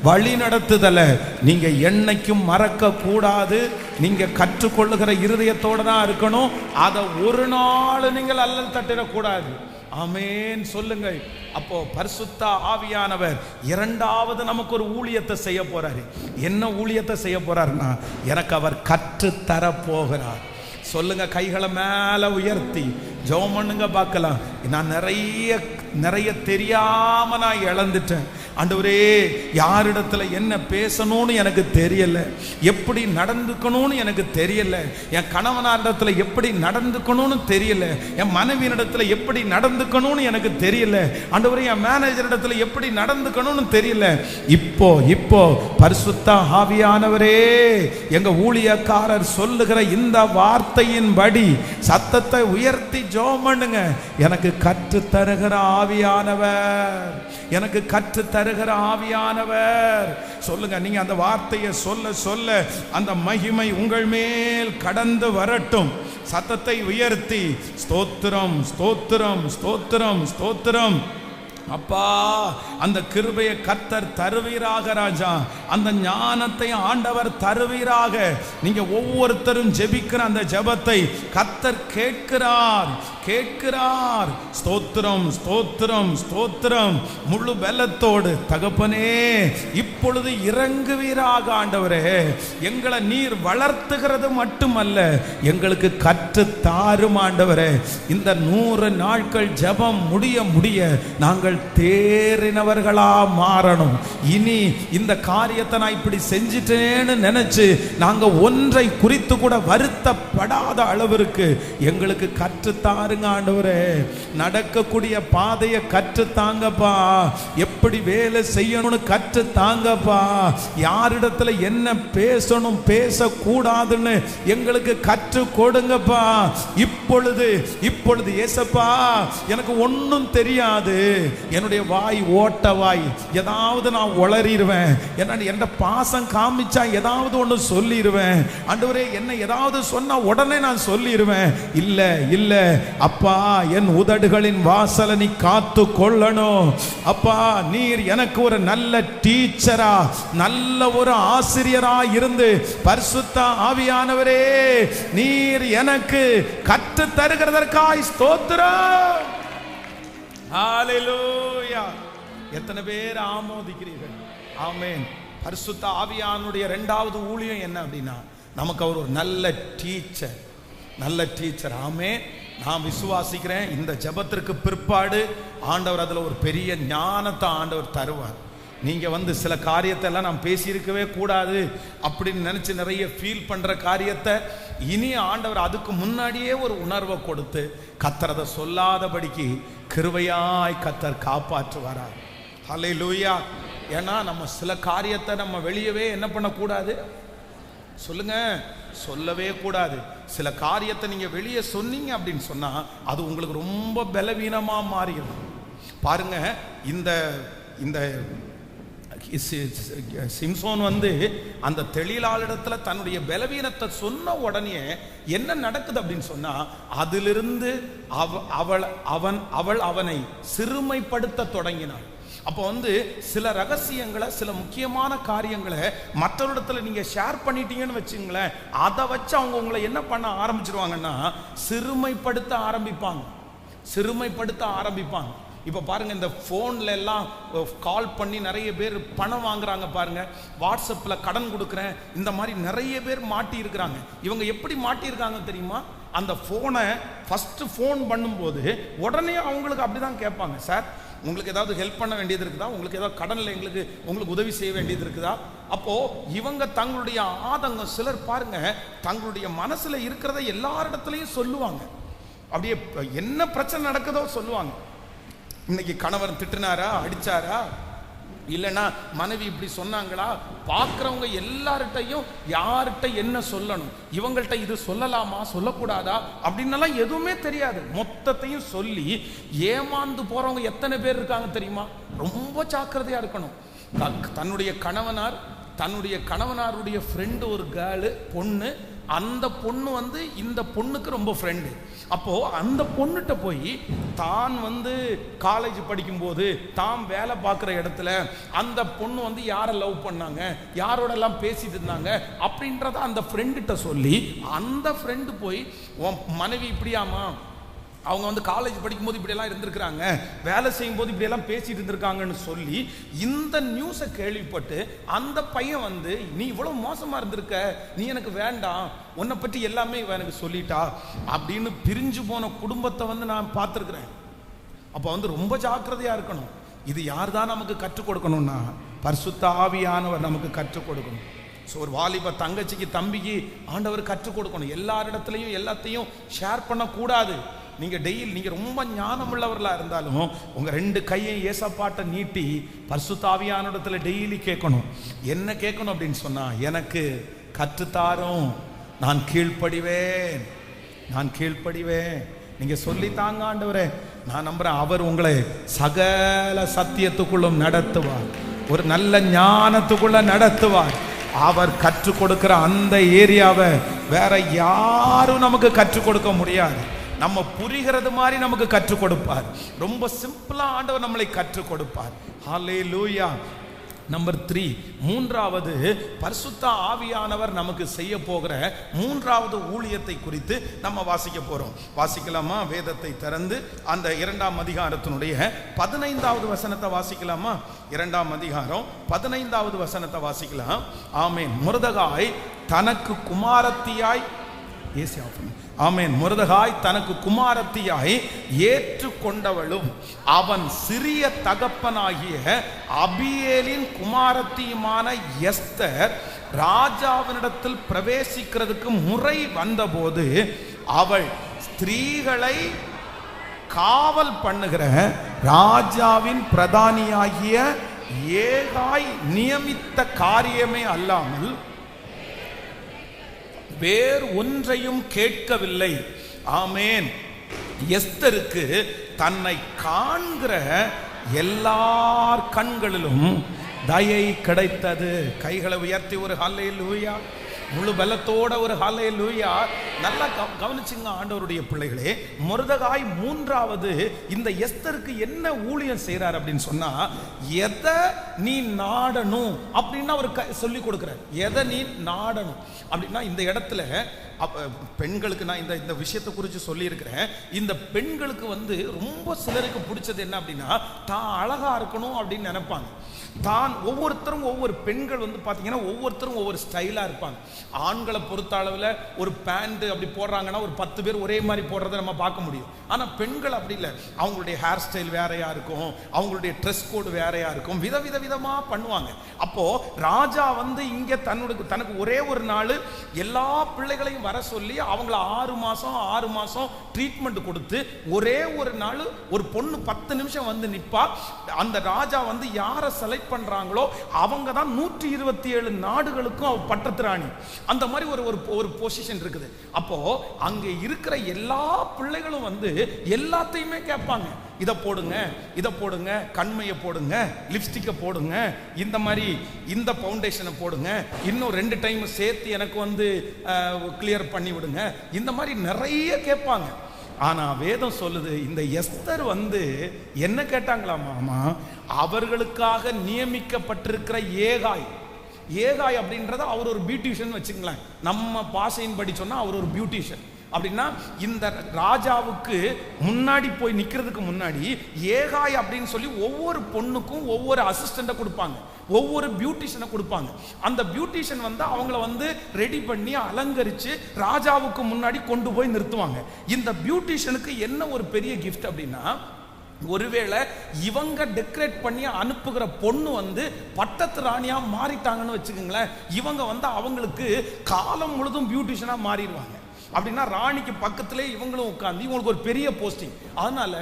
வழி நடத்துதல நீங்க என்னைக்கும் மறக்க கூடாது. நீங்க கற்றுக்கொள்ளுகிற இருதயத்தோட தான் இருக்கணும். அதை ஒரு நாள் நீங்கள் அல்லல் தட்டிடக்கூடாது. ஆமென் சொல்லுங்கள். அப்போ பரிசுத்த ஆவியானவர் இரண்டாவது நமக்கு ஒரு ஊழியத்தை செய்ய போறாரு. என்ன ஊழியத்தை செய்ய போறாருன்னா, எனக்கு அவர் கற்று தர போகிறார். சொல்லுங்க, கைகளை மேல உயர்த்தி ஜெபம் பண்ணுங்க பார்க்கலாம். நான் நிறைய தெரியாம நான் இழந்துட்டேன் ஆண்டவரே. யாரிடத்துல என்ன பேசணும்னு எனக்கு தெரியல, எப்படி நடந்துக்கணும்னு எனக்கு தெரியல, என் கணவனாரிடத்துல எப்படி நடந்துக்கணும்னு தெரியல, என் மனைவியினிடத்துல எப்படி நடந்துக்கணும்னு எனக்கு தெரியல ஆண்டவரே, என் மேனேஜரிடத்துல எப்படி நடந்துக்கணும்னு தெரியல. இப்போ பரிசுத்த ஆவியானவரே, எங்க ஊழியக்காரர் சொல்லுகிற இந்த வார்த்தையின்படி சத்தத்தை உயர்த்தி ஜெபம் பண்ணுங்க. எனக்கு கற்று தருகிற ஆவியானவர், எனக்கு கற்று தருகிற ஆவியானவர். சொல்லுங்க, நீங்க அந்த வார்த்தையை சொல்ல சொல்ல அந்த மகிமை உங்கள் மேல் கடந்து வரட்டும். சத்தத்தை உயர்த்தி ஸ்தோத்திரம் ஸ்தோத்திரம் ஸ்தோத்திரம் ஸ்தோத்திரம். அப்பா, அந்த கிருபையை கர்த்தர் தருவீராக ராஜா, அந்த ஞானத்தை ஆண்டவர் தருவீராக. நீங்க ஒவ்வொருத்தரும் ஜெபிக்கிற அந்த ஜெபத்தை கர்த்தர் கேட்கிறார். கேட்கிறார். ஸ்தோத்திரம், ஸ்தோத்திரம், ஸ்தோத்திரம். முழு பலத்தோடு தகப்பனே இப்பொழுது இறங்குவீராக ஆண்டவரே. எங்களை நீர் வளர்த்துகிறது மட்டுமல்ல, எங்களுக்கு கற்று தாரும் ஆண்டவரே. இந்த 100 நாட்கள் ஜெபம் முடிய முடிய நாங்கள் தேறினவர்களா மாறணும். இனி இந்த காரியத்தை நான் இப்படி செஞ்சிட்டேன்னு நினைச்சு நாங்க ஒன்றை குறித்து கூட வருத்தப்படாத அளவிற்கு எங்களுக்கு கற்றுத்தாருங்க ஆண்டவரே. நடக்கக்கூடிய பாதையை கற்றுத்தாங்கப்பா. எப்படி வேலை செய்யணும்னு கற்றுத்தாங்கப்பா. யாரிடத்துல என்ன பேசணும் பேசக்கூடாதுன்னு எங்களுக்கு கற்று கொடுங்கப்பா. இப்பொழுது ஏசப்பா எனக்கு ஒன்றும் தெரியாது, என்னுடைய வாய் ஓட்ட வாய், ஏதாவது நான் உளறிடுவேன். என் பாசம் காமிச்சா ஏதாவது ஒன்று சொல்லிடுவேன் ஆண்டவரே. என்ன ஏதாவது சொன்னா உடனே நான் சொல்லிடுவேன். இல்ல இல்ல அப்பா, என் உதடுகளின் வாசலை நீ காத்து கொள்ளணும் அப்பா. நீர் எனக்கு ஒரு நல்ல டீச்சரா, நல்ல ஒரு ஆசிரியரா இருந்து பரிசுத்த ஆவியானவரே நீர் எனக்கு கற்று தருகிறதற்காய் ஸ்தோத்திரம். ஹல்லேலூயா. எத்தனை பேர் ஆமோதிக்கிறீர்கள்? ஆமென். பரிசுத்த ஆவியானுடைய 2வது ஊழியம் என்ன அப்படின்னா, நமக்கு அவர் ஒரு நல்ல டீச்சர், நல்ல டீச்சர். ஆமென். நான் விசுவாசிக்கிறேன் இந்த ஜெபத்திற்கு பிற்பாடு ஆண்டவர் அதில் ஒரு பெரிய ஞானத்தை ஆண்டவர் தருவார். நீங்கள் சில காரியத்தை எல்லாம் நான் பேசியிருக்கவே கூடாது அப்படின்னு நினச்சி நிறைய ஃபீல் பண்ணுற காரியத்தை இனி ஆண்டவர் அதுக்கு முன்னாடியே ஒரு உணர்வை கொடுத்து கர்த்தர் சொல்லாதபடிக்கு கிருபையாய் கர்த்தர் காப்பாற்றுவாரார். ஹல்லேலூயா. ஏன்னா நம்ம சில காரியத்தை நம்ம வெளியவே என்ன பண்ணக்கூடாது சொல்லுங்க, சொல்லவே கூடாது. சில காரியத்தை நீங்க வெளியே சொன்னீங்க அப்படின்னு சொன்னா அது உங்களுக்கு ரொம்ப பலவீனமா மாறிடும். பாருங்க, இந்த இந்த சிம்சோன் அந்த தெளிலாளிடத்துல தன்னுடைய பலவீனத்தை சொன்ன உடனே என்ன நடக்குது அப்படின்னு சொன்னா, அதிலிருந்து அவள் அவனை சிறுமைப்படுத்த தொடங்கினாள். அப்போ சில ரகசியங்களை, சில முக்கியமான காரியங்களை மற்றவரிடத்துல நீங்க ஷேர் பண்ணிட்டீங்கன்னு வச்சுங்களேன், அதை வச்சு அவங்க உங்களை என்ன பண்ண ஆரம்பிச்சிருவாங்கன்னா சிறுமைப்படுத்த ஆரம்பிப்பாங்க. இப்போ பாருங்க, இந்த ஃபோன்ல எல்லாம் கால் பண்ணி நிறைய பேர் பணம் வாங்குறாங்க பாருங்க. வாட்ஸ்அப்பில் கடன் கொடுக்குறேன், இந்த மாதிரி நிறைய பேர் மாட்டி இருக்கிறாங்க. இவங்க எப்படி மாட்டியிருக்காங்க தெரியுமா? அந்த ஃபோனை ஃபர்ஸ்ட் ஃபோன் பண்ணும்போது உடனே அவங்களுக்கு அப்படிதான் கேட்பாங்க, சார் உங்களுக்கு ஏதாவது ஹெல்ப் பண்ண வேண்டியது இருக்குதா, உங்களுக்கு ஏதாவது கடனில் உங்களுக்கு உதவி செய்ய வேண்டியது இருக்குதா? அப்போ இவங்க தங்களுடைய ஆதங்கம், சிலர் பாருங்க தங்களுடைய மனசுல இருக்கிறத எல்லாரிடத்துலையும் சொல்லுவாங்க. அப்படியே என்ன பிரச்சனை நடக்குதோ சொல்லுவாங்க. இன்னைக்கு கணவன் திட்டினாரா, அடிச்சாரா, இல்லைன்னா மனைவி இப்படி சொன்னாங்களா, பார்க்குறவங்க எல்லார்கிட்டையும் யார்கிட்ட என்ன சொல்லணும், இவங்கள்ட்ட இது சொல்லலாமா சொல்லக்கூடாதா அப்படின்னலாம் எதுவுமே தெரியாது. மொத்தத்தையும் சொல்லி ஏமாந்து போறவங்க எத்தனை பேர் இருக்காங்க தெரியுமா? ரொம்ப ஜாக்கிரதையா இருக்கணும். தன்னுடைய கணவனாருடைய ஃப்ரெண்டு ஒரு கேர்ளு, பொண்ணு, அந்த பொண்ணு இந்த பொண்ணுக்கு ரொம்ப ஃப்ரெண்டு. அப்போ அந்த பொண்ணுகிட்ட போய் தான் காலேஜ் படிக்கும்போது தான் வேலை பார்க்குற இடத்துல அந்த பொண்ணு யாரை லவ் பண்ணாங்க, யாரோட எல்லாம் பேசிட்டு இருந்தாங்க அப்படின்றத அந்த ஃப்ரெண்டுகிட்ட சொல்லி, அந்த ஃப்ரெண்டு போய் உன் மனைவி இப்படியாமா, அவங்க காலேஜ் படிக்கும்போது இப்படியெல்லாம் இருந்திருக்கிறாங்க, வேலை செய்யும்போது இப்படியெல்லாம் பேசிட்டு இருந்திருக்காங்கன்னு சொல்லி இந்த நியூஸை கேள்விப்பட்டு அந்த பையன் நீ இவ்வளவு மோசமா இருந்திருக்க, நீ எனக்கு வேண்டாம், உன்னை பற்றி எல்லாமே இவ எனக்கு சொல்லிட்டா அப்படின்னு பிரிஞ்சு போன குடும்பத்தை நான் பார்த்துருக்கிறேன். அப்போ ரொம்ப ஜாக்கிரதையா இருக்கணும். இது யார் தான் நமக்கு கற்றுக் கொடுக்கணும்னா பரிசுத்த ஆவியானவர் நமக்கு கற்றுக் கொடுக்கணும். ஸோ ஒரு வாலிப தங்கச்சிக்கு தம்பிக்கு ஆண்டவர் கற்றுக் கொடுக்கணும். எல்லாரிடத்துலையும் எல்லாத்தையும் ஷேர் பண்ணக்கூடாது. நீங்க ரொம்ப ஞானம் உள்ளவர்களா இருந்தாலும் உங்க 2 கையை ஏசப்பாட்ட நீட்டி பரிசுத்த ஆவியானவரிடத்துல டெய்லி கேட்கணும். என்ன கேட்கணும் அப்படின்னு சொன்னா, எனக்கு கற்றுத்தாரும், நான் கீழ்ப்படிவேன். நீங்க சொல்லித்தாங்க ஆண்டவரே, நான் நம்புறேன் அவர் உங்களை சகல சத்தியத்துக்குள்ளும் நடத்துவார், ஒரு நல்ல ஞானத்துக்குள்ள நடத்துவார். அவர் கற்றுக் கொடுக்கிற அந்த ஏரியாவை வேற யாரும் நமக்கு கற்றுக் கொடுக்க முடியாது. நம்ம புரிகிறது மாதிரி நமக்கு கற்றுக் கொடுப்பார். ரொம்ப சிம்பிளா ஆண்டவர் நம்மளை கற்றுக் கொடுப்பார். ஹல்லேலூயா. நம்பர் 3, மூன்றாவது பரிசுத்த ஆவியானவர் நமக்கு செய்ய போகிற மூன்றாவது ஊழியத்தை குறித்து நம்ம வாசிக்க போறோம். வாசிக்கலாமா? வேதத்தை திறந்து அந்த 2ஆம் அதிகாரத்தினுடைய 15வது வசனத்தை வாசிக்கலாமா? 2ஆம் அதிகாரம் 15வது வசனத்தை வாசிக்கலாம். ஆமென். மொர்தெகாய் தனக்கு குமாரத்தியாய் ஆமென். மொர்தெகாய் தனக்கு குமாரத்தியாய் ஏற்றுக்கொண்டவளும் அவன் சிறிய தகப்பனாகிய அபியேலின் குமாரத்தியுமான எஸ்தர் ராஜாவினிடத்தில் பிரவேசிக்கிறதுக்கு முறை வந்தபோது அவள் ஸ்திரீகளை காவல் பண்ணுகிற ராஜாவின் பிரதானியாகிய ஏகாய் நியமித்த காரியமே அல்லாமல் வேறு ஒன்றையும் கேட்கவில்லை. ஆமென். எஸ்தருக்கு தன்னை காண்கிற எல்லார் கண்களிலும் தயை கிடைத்தது. கைகளை உயர்த்தி ஒரு ஹல்லேலூயா, முழு பலத்தோட ஒரு ஹல்லேலூயா. நல்லா கவனிச்சுங்க ஆண்டவருடைய பிள்ளைகளே. மொர்தெகாய் மூன்றாவது இந்த எஸ்தருக்கு என்ன ஊழியம் செய்யறார் அப்படின்னு சொன்னா, எதை நீ நாடணும் அப்படின்னு அவர் சொல்லி கொடுக்கிறார். எதை நீ நாடணும் அப்படின்னா, இந்த இடத்துல பெண்களுக்கு நான் இந்த விஷயத்தை குறித்து சொல்லியிருக்கிறேன். இந்த பெண்களுக்கு ரொம்ப சிலருக்கு பிடிச்சது என்ன அப்படின்னா, தான் அழகா இருக்கணும் அப்படின்னு நினைப்பாங்க. தான் ஒவ்வொருத்தரும் ஒவ்வொரு பெண்கள் பார்த்தீங்கன்னா ஒவ்வொருத்தரும் ஒவ்வொரு ஸ்டைலாக இருப்பாங்க. ஆண்களை பொறுத்த அளவில் ஒரு பேண்ட் அப்படி போடுறாங்கன்னா ஒரு 10 பேர் ஒரே மாதிரி போடுறதை நம்ம பார்க்க முடியும். ஆனால் பெண்கள் அப்படி இல்லை. அவங்களுடைய ஹேர் ஸ்டைல் வேறையாக இருக்கும், அவங்களுடைய ட்ரெஸ் கோடு வேறையாக இருக்கும், விதவிதமாக பண்ணுவாங்க. அப்போது ராஜா இங்கே தனக்கு ஒரே ஒரு நாள் எல்லா பிள்ளைகளையும் வர சொல்லி அவங்கள 6 மாதம் ட்ரீட்மெண்ட் கொடுத்து ஒரே ஒரு நாள் ஒரு பொண்ணு 10 நிமிஷம் நிற்பா. அந்த ராஜா யாரை செலக்ட் பண்றாங்களோ அவங்க தான் 127 நாடுகளுக்கும் பட்டத்து ராணி. அந்த மாதிரி ஒரு பொசிஷன் இருக்குது. அப்போ அங்க இருக்கிற எல்லா பிள்ளைகளும் எல்லாத்தையுமே கேட்பாங்க. இதை போடுங்க, இதை போடுங்க, கண்மையை போடுங்க, லிப்ஸ்டிக்கை போடுங்க, இந்த மாதிரி இந்த ஃபவுண்டேஷனை போடுங்க, இன்னும் 2 டைம் சேர்த்து எனக்கு கிளியர் பண்ணி விடுங்க, இந்த மாதிரி நிறைய கேட்பாங்க. ஆனா வேதம் சொல்லுது, இந்த எஸ்தர் என்ன கேட்டாங்களாமா? அவர்களுக்காக நியமிக்கப்பட்டிருக்கிற ஏகாய் அப்படின்றத அவர் ஒரு பியூட்டிஷியன் வச்சுங்களேன். நம்ம பாஷையின்படி சொன்னா அவர் ஒரு பியூட்டிஷியன். அப்படின்னா இந்த ராஜாவுக்கு முன்னாடி போய் நிக்கிறதுக்கு முன்னாடி ஏகாய் அப்படின்னு சொல்லி ஒவ்வொரு பொண்ணுக்கும் ஒவ்வொரு அசிஸ்டண்ட்டை கொடுப்பாங்க, ஒவ்வொரு பியூட்டிஷியனை கொடுப்பாங்க. அந்த பியூட்டிஷியன் அவங்கள ரெடி பண்ணி அலங்கரிச்சு ராஜாவுக்கு முன்னாடி கொண்டு போய் நிறுத்துவாங்க. இந்த பியூட்டிஷியனுக்கு என்ன ஒரு பெரிய கிஃப்ட் அப்படின்னா, ஒருவேளை இவங்க டெக்கரேட் பண்ணி அனுப்புகிற பொண்ணு பட்டத்து ராணியா மாறிட்டாங்கன்னு வச்சுக்கோங்களேன், இவங்க அவங்களுக்கு காலம் முழுதும் பியூட்டிஷியனா மாறிடுவாங்க. அப்படின்னா ராணிக்கு பக்கத்திலே இவங்களும் உட்கார்ந்து இவங்களுக்கு ஒரு பெரிய போஸ்டிங். அதனால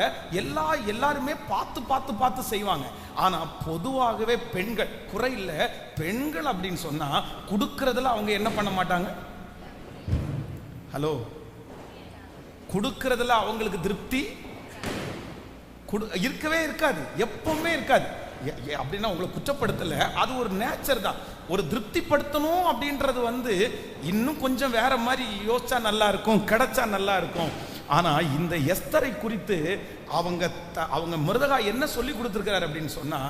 எல்லாருமே பார்த்து செய்வாங்க. ஆனா பொதுவாகவே பெண்கள் குறை இல்லை. பெண்கள் அப்படின்னு சொன்னா கொடுக்கறதுல அவங்க என்ன பண்ண மாட்டாங்க? ஹலோ, கொடுக்கறதுல அவங்களுக்கு திருப்தி இருக்கவே இருக்காது, எப்பவுமே இருக்காது. அப்படின்னா உங்களை குற்றப்படுத்தல, அது ஒரு நேச்சர் தான். ஒரு திருப்திப்படுத்தணும் அப்படின்றது இன்னும் கொஞ்சம் வேற மாதிரி யோசிச்சா நல்லா இருக்கும், கிடைச்சா நல்லா இருக்கும். ஆனா இந்த எஸ்தரை குறித்து அவங்க மொர்தெகாய் என்ன சொல்லி கொடுத்திருக்கிறார் அப்படின்னு சொன்னா,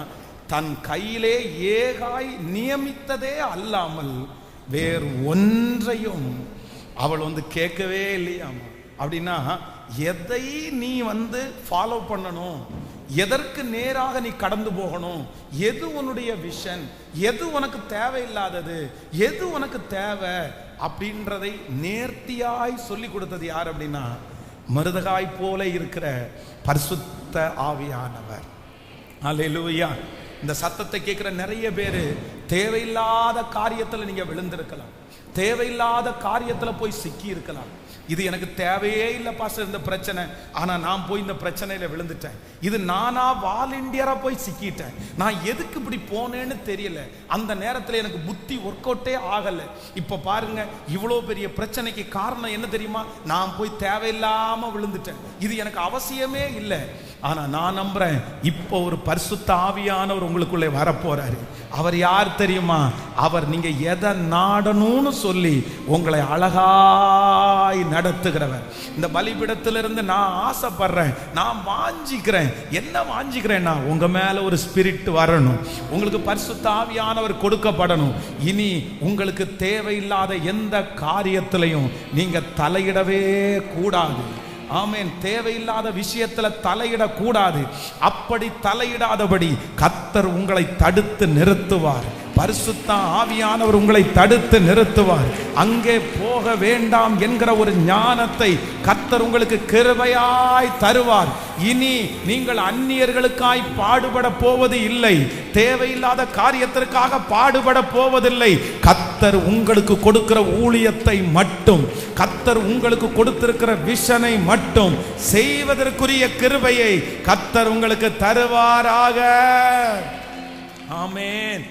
தன் கையிலே ஏகாய் நியமித்ததே அல்லாமல் வேறு ஒன்றையும் அவள் கேட்கவே இல்லையாமா. அப்படின்னா எதை நீ ஃபாலோ பண்ணணும், எதற்கு நேராக நீ கடந்து போகணும், எது உன்னுடைய விஷன், எது உனக்கு தேவையில்லாதது, எது உனக்கு தேவை அப்படின்றதை நேர்த்தியாய் சொல்லி கொடுத்தது யார் அப்படின்னா, மொர்தெகாய் போல இருக்கிற பரிசுத்த ஆவியானவர். அல்லேலூயா. இந்த சத்தத்தை கேட்கிற நிறைய பேர் தேவையில்லாத காரியத்தில் நீங்க விழுந்திருக்கலாம், தேவையில்லாத காரியத்தில் போய் சிக்கி இருக்கலாம். இது எனக்கு தேவையே இல்லை பாஸ்டர் இந்த பிரச்சனை, ஆனா நான் போய் இந்த பிரச்சனையில விழுந்துட்டேன், இது நானா வாலண்டியரா போய் சிக்கிட்டேன், நான் எதுக்கு இப்படி போனேன்னு தெரியல, அந்த நேரத்தில் எனக்கு புத்தி ஒர்க் அவுட்டே ஆகலை. இப்ப பாருங்க, இவ்வளோ பெரிய பிரச்சனைக்கு காரணம் என்ன தெரியுமா? நான் போய் தேவையில்லாம விழுந்துட்டேன், இது எனக்கு அவசியமே இல்லை. ஆனா நான் நம்புறேன், இப்போ ஒரு பரிசுத்த ஆவியானவர் உங்களுக்குள்ளே வரப்போறாரு. அவர் யார் தெரியுமா? அவர் நீங்க எதை நாடணும்னு சொல்லி உங்களை அழகாய் நடத்துகிறவர். இந்த பலிபீடத்திலிருந்து நான் ஆசைப்படுறேன், நான் வாஞ்சிக்கிறேன். என்ன வாஞ்சிக்கிறேன்னா, உங்க மேல ஒரு ஸ்பிரிட் வரணும், உங்களுக்கு பரிசுத்த ஆவியானவர் கொடுக்கப்படணும். இனி உங்களுக்கு தேவையில்லாத எந்த காரியத்திலையும் நீங்க தலையிடவே கூடாது. ஆமென். தேவையில்லாத விஷயத்துல தலையிடக்கூடாது. அப்படி தலையிடாதபடி கர்த்தர் உங்களை தடுத்து நிறுத்துவார். பரிசுத்த ஆவியானவர் உங்களை தடுத்து நிறுத்துவார். அங்கே போக வேண்டாம் என்கிற ஒரு ஞானத்தை கர்த்தர் உங்களுக்கு கிருபையாய் தருவார். இனி நீங்கள் அந்நியர்களுக்காய் பாடுபட போவது இல்லை, தேவையில்லாத காரியத்திற்காக பாடுபட போவதில்லை. கர்த்தர் உங்களுக்கு கொடுக்கிற ஊழியத்தை மட்டும், கர்த்தர் உங்களுக்கு கொடுத்திருக்கிற விஷனை மட்டும் செய்வதற்குரிய கிருபையை கர்த்தர் உங்களுக்கு தருவாராக. ஆமென்.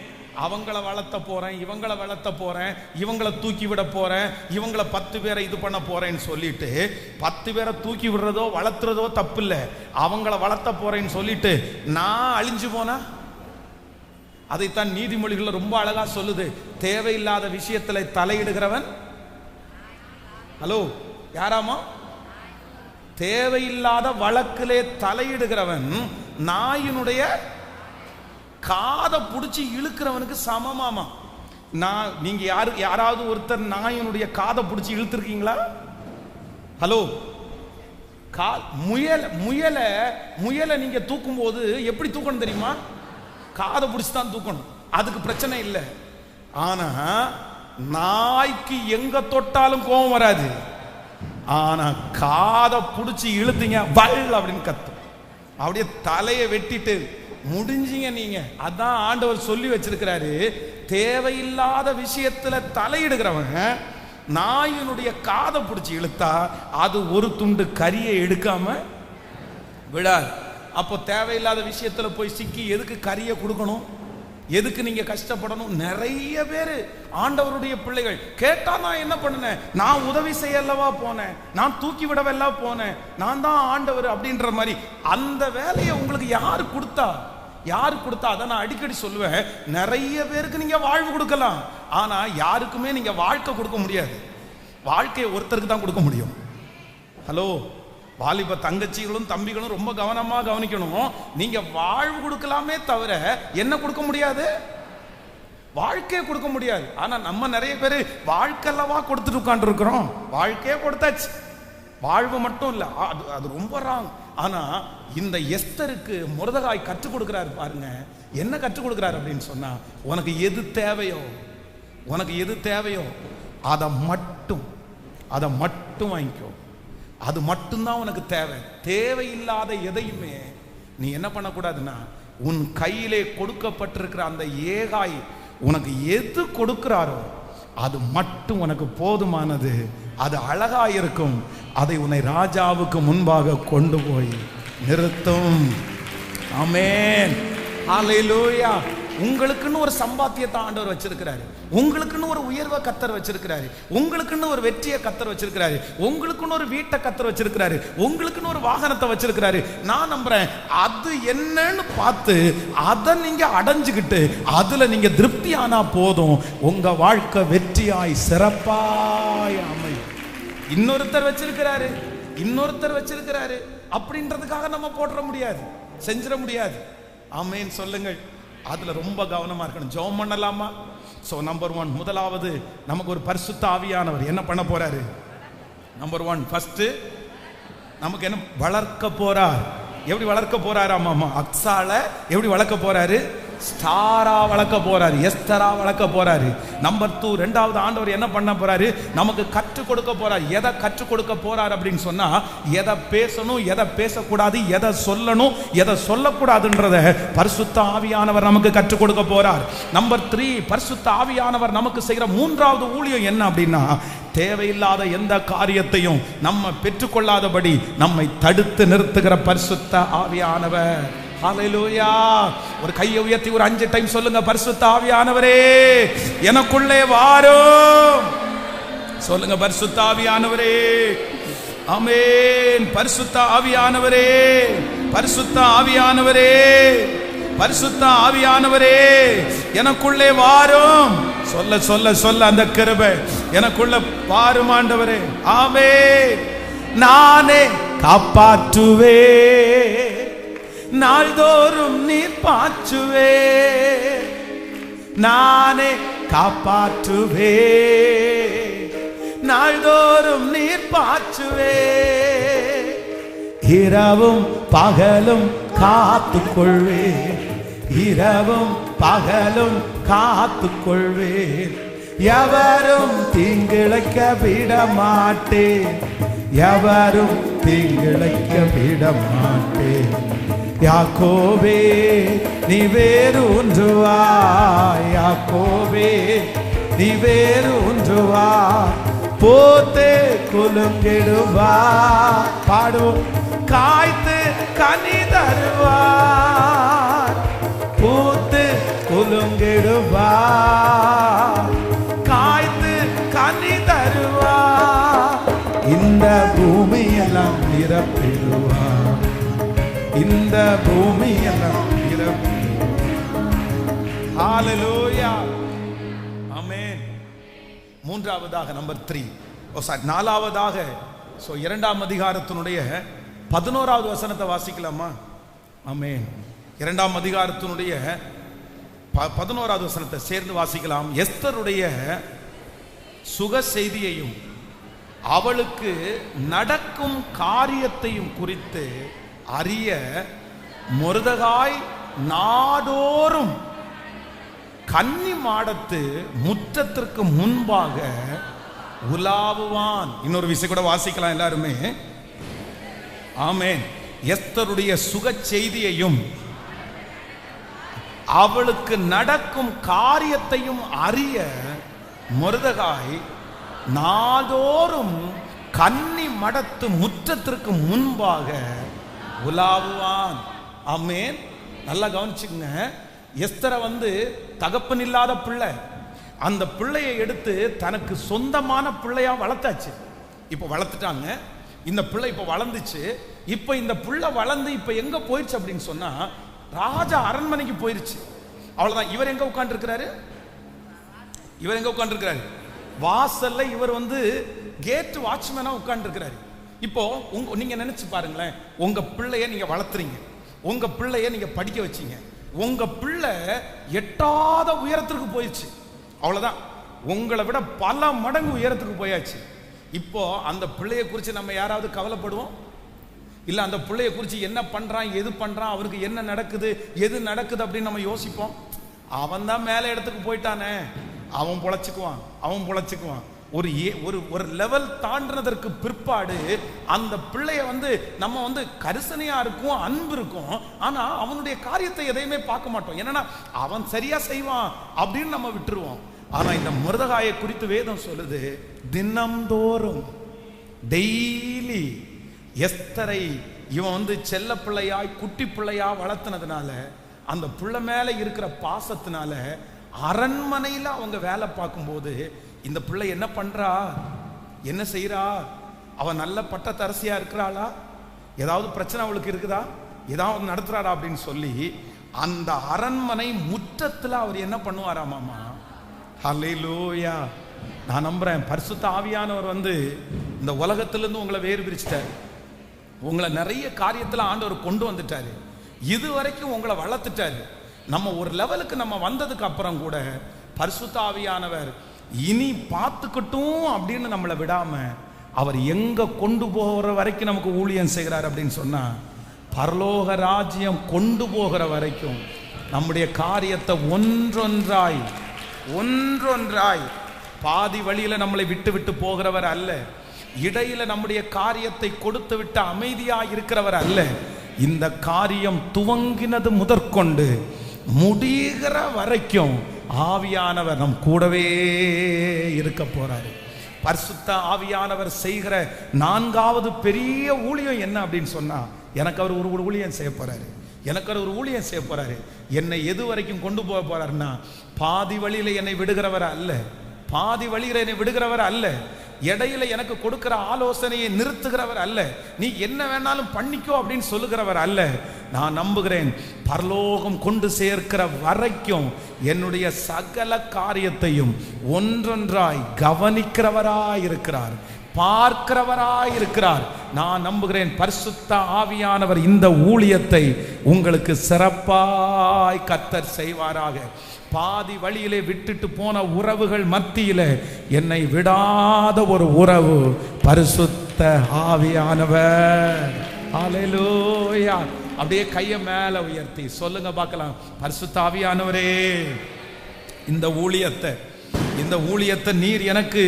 அவங்கள வளர்த்த போறேன், இவங்கள வளர்த்த போறேன், இவங்கள தூக்கி விட போறேன், இவங்கள 10 பேரை இது பண்ண போறேன்னு சொல்லிட்டு 10 பேரை தூக்கி விடுறதோ வளர்த்துறதோ தப்பு இல்லை. அவங்கள வளர்த்த போறேன்னு சொல்லிட்டு நான் அழிஞ்சு போனா, அதைத்தான் நீதிமொழிகள் ரொம்ப அழகா சொல்லுது. தேவையில்லாத விஷயத்துல தலையிடுகிறவன், ஹலோ யாராமா, தேவையில்லாத வழக்கிலே தலையிடுகிறவன் நாயினுடைய காதை பிடிச்சி இழுக்கிறவனுக்கு சமமாமா. நான் நீங்க யாராவது ஒருத்தர் நாயினுடைய காதை பிடிச்சி இழுத்துருக்கீங்களா? ஹலோ, முயலை நீங்க தூக்கும் போது எப்படி தூக்கணும் தெரியுமா? காதை பிடிச்சி தான் தூக்கணும், அதுக்கு பிரச்சனை இல்லை. ஆனா நாய்க்கு எங்க தொட்டாலும் கோபம் வராது. ஆனா காதை பிடிச்சி இழுத்தீங்க வல் அப்படின்னு கத்தும், அப்படியே தலையை வெட்டிட்டு முடிஞ்சீங்க நீங்க. அதான் ஆண்டவர் சொல்லி வச்சிருக்கிறாரு, தேவையில்லாத விஷயத்துல தலையிடுகிறவன் நாயினுடைய காதை பிடிச்சி இழுத்தா அது ஒரு துண்டு கரியை எடுக்காம விடாது. அப்போ தேவையில்லாத விஷயத்துல போய் சிக்கி எதுக்கு கரியை கொடுக்கணும், எதுக்கு நீங்க கஷ்டப்படணும்? நிறைய பேர் ஆண்டவருடைய பிள்ளைகள் கேட்டா, நான் என்ன பண்ணேன், நான் உதவி செய்யலவா போனேன், நான் தூக்கி விடவெல்லாம் போனேன், நான் தான் ஆண்டவர் அப்படின்ற மாதிரி. அந்த வேலையை உங்களுக்கு யாரு கொடுத்தா? யாரு கொடுத்தா? அதை நான் அடிக்கடி சொல்லுவேன். நிறைய பேருக்கு நீங்க வாழ்வு கொடுக்கலாம், ஆனா யாருக்குமே நீங்க வாழ்க்கை கொடுக்க முடியாது. வாழ்க்கையை ஒருத்தருக்கு தான் கொடுக்க முடியும். ஹலோ, வாலிப தங்கச்சிகளும் தம்பிகளும் ரொம்ப கவனமா கவனிக்கணும். நீங்க வாழ்வு கொடுக்கலாமே தவிர என்ன கொடுக்க முடியாது? வாழ்க்கையை கொடுக்க முடியாது. ஆனா நம்ம நிறைய பேர் வாழ்க்கையல்லவா கொடுத்துட்டு உட்கார்ந்து இருக்கிறோம். வாழ்க்கையே கொடுத்தாச்சு, வாழ்வு மட்டும் இல்ல. அது ரொம்ப ராங். ஆனா இந்த எஸ்தருக்கு மொர்தெகாய் கற்றுக் கொடுக்கிறாரு பாருங்க. என்ன கற்றுக் கொடுக்கிறாரு அப்படின்னு சொன்னா, உனக்கு எது தேவையோ, உனக்கு எது தேவையோ அதை மட்டும் வாங்கிக்கோ. அது மட்டும்தான் உனக்கு தேவை. தேவையில்லாத எதையுமே நீ என்ன பண்ணக்கூடாதுன்னா, உன் கையிலே கொடுக்கப்பட்டிருக்கிற அந்த ஏகாய் உனக்கு எது கொடுக்கிறாரோ அது மட்டும் உனக்கு போதுமானது. அது அழகா இருக்கும். அதை உன்னை ராஜாவுக்கு முன்பாக கொண்டு போய் நிறுத்தும். ஆமென், ஹல்லேலூயா. உங்களுக்குன்னு ஒரு சம்பாத்தியத்தை ஆண்டவர் வச்சிருக்கிறாரு, உங்களுக்குன்னு ஒரு உயர்வை கர்த்தர் வச்சிருக்கிறாரு, உங்களுக்குன்னு ஒரு வெற்றியை கர்த்தர் வச்சிருக்கிறாரு, உங்களுக்குன்னு ஒரு வீட்டை கர்த்தர் வச்சிருக்கிறாரு, உங்களுக்குன்னு ஒரு வாகனத்தை வச்சிருக்கிறாரு. நான் நம்புறேன், அது என்னன்னு பார்த்து அதை நீங்க அடைஞ்சுக்கிட்டு அதுல நீங்க திருப்தி ஆனா போதும், உங்க வாழ்க்கை வெற்றியாய் சிறப்பாய் அமையும். இன்னொருத்தர் வச்சிருக்கிறாரு அப்படின்றதுக்காக நம்ம போட முடியாது, செஞ்சிட முடியாது. ஆமென் சொல்லுங்கள். அதுல ரொம்ப கவனமா இருக்கணும். ஜெபம் பண்ணலாமா? சோ நம்பர் 1, முதலாவது நமக்கு ஒரு பரிசுத்த ஆவியானவர் என்ன பண்ண போறாரு? நம்பர் 1 ஃபர்ஸ்ட் நமக்கு என்ன வளர்க்க போறார். எப்படி வளர்க்க போறாராமா? அக்ஸால எப்படி வளர்க்க போறாரு? ஸ்டாரா வளர்க்க போறாரு, எஸ்தரா வளர்க்க போறாரு. நம்பர் 2, இரண்டாவது ஆண்டவர் என்ன பண்ண போறாரு? நமக்கு கற்றுக் கொடுக்க போறார். எதை கற்றுக் கொடுக்க போறார் அப்படின்னு சொன்னா, எதை பேசணும், எதை பேசக்கூடாது, எதை சொல்லணும், எதை சொல்லக்கூடாதுன்றத பரிசுத்த ஆவியானவர் நமக்கு கற்றுக் கொடுக்க போறார். நம்பர் 3, பரிசுத்த ஆவியானவர் நமக்கு செய்கிற 3வது ஊழியம் என்ன அப்படின்னா, தேவையில்லாத எந்த காரியத்தையும் நம்ம பெற்றுக்கொள்ளாதபடி நம்மை தடுத்து நிறுத்துகிற பரிசுத்த ஆவியானவர். ஹல்லேலூயா. ஒரு கையை உயர்த்தி ஒரு 5 டைம் சொல்லுங்க, பரிசுத்த ஆவியானவரே எனக்குள்ளே வாரும். சொல்லுங்க, பரிசுத்த ஆவியானவரே. ஆமென். பரிசுத்த ஆவியானவரே, பரிசுத்த ஆவியானவரே, பரிசுத்த ஆவியானவரே எனக்குள்ளே வாரும். சொல்ல சொல்ல சொல்ல அந்த கிருபை எனக்குள்ள வாரும் ஆண்டவரே. ஆமென். நானே காப்பாற்றுவே, நாள்தோறும் நீர் பாய்ச்சுவே. நானே காப்பாற்றுவே, நாள்தோறும் நீர் பாய்ச்சுவே. இரவும் பகலும் காத்துக்கொள்வே, இரவும் பகலும் காத்துக்கொள்வேன். எவரும் தீங்கிழைக்க விட மாட்டேன், எவரும் தீங்கிழைக்க விட மாட்டேன். யாக்கோபே நீ வேறு ஒன்றுவா, யாக்கோபே நீ வேறு ஒன்றுவா. போத்தே குலுங்கிடுவா, பாடுவோம். காய்த்து கனி தருவார், பூத்து குலுங்கிடுவா, காய்த்து கனி தருவா. இந்த பூமியெல்லாம் நிரப்பிடுவா, இந்த பூமியெல்லாம் நிரப்பிடுவா. ஹல்லேலூயா. ஆமென். மூன்றாவதாக நம்பர் 3, நாலாவதாக இரண்டாம் அதிகாரத்தினுடைய 11வது வசனத்தை வாசிக்கலாமா? ஆமென். இரண்டாம் அதிகாரத்தினுடைய 11வது வசனத்தை சேர்ந்து வாசிக்கலாம். எஸ்தருடைய சுக செய்தியையும் அவளுக்கு நடக்கும் காரியத்தையும் குறித்து அறிய மொர்தெகாய் நாடோறும் கன்னி மாடத்து முற்றத்திற்கு முன்பாக உலாவுவான். இன்னொரு விஷயம் கூட வாசிக்கலாம் எல்லாருமே. ஆமென். எஸ்தருடைய சுக செய்தியையும் அவளுக்கு நடக்கும் காரியத்தையும் அறிய மொர்தெகாய் நாடோறும் கன்னி மடத்து முற்றத்திற்கு முன்பாக உலாவுவான். ஆமென். நல்லா கவனிச்சுங்க. எஸ்தரை தகப்பன் இல்லாத பிள்ளை, அந்த பிள்ளையை எடுத்து தனக்கு சொந்தமான பிள்ளையா வளர்த்தாச்சு. இப்போ வளர்த்துட்டாங்க. இந்த பிள்ளை இப்போ வளர்ந்துச்சு. இப்போ இந்த பிள்ளை வளர்ந்து இப்போ எங்க போயிடுச்சு அப்படின்னு சொன்னா ராஜா அரண்மனைக்கு போயிருச்சு. அவ்வளவுதான். இவர் எங்க உட்கார்ந்து இருக்கிறாரு? இவர் எங்க உட்கார்ந்து இருக்கிறாரு? வாசல்ல. இவர் கேட் வாட்ச்மேனா உட்கார்ந்து இருக்கிறாரு. இப்போ நீங்க நினைச்சு பாருங்களேன். உங்க பிள்ளைய நீங்க வளர்த்துறீங்க, உங்க பிள்ளைய நீங்க படிக்க வச்சீங்க, உங்க பிள்ளை எட்டாத உயரத்திற்கு போயிடுச்சு. அவ்வளவுதான். உங்களை விட பல மடங்கு உயரத்துக்கு போயாச்சு. இப்போ அந்த பிள்ளைய குறித்து நம்ம யாராவது கவலைப்படுவோம்? இல்ல அந்த பிள்ளைய குறித்து என்ன பண்றான், எது பண்றான், அவருக்கு என்ன நடக்குது, எது நடக்குது அப்படின்னு நம்ம யோசிப்போம். அவன் தான் மேல இடத்துக்கு போயிட்டானே, அவன் பொழைச்சுக்குவான், அவன் பொழைச்சுக்குவான். ஒரு லெவல் தாண்டினதற்கு பிற்பாடு அந்த பிள்ளைய நம்ம கரிசனையா இருக்கும், அன்பு இருக்கும். ஆனா அவனுடைய காரியத்தை எதையுமே பார்க்க மாட்டோம். என்னன்னா அவன் சரியா செய்வான் அப்படின்னு நம்ம விட்டுருவோம். ஆனா இந்த மொர்தெகாயை குறித்து வேதம் சொல்லுது, தினம்தோறும் டெய்லி எஸ்தரை இவன் செல்ல பிள்ளையாய் குட்டி பிள்ளையா வளர்த்தினதுனால, அந்த பிள்ளை மேல இருக்கிற பாசத்தினால அரண்மனையில் அவங்க வேலை பார்க்கும்போது இந்த பிள்ளை என்ன பண்றா, என்ன செய்யறா, அவன் நல்ல பட்டத்தரசியா இருக்கிறாளா, ஏதாவது பிரச்சனை அவளுக்கு இருக்குதா, ஏதாவது நடத்துறாரா அப்படின்னு சொல்லி அந்த அரண்மனை முற்றத்தில் அவர் என்ன பண்ணுவாராமாமா. ஹல்லேலூயா. நான் நம்புறேன் பரிசுத்த ஆவியானவர் இந்த உலகத்திலிருந்து உங்களை வேறு பிரிச்சிட்டாரு. உங்களை நிறைய காரியத்தில் ஆண்டவர் கொண்டு வந்துட்டாரு. இது வரைக்கும் உங்களை வளர்த்துட்டாரு. நம்ம ஒரு லெவலுக்கு நம்ம வந்ததுக்கு அப்புறம் கூட பரிசுத்த ஆவியானவர் இனி பார்த்துக்கட்டும் அப்படின்னு நம்மளை விடாம அவர் எங்க கொண்டு போகிற வரைக்கும் நமக்கு ஊழியம் செய்கிறார் அப்படின்னு சொன்னா, பரலோக ராஜ்யம் கொண்டு போகிற வரைக்கும் நம்முடைய காரியத்தை ஒன்றொன்றாய் ஒன்றொன்றாய் பாதி வழியில நம்மளை விட்டு விட்டு போகிறவர் அல்ல. இடையில நம்முடைய காரியத்தை கொடுத்து விட்டு அமைதியாக இருக்கிறவர் அல்ல. இந்த காரியம் துவங்கினது முதற்கொண்டு முடிகிற வரைக்கும் ஆவியானவர் நம் கூடவே இருக்க போறாரு. பரிசுத்த ஆவியானவர் செய்கிற 4வது பெரிய ஊழியம் என்ன அப்படின்னு சொன்னா, எனக்கு அவர் ஒரு ஊழியம் செய்ய போறாரு, எனக்கு அவர் ஒரு ஊழியம் செய்ய போறாரு. என்னை எது வரைக்கும் கொண்டு போக போறாருன்னா, பாதி வழியில என்னை விடுகிறவர் அல்ல, பாதி வழியில என்னை விடுகிறவர் அல்ல. இடையில எனக்கு கொடுக்கிற ஆலோசனையை நிறுத்துகிறவர் அல்ல. நீ என்ன வேணாலும் பண்ணிக்கோ அப்படின்னு சொல்லுகிறவர் அல்ல. நான் நம்புகிறேன், பரலோகம் கொண்டு சேர்க்கிற வரைக்கும் என்னுடைய சகல காரியத்தையும் ஒன்றொன்றாய் கவனிக்கிறவராய் இருக்கிறார், பார்க்கிறவராய் இருக்கிறார். நான் நம்புகிறேன், பரிசுத்த ஆவியானவர் இந்த ஊழியத்தை உங்களுக்கு சிறப்பாய் கர்த்தர் செய்வாராக. பாதி வழியிலே விட்டுட்டு போன உறவுகள் மத்தியில என்னை விடாத ஒரு உறவு பரிசுத்த ஆவியானவர். ஹல்லேலூயா. அப்படியே கையை மேல உயர்த்தி சொல்லுங்க பார்க்கலாம், பரிசுத்த ஆவியானவரே, இந்த ஊழியத்தை நீர் எனக்கு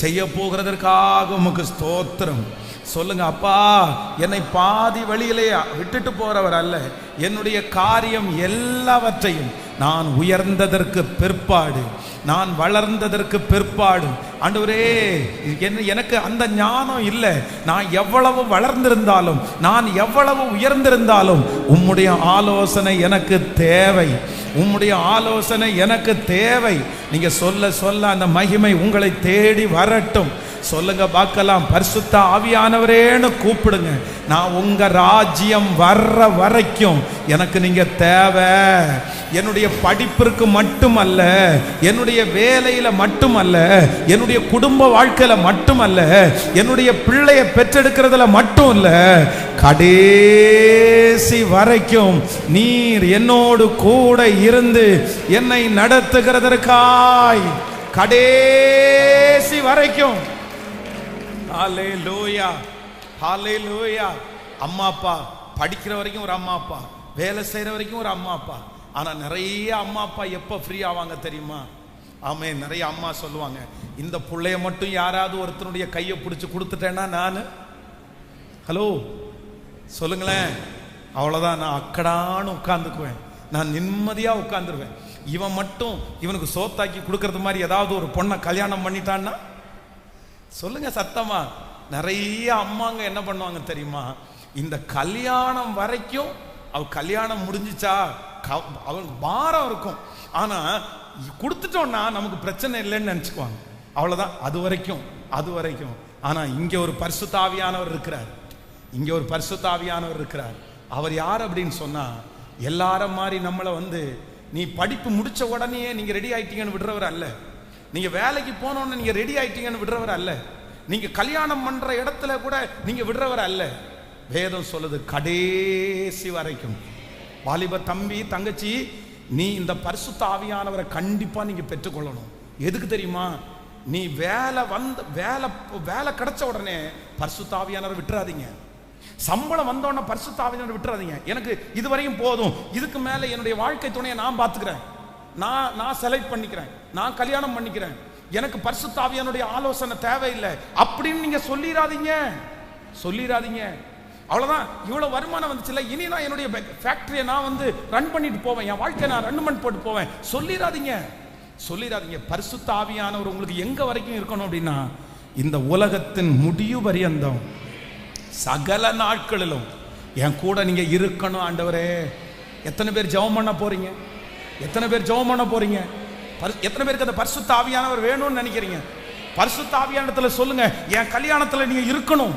செய்ய போகிறதற்காக உமக்கு ஸ்தோத்திரம். சொல்லுங்க, அப்பா, என்னை பாதி வழியிலே விட்டுட்டு போறவர் அல்ல. என்னுடைய காரியம் எல்லாவற்றையும் நான் உயர்ந்ததற்கு பிற்பாடு, நான் வளர்ந்ததற்கு பிற்பாடு, ஆண்டவரே, எனக்கு அந்த ஞானம் இல்லை. நான் எவ்வளவு வளர்ந்திருந்தாலும், நான் எவ்வளவு உயர்ந்திருந்தாலும் உம்முடைய ஆலோசனை எனக்கு தேவை, உம்முடைய ஆலோசனை எனக்கு தேவை. நீங்க சொல்ல சொல்ல அந்த மகிமை உங்களை தேடி வரட்டும். சொல்லுங்க பார்க்கலாம், பரிசுத்த ஆவியானவரேன்னு கூப்பிடுங்க. நான் உங்க ராஜ்யம் வர்ற வரைக்கும் எனக்கு நீங்க தேவை. என்னுடைய படிப்பிற்கு மட்டுமல்ல, என்னுடைய வேலையில மட்டுமல்ல, என்னுடைய குடும்ப வாழ்க்கையில மட்டுமல்ல, என்னுடைய பிள்ளையை பெற்றெடுக்கிறதுல மட்டும் இல்ல, கடைசி வரைக்கும் நீர் என்னோடு கூட இருந்து என்னை நடத்துகிறதற்காய், கடைசி வரைக்கும். ஹல்லேலூயா, ஹல்லேலூயா. அம்மா அப்பா படிக்கிற வரைக்கும் ஒரு அம்மா அப்பா, வேலை செய்யற வரைக்கும் ஒரு அம்மா அப்பா. ஆனா நிறைய அம்மா அப்பா எப்ப ஃப்ரீ ஆவாங்க தெரியுமா? ஆமே, நிறைய அம்மா சொல்லுவாங்க, இந்த பிள்ளைய மட்டும் யாராவது ஒருத்தனுடைய கையை பிடிச்சி கொடுத்துட்டேன்னா நான், ஹலோ சொல்லுங்களேன், அவ்வளவுதான், நான் அக்கடான்னு உட்கார்ந்துக்குவேன், நான் நிம்மதியா உட்கார்ந்துருவேன். இவன் மட்டும் இவனுக்கு சோத்தாக்கி கொடுக்கறது மாதிரி ஏதாவது ஒரு பொண்ணை கல்யாணம் பண்ணிட்டான்னா சொல்லுங்க சத்தமா. நிறைய அம்மாங்க என்ன பண்ணுவாங்க தெரியுமா? இந்த கல்யாணம் வரைக்கும் அவ கல்யாணம் முடிஞ்சிச்சா அவனுக்கு பாரம் இருக்கும், ஆனா கொடுத்துட்டோம்னா நமக்கு பிரச்சனை இல்லைன்னு நினைச்சுக்குவாங்க. அவ்வளவுதான், அது வரைக்கும். ஆனா இங்க ஒரு பரிசுத்த ஆவியானவர் இருக்கிறார், இங்க ஒரு பரிசுத்த ஆவியானவர் இருக்கிறார். அவர் யார் அப்படின்னு சொன்னா, எல்லாரும் மாதிரி நம்மளை நீ படிப்பு முடிச்ச உடனே நீங்க ரெடி ஆயிட்டீங்கன்னு விடுறவர் அல்ல, நீங்க வேலைக்கு போனோன்னு நீங்க ரெடி ஆயிட்டீங்கன்னு விடுறவர் அல்ல, நீங்க கல்யாணம் பண்ற இடத்துல கூட நீங்க விடுறவர் அல்ல. வேதம் சொல்லுது, கடைசி வரைக்கும். வாலிப தம்பி தங்கச்சி, நீ இந்த பரிசுத்த ஆவியானவரை கண்டிப்பா நீங்க பெற்றுக்கொள்ளணும். எதுக்கு தெரியுமா? நீ வேலை கிடைச்ச உடனே பரிசுத்த ஆவியானவரை விட்டுறாதீங்க. சம்பளம் வந்தோடனே பரிசுத்த ஆவியானவரை விட்டுறாதீங்க. எனக்கு இதுவரையும் போதும், இதுக்கு மேல என்னுடைய வாழ்க்கை துணையை நான் பார்த்துக்கிறேன், நான் செலக்ட் பண்ணிக்கிறேன், நான் கல்யாணம் பண்ணிக்கிறேன், எனக்கு பரிசுத்த ஆவியானுடைய ஆலோசனை தேவையில்லை அப்படின்னு நீங்க சொல்லிராதீங்க. அவ்வளவுதான், இவ்வளவு வருமானம் வந்துச்சுல, இனி நான் என்னுடைய ஃபேக்டரியை நான் ரன் பண்ணிட்டு போவேன், என் வாழ்க்கையை நான் ரன் பண்ணி போட்டு போவேன், சொல்லிராதீங்க. பரிசுத்த ஆவியானவர் உங்களுக்கு எங்க வரைக்கும் இருக்கணும் அப்படின்னா, இந்த உலகத்தின் முடிவு பரியந்தம் சகல நாட்களிலும் என் கூட நீங்க இருக்கணும். ஆண்டவரே, எத்தனை பேர் ஜெபம் பண்ண போறீங்க? எத்தனை பேருக்கு அந்த பரிசுத்த ஆவியானவர் வேணும்னு நினைக்கிறீங்க? பரிசுத்த ஆவியானத்துல சொல்லுங்க, என் கல்யாணத்துல நீங்க இருக்கணும்,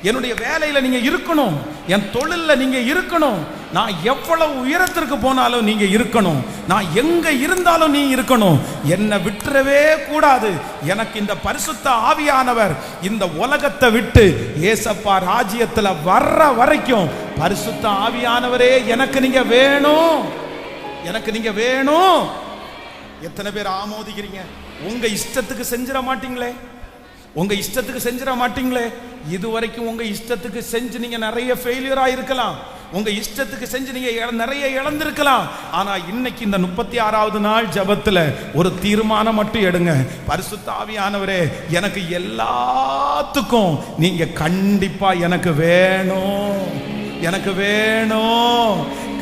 என்னுடைய வேலையில நீங்க இருக்கணும், என் தொழில்ல நீங்க இருக்கணும், நான் எவ்வளவு உயரத்திற்கு போனாலும் நீங்க இருக்கணும், நான் எங்க இருந்தாலும் நீ இருக்கணும், என்னை விட்டுறவே கூடாது. எனக்கு இந்த பரிசுத்த ஆவியானவர் இந்த உலகத்தை விட்டு ஏசப்பா ராஜ்யத்துல வர்ற வரைக்கும் பரிசுத்த ஆவியானவரே எனக்கு நீங்க வேணும், எனக்கு நீங்க வேணும். எத்தனை பேர் ஆமோதிக்கிறீங்க? உங்க இஷ்டத்துக்கு செஞ்சிட மாட்டீங்களே. இதுவரைக்கும் உங்க இஷ்டத்துக்கு செஞ்சு நீங்க நிறைய ஃபெயிலியர் ஆயிருக்கலாம், உங்க இஷ்டத்துக்கு செஞ்சு நீங்க நிறைய இழந்திருக்கலாம். ஆனா இன்னைக்கு இந்த 36வது நாள் ஜெபத்துல ஒரு தீர்மானம் மட்டும் எடுங்க, பரிசுத்த ஆவியானவரே, எனக்கு எல்லாத்துக்கும் நீங்க கண்டிப்பா எனக்கு வேணும்.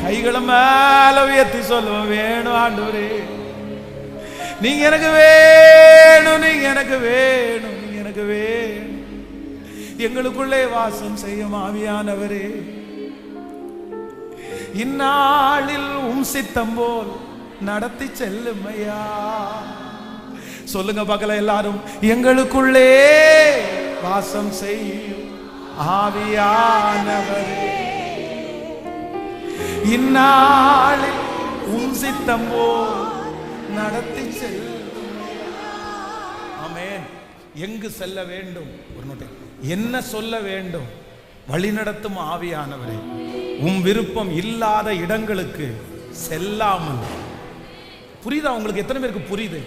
கைகளை மேல உயர்த்தி சொல்லுவோம், வேணும் ஆண்டவரே, நீங்க எனக்கு வேணும். எங்களுக்குள்ளே வாசம் செய்யும் ஆவியானவரே, இந்நாளில் சித்தம் போல் நடத்தி செல்லுமையா. சொல்லுங்க பார்க்கலாம் எல்லாரும். எங்களுக்குள்ளே வாசம் செய்யும் ஆவியானவரே, இந்நாளில் உம் சித்தம் போல் நடத்தி செல்லும். ஆமென். எங்கு செல்ல வேண்டும்? ஒரு நோட்டை. என்ன சொல்ல வேண்டும்? வழிநடத்தும் ஆவியானவரே, உம் விருப்பம் இல்லாத இடங்களுக்கு செல்லாமல். புரியுதா உங்களுக்கு? எத்தனை பேருக்கு புரியுது?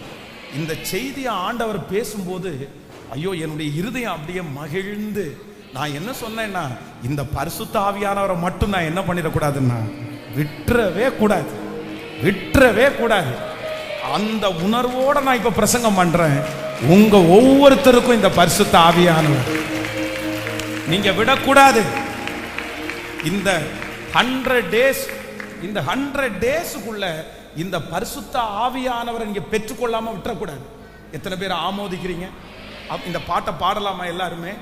இந்த செய்தியை ஆண்டவர் பேசும்போது ஐயோ என்னுடைய இருதயம் அப்படியே மகிழ்ந்து, நான் என்ன சொன்னேன்னா, இந்த பரிசுத்த ஆவியானவரை மட்டும் நான் என்ன பண்ணிடக்கூடாதுன்னா விட்டுறவே கூடாது, விட்டுறவே கூடாது. அந்த உணர்வோட நான் இப்ப பிரசங்கம் பண்றேன். உங்க ஒவ்வொருத்தருக்கும் இந்த பரிசுத்த ஆவியானவர் நீங்க விடக்கூடாது. இந்த 100 days, இந்த 100 daysக்குள்ள இந்த பரிசுத்த ஆவியானவரை நீங்க பெற்றுக்கொள்ளாம விட்டுறக்கூடாது. எத்தனை பேர் ஆமோதிக்கிறீங்க? இந்த பாட்டை பாடலாமா எல்லாருமே?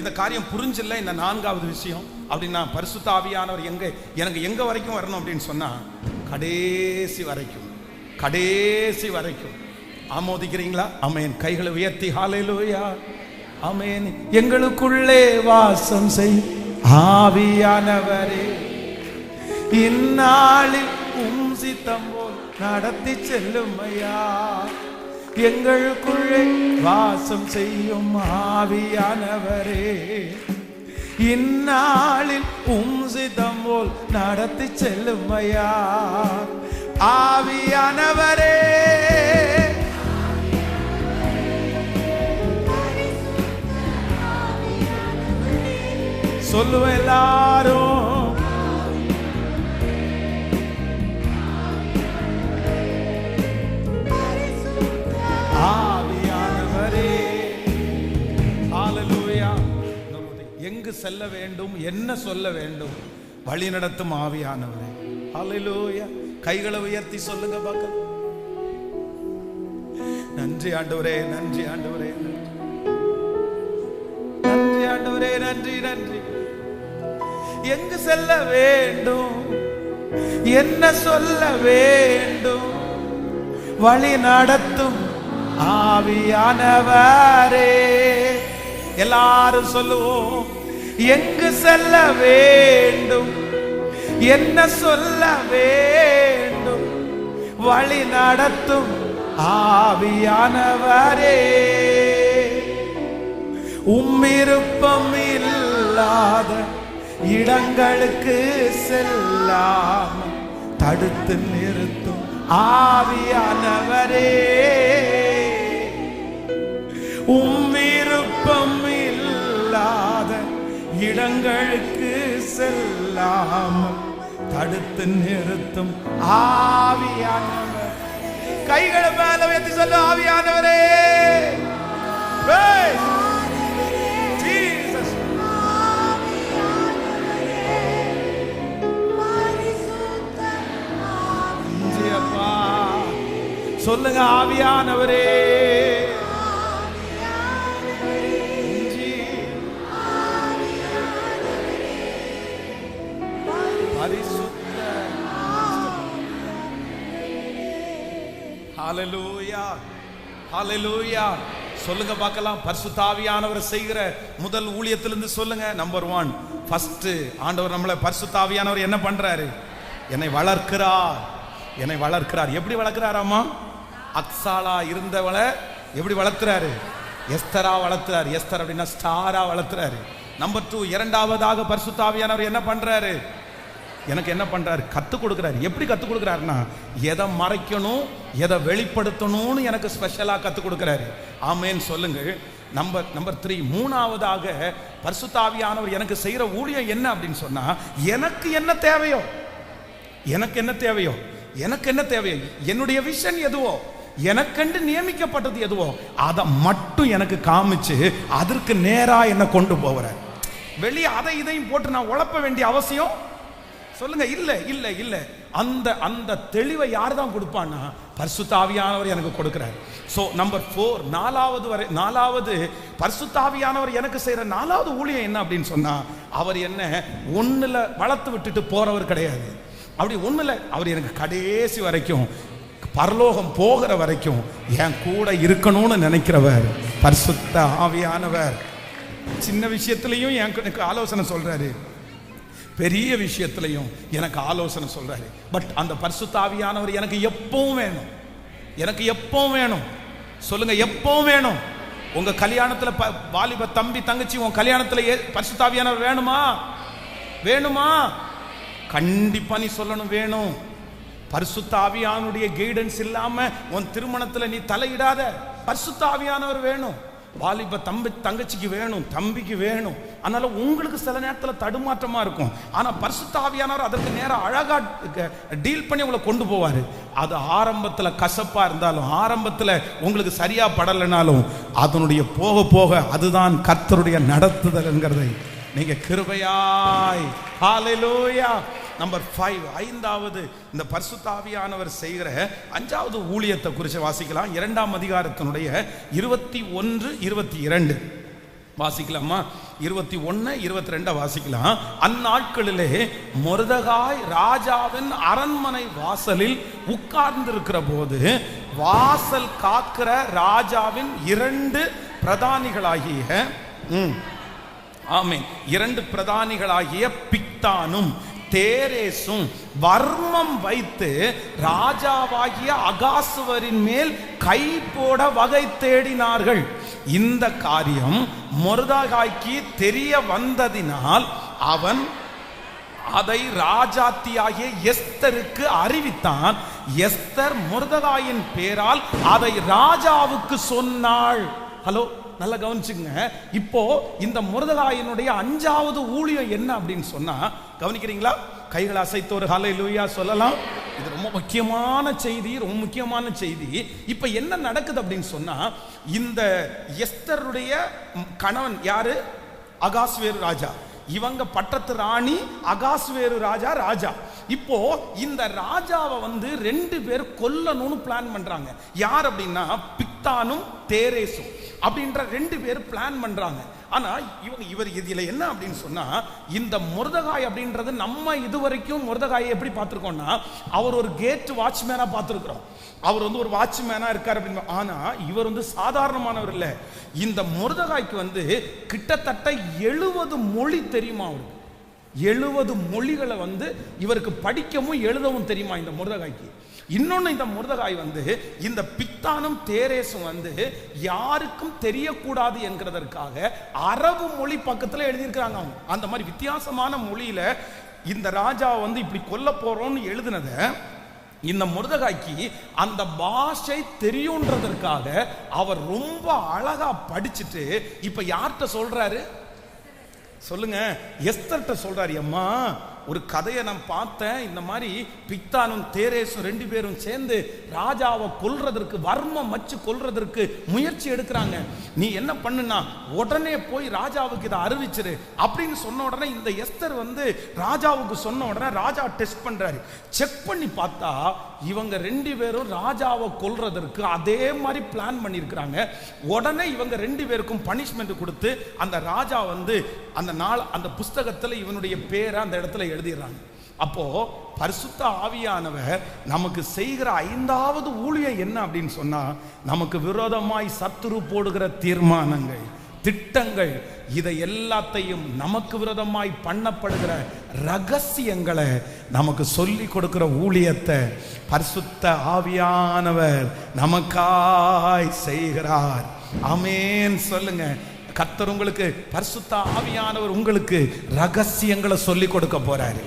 இந்த காரியம் புரிஞ்சில்ல. இந்த 4வது விஷயம் அப்படின்னா, பரிசுத்த ஆவியானவர் எனக்கு எங்க வரைக்கும் வரணும் அப்படின்னு சொன்னா, கடைசி வரைக்கும், கடைசி வரைக்கும். ஆமோதிக்கிறீங்களா? ஆமென். கைகளை உயர்த்தி ஹல்லேலூயா. ஆமென். எங்களுக்குள்ளே வாசம் செய் ஆவியானவரே, இந்நாளில் உம் சித்தம் போல் நடத்தி செல்லும் ஐயா. எங்களுக்குள்ளே வாசம் செய்யும் ஆவியானவரே, இந்நாளில் உம் சித்தம் போல் நடத்தி செல்லும் ஐயா. ஆவியானவரே, சொல்லுவோம் எல்லாரும். ஆவியானவரே, ஹல்லேலூயா. எங்கு செல்ல வேண்டும், என்ன சொல்ல வேண்டும்? வழி நடத்தும் ஆவியானவரே. ஹல்லேலூயா. கைகளை உயர்த்தி சொல்லுங்க பார்க்கலாம். நன்றி ஆண்டவரே, நன்றி ஆண்டவரே, நன்றி ஆண்டவரே, நன்றி நன்றி. எங்கு செல்ல வேண்டும், என்ன சொல்ல வேண்டும்? வழி நடத்தும் ஆவியானவரே. எல்லாரும் சொல்லுவோம். எங்கு செல்ல வேண்டும், என்ன சொல்ல வேண்டும்? வழி நடத்தும் ஆவியானவரே. உம்மிருப்பம் இல்லாத இடங்களுக்கு செல்லாம தடுத்து நிறுத்தும் ஆவியானவரே. உம்மிருப்பம் இல்லாத இடங்களுக்கு செல்லாம தடுத்து நிறுத்தும் ஆவியானவர். கைகளை மேல உயர்த்தி சொல்ல, ஆவியானவரே. சொல்லுங்க ஆவியானவரே. பரிசுத்த. ஹல்லேலூயா, ஹல்லேலூயா. சொல்லுங்க பார்க்கலாம். பரிசுத்த ஆவியானவர் செய்கிற முதல் ஊழியத்திலிருந்து சொல்லுங்க. நம்பர் 1, ஃபர்ஸ்ட் ஆண்டவர் நம்மளை பரிசுத்த ஆவியானவர் என்ன பண்றாரு? என்னை வளர்க்கிறார், என்னை வளர்க்கிறார். எப்படி வளர்க்கிறாராமா? அக்சாலா இருந்தவளை எப்படி வளர்த்துறாரு? எஸ்தரா வளர்த்துறாரு. எஸ்தர் அப்படின்னா ஸ்டாரா வளர்த்துறாரு. நம்பர் 2, இரண்டாவதாக பரிசுத்த ஆவியானவர் என்ன பண்றாரு? எனக்கு என்ன பண்றாரு? கத்து கொடுக்கிறாரு. எப்படி கத்து கொடுக்கிறாருன்னா, எதை மறைக்கணும், எதை வெளிப்படுத்தணும்னு எனக்கு ஸ்பெஷலா கத்து கொடுக்கிறாரு. ஆமென் சொல்லுங்கள். நம்பர் 3, மூணாவதாக பரிசுத்த ஆவியானவர் எனக்கு செய்யற ஊழியம் என்ன அப்படின்னு சொன்னா, எனக்கு என்ன தேவையோ, எனக்கு என்ன தேவையோ, எனக்கு என்ன தேவையோ, என்னுடைய விஷன் எதுவோ, எனக்கென்று நியமிக்கப்பட்டது எதுவோ அதை மட்டும் எனக்கு காமிச்சு அதற்கு நேரா என்ன கொண்டு போகிற. வெளியே அதை இதையும் போட்டு நான் உழப்ப வேண்டிய அவசியம் சொல்லுங்க இல்ல இல்ல இல்ல. அந்த அந்த தெளிவை யார் தான் கொடுப்பான்னா, பரிசுத்த ஆவியானவர் எனக்கு கொடுக்கிறார். சோ நம்பர் 4, நாலாவது பரிசுத்த ஆவியானவர் எனக்கு செய்யற 4வது ஊழியம் என்ன அப்படின்னு சொன்னா, அவர் என்ன ஒண்ணுல வளர்த்து விட்டுட்டு போறவர் கிடையாது. அப்படி ஒண்ணுல அவர் எனக்கு கடைசி வரைக்கும் பரலோகம் போகிற வரைக்கும் என் கூட இருக்கணும்னு நினைக்கிறவர் பரிசுத்த ஆவியானவர். சின்ன விஷயத்திலையும் எனக்கு ஆலோசனை சொல்றாரு, பெரிய விஷயத்திலையும் எனக்கு ஆலோசனை சொல்றாரு. பட் அந்த பரிசுத்த ஆவியானவர் எனக்கு எப்பவும் வேணும். எனக்கு எப்பவும் வேணும். சொல்லுங்க, எப்பவும் வேணும். உங்க கல்யாணத்துல வாலிப தம்பி தங்கச்சி உங்க கல்யாணத்துல பரிசுத்த ஆவியானவர் வேணுமா? வேணுமா? கண்டிப்பா நீ சொல்லணும், வேணும். பரிசுத்த ஆவியானுடைய கைடன்ஸ் இல்லாம உன் திருமணத்துல நீ தலையிடாத. பரிசுத்த ஆவியானவர் வேணும். வாலிப தங்கச்சிக்கு வேணும், தம்பிக்கு வேணும். அதனால உங்களுக்கு சில நேரத்தில் தடுமாற்றமா இருக்கும். ஆனா பரிசுத்த ஆவியானவர் அதற்கு நேரம் அழகா டீல் பண்ணி உங்களை கொண்டு போவாரு. அது ஆரம்பத்துல கசப்பா இருந்தாலும், ஆரம்பத்துல உங்களுக்கு சரியா படலைனாலும், அதனுடைய போக போக அதுதான் கர்த்தருடைய நடத்துதல்ங்கிறதை நீங்க கிருபையாய். ஹல்லேலூயா. நம்பர் 5, ஐந்தாவது இந்த பரிசுத்த ஆவியானவர் செய்கிற 5வது ஊழியத்தை குறித்து வாசிக்கலாம். 2ஆம் அதிகாரத்தினுடைய 21, 22 வாசிக்கலாமா? 21, 22 வாசிக்கலாம். அந்நாட்களிலே மொர்தெகாய் ராஜாவின் அரண்மனை வாசலில் உட்கார்ந்திருக்கிற போது வாசல் காக்கிற ராஜாவின் 2 பிரதானிகளாகிய ஆமென் 2 பிரதானிகளாகிய பிக்தானும் தேரேசும் வர்மம் வைத்து ராஜாவாகிய அகாசுவரின் மேல் கை போட வகை தேடினார்கள். இந்த காரியம் மொர்தெகாய்க்கு தெரிய வந்ததினால் அவன் அதை ராஜாத்தியாகிய எஸ்தருக்கு அறிவித்தான். எஸ்தர் மொர்தெகாயின் பேரால் அதை ராஜாவுக்கு சொன்னாள். ஹலோ, நல்லா கவனிச்சுங்க. இப்போ இந்த மொர்தெகாயினுடைய 5வது ஊழியம் என்ன அப்படின்னு சொன்னா, கவனிக்கிறீங்களா? கைகளை அசைத்து ஒரு ஹல்லேலூயா சொல்லலாம். இது ரொம்ப முக்கியமான செய்தி, ரொம்ப முக்கியமான செய்தி. இப்ப என்ன நடக்குது அப்படின்னு சொன்னா, இந்த எஸ்தருடைய கணவன் யாரு? அகாஸ்வேரு ராஜா. இவங்க பட்டத்து ராணி, அகாஸ்வேரு ராஜா. இப்போ இந்த ராஜாவை 2 பேர் கொல்லணும்னு பிளான் பண்றாங்க. யார் அப்படின்னா பிக்தானும் தேரேசும் அப்படின்ற 2 பேர் பிளான் பண்றாங்க. ஆனா இவர் இதுல என்ன அப்படின்னு சொன்னா, இந்த மொர்தெகாய் அப்படின்றது நம்ம இதுவரைக்கும் மொர்தெகாயை எப்படி பார்த்திருக்கோம்னா, அவர் ஒரு கேட் வாட்ச்மேனா பார்த்திருக்கிறோம். அவர் ஒரு வாட்ச்மேனா இருக்கார் அப்படின்னு. ஆனா இவர் சாதாரணமானவர் இல்ல. இந்த மொர்தெகாய்க்கு கிட்டத்தட்ட 70 மொழி தெரியுமா அவருக்கு. 70 மொழிகளை இவருக்கு படிக்கவும் எழுதவும் தெரியுமா இந்த மொர்தெகாய்க்கு. இன்னொன்னு, இந்த மொர்தெகாய் இந்த பிக்தானும் தேரேசும் யாருக்கும் தெரியக்கூடாது என்கிறதற்காக அரபு மொழி பக்கத்துல எழுதியிருக்கிறாங்க. அவங்க அந்த மாதிரி வித்தியாசமான மொழியில இந்த ராஜா இப்படி கொல்ல போறோம்னு எழுதினத இந்த மொர்தெகாய்க்கு அந்த பாஷை தெரியுன்றதற்காக அவர் ரொம்ப அழகா படிச்சுட்டு இப்ப யார்கிட்ட சொல்றாரு? சொல்லுங்க, எஸ்தர்ட்ட சொல்றாரு. அம்மா, ஒரு கதையை நான் பார்த்தேன். இந்த மாதிரி பிக்தானும் தேரேசும் 2 பேரும் சேர்ந்து ராஜாவை கொல்றதற்கு, வர்மம் வச்சு கொல்றதற்கு முயற்சி எடுக்கிறாங்க. நீ என்ன பண்ணுனா உடனே போய் ராஜாவுக்கு இதை அறிவிச்சிரு அப்படின்னு சொன்ன உடனே இந்த எஸ்தர் ராஜாவுக்கு சொன்ன உடனே ராஜா டெஸ்ட் பண்றாரு. செக் பண்ணி பார்த்தா இவங்க 2 பேரும் ராஜாவை கொல்றதற்கு அதே மாதிரி பிளான் பண்ணியிருக்கிறாங்க. உடனே இவங்க 2 பேருக்கும் பனிஷ்மெண்ட் கொடுத்து அந்த ராஜா அந்த நாள் அந்த புஸ்தகத்தில் இவனுடைய பேரை அந்த இடத்துல எழுதிடுறாங்க. அப்போ பரிசுத்த ஆவியானவர் நமக்கு செய்கிற 5வது ஊழியம் என்ன அப்படின்னு சொன்னா, நமக்கு விரோதமாய் சத்துரு போடுகிற தீர்மானங்கள், திட்டங்கள், இதை எல்லாத்தையும் நமக்கு விரோதமாய் பண்ணப்படுகிற ரகசியங்களை நமக்கு சொல்லி கொடுக்கிற ஊழியத்தை பரிசுத்த ஆவியானவர் நமக்காய் செய்கிறார். ஆமென் சொல்லுங்க. கர்த்தர் உங்களுக்கு, பரிசுத்த ஆவியானவர் உங்களுக்கு ரகசியங்களை சொல்லி கொடுக்க போறாரு.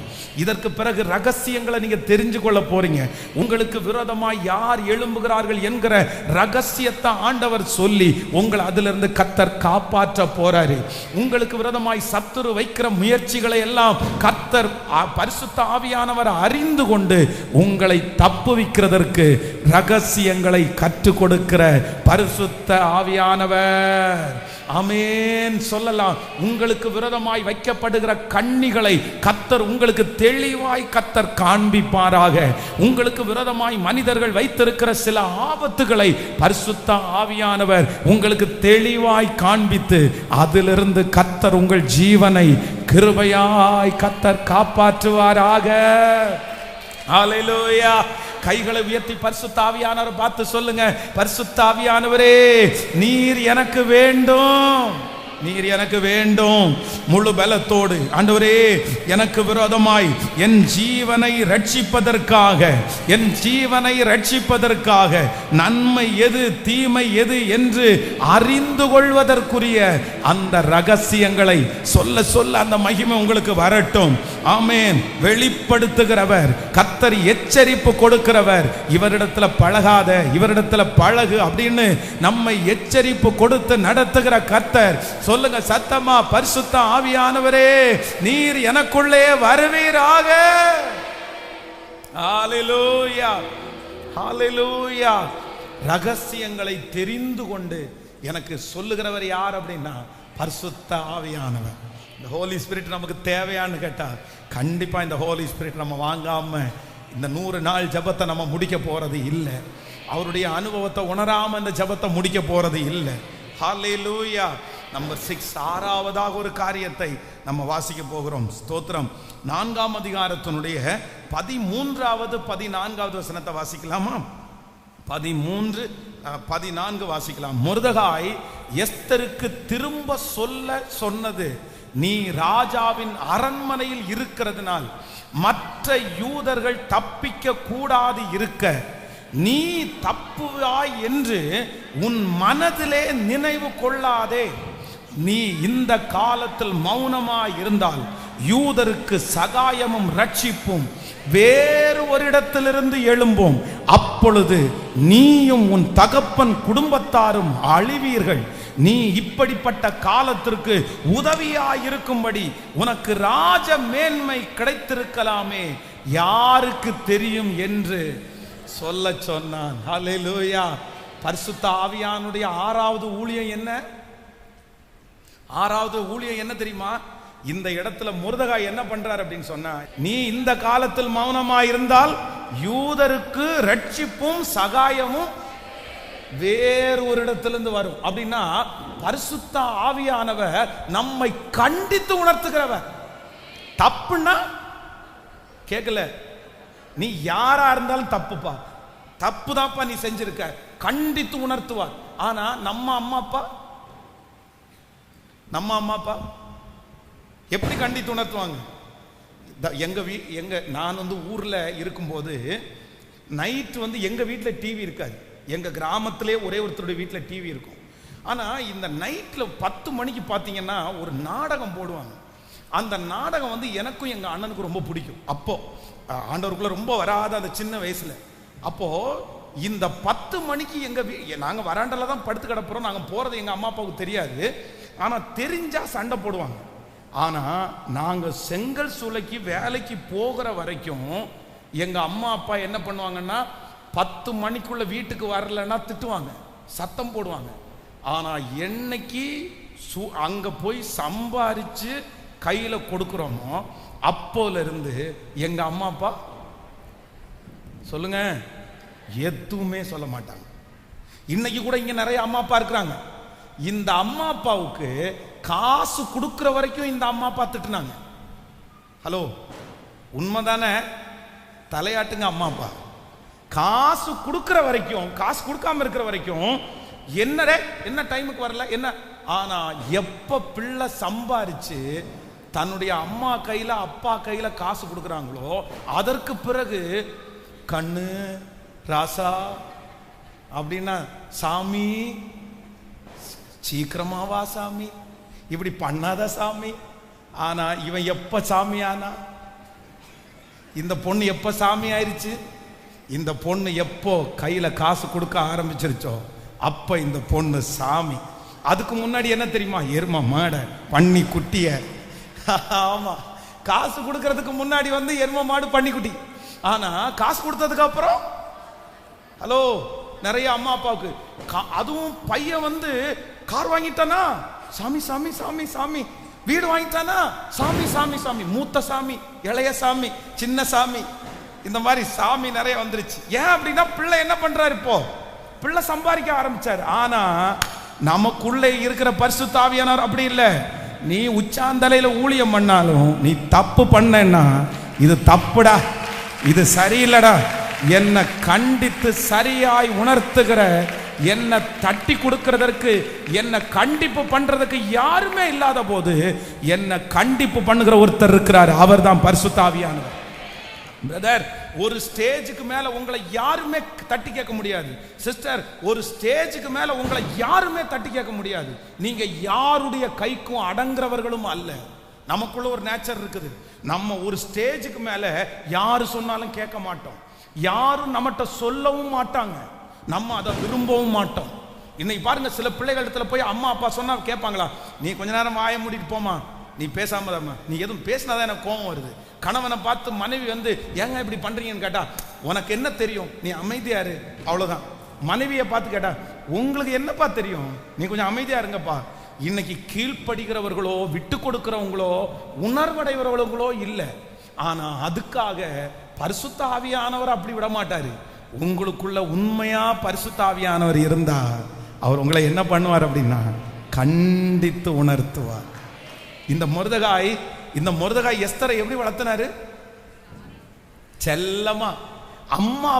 இதற்கு பிறகு ரகசியங்களை நீங்க தெரிஞ்சு கொள்ள போறீங்க. உங்களுக்கு விரோதமாய் யார் எழும்புகிறார்கள் என்கிற ரகசியத்தை ஆண்டவர் சொல்லி உங்களை அதிலிருந்து கர்த்தர் காப்பாற்ற போறாரு. உங்களுக்கு விரோதமாய் சத்துரு வைக்கிற முயற்சிகளை எல்லாம் கர்த்தர் பரிசுத்த ஆவியானவர் அறிந்து கொண்டு உங்களை தப்புவிக்கிறதற்கு ரகசியங்களை கற்றுக் கொடுக்கிற பரிசுத்த ஆவியானவர். ஆமென் சொல்லலாம். உங்களுக்கு விரோதமாய் வைக்கப்படுகிற கண்ணிகளை கர்த்தர் உங்களுக்கு தெளிவாய் கர்த்தர் காண்பிப்பாராக. உங்களுக்கு விரோதமாய் மனிதர்கள் வைத்திருக்கிற சில ஆபத்துகளை பரிசுத்த ஆவியானவர் உங்களுக்கு தெளிவாய் காண்பித்து அதிலிருந்து கர்த்தர் உங்கள் ஜீவனை கிருபையாய் கர்த்தர் காப்பாற்றுவாராக. ஹல்லேலூயா. கைகளை உயர்த்தி பரிசுத்த ஆவியானவரை பார்த்து சொல்லுங்க, பரிசுத்த ஆவியானவரே நீர் எனக்கு வேண்டும், நீர் எனக்கு வேண்டும். முழு பலத்தோடு ஆண்டவரே எனக்கு விரோதமாய் என் ஜீவனை ரட்சிப்பதற்காக, என் ஜீவனை ரட்சிப்பதற்காக நன்மை எது தீமை எது என்று அறிந்து கொள்வதற்குரிய அந்த ரகசியங்களை சொல்ல சொல்ல அந்த மகிமை உங்களுக்கு வரட்டும். ஆமென். வெளிப்படுத்துகிறவர் கர்த்தர், எச்சரிப்பு கொடுக்கிறவர். இவரிடத்துல பழகாத, இவரிடத்துல பழகு அப்படின்னு நம்மை எச்சரிப்பு கொடுத்து நடத்துகிற கர்த்தர். சொல்லுங்க சத்தமா, பரிசுத்த ஆவியானவரே நீர் எனக்குள்ளே வருவீராக. ஹalleluya, ஹalleluya. ரகசியங்களை தெரிந்து கொண்டு எனக்கு சொல்லுகிறவர் யார் அப்படின்னா பரிசுத்த ஆவியானவர். இந்த ஹோலி ஸ்பிரிட் நமக்கு தேவையான்னு கேட்டா கண்டிப்பா இந்த ஹோலி ஸ்பிரிட் நம்ம வாங்காம இந்த 100 நாள் ஜபத்தை நம்ம முடிக்க போறது இல்லை. அவருடைய அனுபவத்தை உணராம இந்த ஜபத்தை முடிக்க போறது இல்லை. ஹalleluya. நம்பர் 6, 6ஆவதாக ஒரு காரியத்தை நம்ம வாசிக்க போகிறோம். ஸ்தோத்திரம். 4ஆம் அதிகாரத்தினுடைய 13வது 14வது வசனத்தை வாசிக்கலாமா? 13, 14 வாசிக்கலாம். மொர்தெகாய் எஸ்தருக்கு திரும்ப சொல்ல சொன்னது, நீ ராஜாவின் அரண்மனையில் இருக்கிறதுனால் மற்ற யூதர்கள் தப்பிக்க கூடாது இருக்க நீ தப்புவாய் என்று உன் மனதிலே நினைவு கொள்ளாதே. நீ இந்த காலத்தில் மௌனமாய் இருந்தால் யூதருக்கு சகாயமும் ரட்சிப்பும் வேறு ஒரு இடத்திலிருந்து எழும்பும். அப்பொழுது நீயும் உன் தகப்பன் குடும்பத்தாரும் அழிவீர்கள். நீ இப்படிப்பட்ட காலத்திற்கு உதவியாயிருக்கும்படி உனக்கு ராஜ மேன்மை கிடைத்திருக்கலாமே, யாருக்கு தெரியும் என்று சொல்ல சொன்னான். ஹல்லேலூயா. பரிசுத்த ஆவியானுடைய 6வது ஊழியம் என்ன? 6வது ஊழியம் என்ன தெரியுமா? இந்த இடத்துல மொர்தெகாய் என்ன பண்றார் அப்படின்னு சொன்னா, நீ இந்த காலத்தில் மௌனமா இருந்தால் யூதருக்கு ரட்சிப்பும் சகாயமும் வேறு ஒரு இடத்திலிருந்து வரும். அப்படின்னா பரிசுத்த ஆவியானவர் நம்மை கண்டித்து உணர்த்துகிறவர். தப்புன்னா கேட்கல, நீ யாரா இருந்தாலும் தப்புப்பா, தப்புதான்ப்பா நீ செஞ்சிருக்க, கண்டித்து உணர்த்துவார். ஆனா நம்ம அம்மா அப்பா எப்படி கண்டித்து உணர்த்துவாங்க? நான் ஊர்ல இருக்கும்போது நைட் எங்க வீட்டில் டிவி இருக்காது. எங்க கிராமத்திலே ஒரே ஒருத்தருடைய வீட்டில் டிவி இருக்கும். ஆனா இந்த நைட்ல 10 மணிக்கு பார்த்தீங்கன்னா ஒரு நாடகம் போடுவாங்க. அந்த நாடகம் எனக்கும் எங்க அண்ணனுக்கு ரொம்ப பிடிக்கும். அப்போ ஆண்டவருக்குள்ள ரொம்ப வராத அந்த சின்ன வயசுல, அப்போ இந்த 10 மணிக்கு நாங்க வராண்டல தான் படுத்து கிடப்புறோம். நாங்க போறது எங்க அம்மா அப்பாவுக்கு தெரியாது. ஆனா தெரிஞ்சா சண்டை போடுவாங்க. ஆனா நாங்க செங்கல் சூளைக்கு வேலைக்கு போகிற வரைக்கும் எங்க அம்மா அப்பா என்ன பண்ணுவாங்கன்னா 10 மணிக்குள்ள வீட்டுக்கு வரலன்னா திட்டுவாங்க, சத்தம் போடுவாங்க. ஆனா என்னைக்கு அங்க போய் சம்பாரிச்சு கையில கொடுக்கிறோமோ அப்போல இருந்து எங்க அம்மா அப்பா சொல்லுங்க எதுவுமே சொல்ல மாட்டாங்க. இன்னைக்கு கூட இங்க நிறைய அம்மா அப்பா இருக்கிறாங்க. இந்த அம்மா அப்பாவுக்கு காசு கொடுக்கிற வரைக்கும் இந்த அம்மா அப்பா திட்டுனாங்க. ஹலோ, உண்மைதானே? தலையாட்டுங்க அம்மா அப்பா. காசு கொடுக்கிற வரைக்கும், காசு கொடுக்காம இருக்கிற வரைக்கும் என்ன டைமுக்கு வரல என்ன. ஆனா எப்ப பிள்ளை சம்பாரிச்சு தன்னுடைய அம்மா கையில அப்பா கையில காசு கொடுக்குறாங்களோ அதற்கு பிறகு கண்ணு ராசா அப்படின்னா, சாமி சீக்கிரமாவா சாமி, இப்படி பண்ணாத சாமி. ஆனா இவன் எப்ப சாமி ஆனா? இந்த பொண்ணு எப்ப சாமி ஆயிருச்சு? இந்த பொண்ணு எப்போ கையில காசு கொடுக்க ஆரம்பிச்சிருச்சோ அப்ப இந்த பொண்ணு சாமி. அதுக்கு முன்னாடி என்ன தெரியுமா? எரும மாடை பண்ணி குட்டிய. ஆமா, காசு கொடுக்கறதுக்கு முன்னாடி எரும மாடு பண்ணி குட்டி. ஆனா காசு கொடுத்ததுக்கு அப்புறம் ஹலோ நிறைய அம்மா அப்பாவுக்கு அதுவும் பையன் கார் வாங்கிட்டானா சாமி சாமி சாமி சாமி, வீடு வாங்கிட்டானா சாமி சாமி சாமி, மூத்த சாமி இளைய சாமி சின்ன சாமி, இந்த மாதிரி சாமி நிறைய வந்துருச்சு. ஏன் அப்படின்னா பிள்ளை என்ன பண்றாரு? இப்போ பிள்ளை சம்பாதிக்க ஆரம்பிச்சாரு. ஆனா நமக்குள்ளே இருக்கிற பரிசுத்த ஆவியானவர் அப்படி இல்லை. நீ உச்சாந்தலையில ஊழியம் பண்ணாலும் நீ தப்பு பண்ணா இது தப்புடா, இது சரியில்லடா, என்னை கண்டித்து சரியாய் உணர்த்துகிற, என்னை தட்டி கொடுக்கிறதற்கு, என்னை கண்டிப்பு பண்றதுக்கு யாருமே இல்லாத போது என்னை கண்டிப்பு பண்ணுகிற ஒருத்தர் இருக்கிறார். அவர் தான் பரிசுத்த ஆவியானவர். பிரதர், ஒரு ஸ்டேஜுக்கு மேல உங்களை யாருமே தட்டி கேட்க முடியாது. சிஸ்டர், ஒரு ஸ்டேஜுக்கு மேல உங்களை யாருமே தட்டி கேட்க முடியாது. நீங்க யாருடைய கைக்கும் அடங்குறவர்களும் அல்ல. நமக்குள்ள ஒரு நேச்சர் இருக்குது. நம்ம ஒரு ஸ்டேஜுக்கு மேல யாரு சொன்னாலும் கேட்க மாட்டோம், யாரும் நம்மகிட்ட சொல்லவும் மாட்டாங்க, நம்ம அதை விரும்பவும் மாட்டோம். இன்னைக்கு பாருங்க, சில பிள்ளைகளிடத்துல போய் அம்மா அப்பா சொன்னா கேட்பாங்களா? நீ கொஞ்ச நேரம் வாயை மூடிட்டு போமா, நீ பேசாம, நீ எதுவும் பேசினாதான் எனக்கு கோபம் வருது. கணவனை பார்த்து மனைவி வந்து ஏங்க இப்படி பண்றீங்கன்னு கேட்டா, உனக்கு என்ன தெரியும், நீ அமைதியாரு, அவ்வளவுதான். மனைவியை பார்த்து கேட்டா, உங்களுக்கு என்னப்பா தெரியும், நீ கொஞ்சம் அமைதியா இருங்கப்பா. இன்னைக்கு கீழ்ப்படுகிறவர்களோ, விட்டு கொடுக்கிறவங்களோ, உணர்வடைகிறவர்களோ இல்லை. ஆனா அதுக்காக பரிசுத்த ஆவியானவர் அப்படி விட மாட்டாரு. உங்களுக்குள்ள உண்மையா பரிசுத்த ஆவியானவர் இருந்தா அவர் உங்களை என்ன பண்ணுவார் அப்படின்னா கண்டித்து உணர்த்துவார். இந்த மொர்தெகாய் எஸ்தரை எப்படி வளர்த்தினாரு? செல்லமா. அம்மா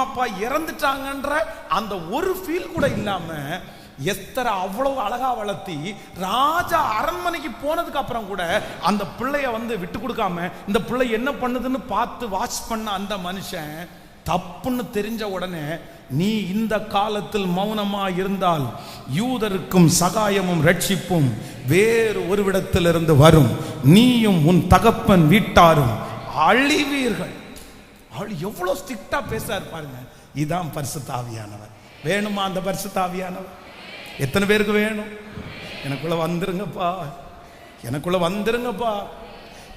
அப்பா இறந்துட்டாங்கன்ற அந்த ஒரு ஃபீல் கூட இல்லாம எஸ்தரை அவ்வளவு அழகா வளர்த்தி, ராஜா அரண்மனைக்கு போனதுக்கு அப்புறம் கூட அந்த பிள்ளைய வந்து விட்டு கொடுக்காம இந்த பிள்ளை என்ன பண்ணுதுன்னு பார்த்து வாட்ச் பண்ண அந்த மனுஷன் தப்புன்னு தெரிஞ்ச உடனே, நீ இந்த காலத்தில் மௌனமா இருந்தால் யூதருக்கும் சகாயமும் ரட்சிப்பும் வேறு ஒரு இடத்திலிருந்து வரும், நீயும் உன் தகப்பன் வீட்டாரும் அழிவீர்கள். எவ்வளவு ஸ்ட்ரிக்டா பேசாரு பாருங்க. இதான் பரிசுத்த ஆவியானவர். வேணுமா அந்த பரிசுத்த ஆவியானவர்? எத்தனை பேருக்கு வேணும்? எனக்குள்ள வந்துருங்கப்பா, எனக்குள்ள வந்துருங்கப்பா,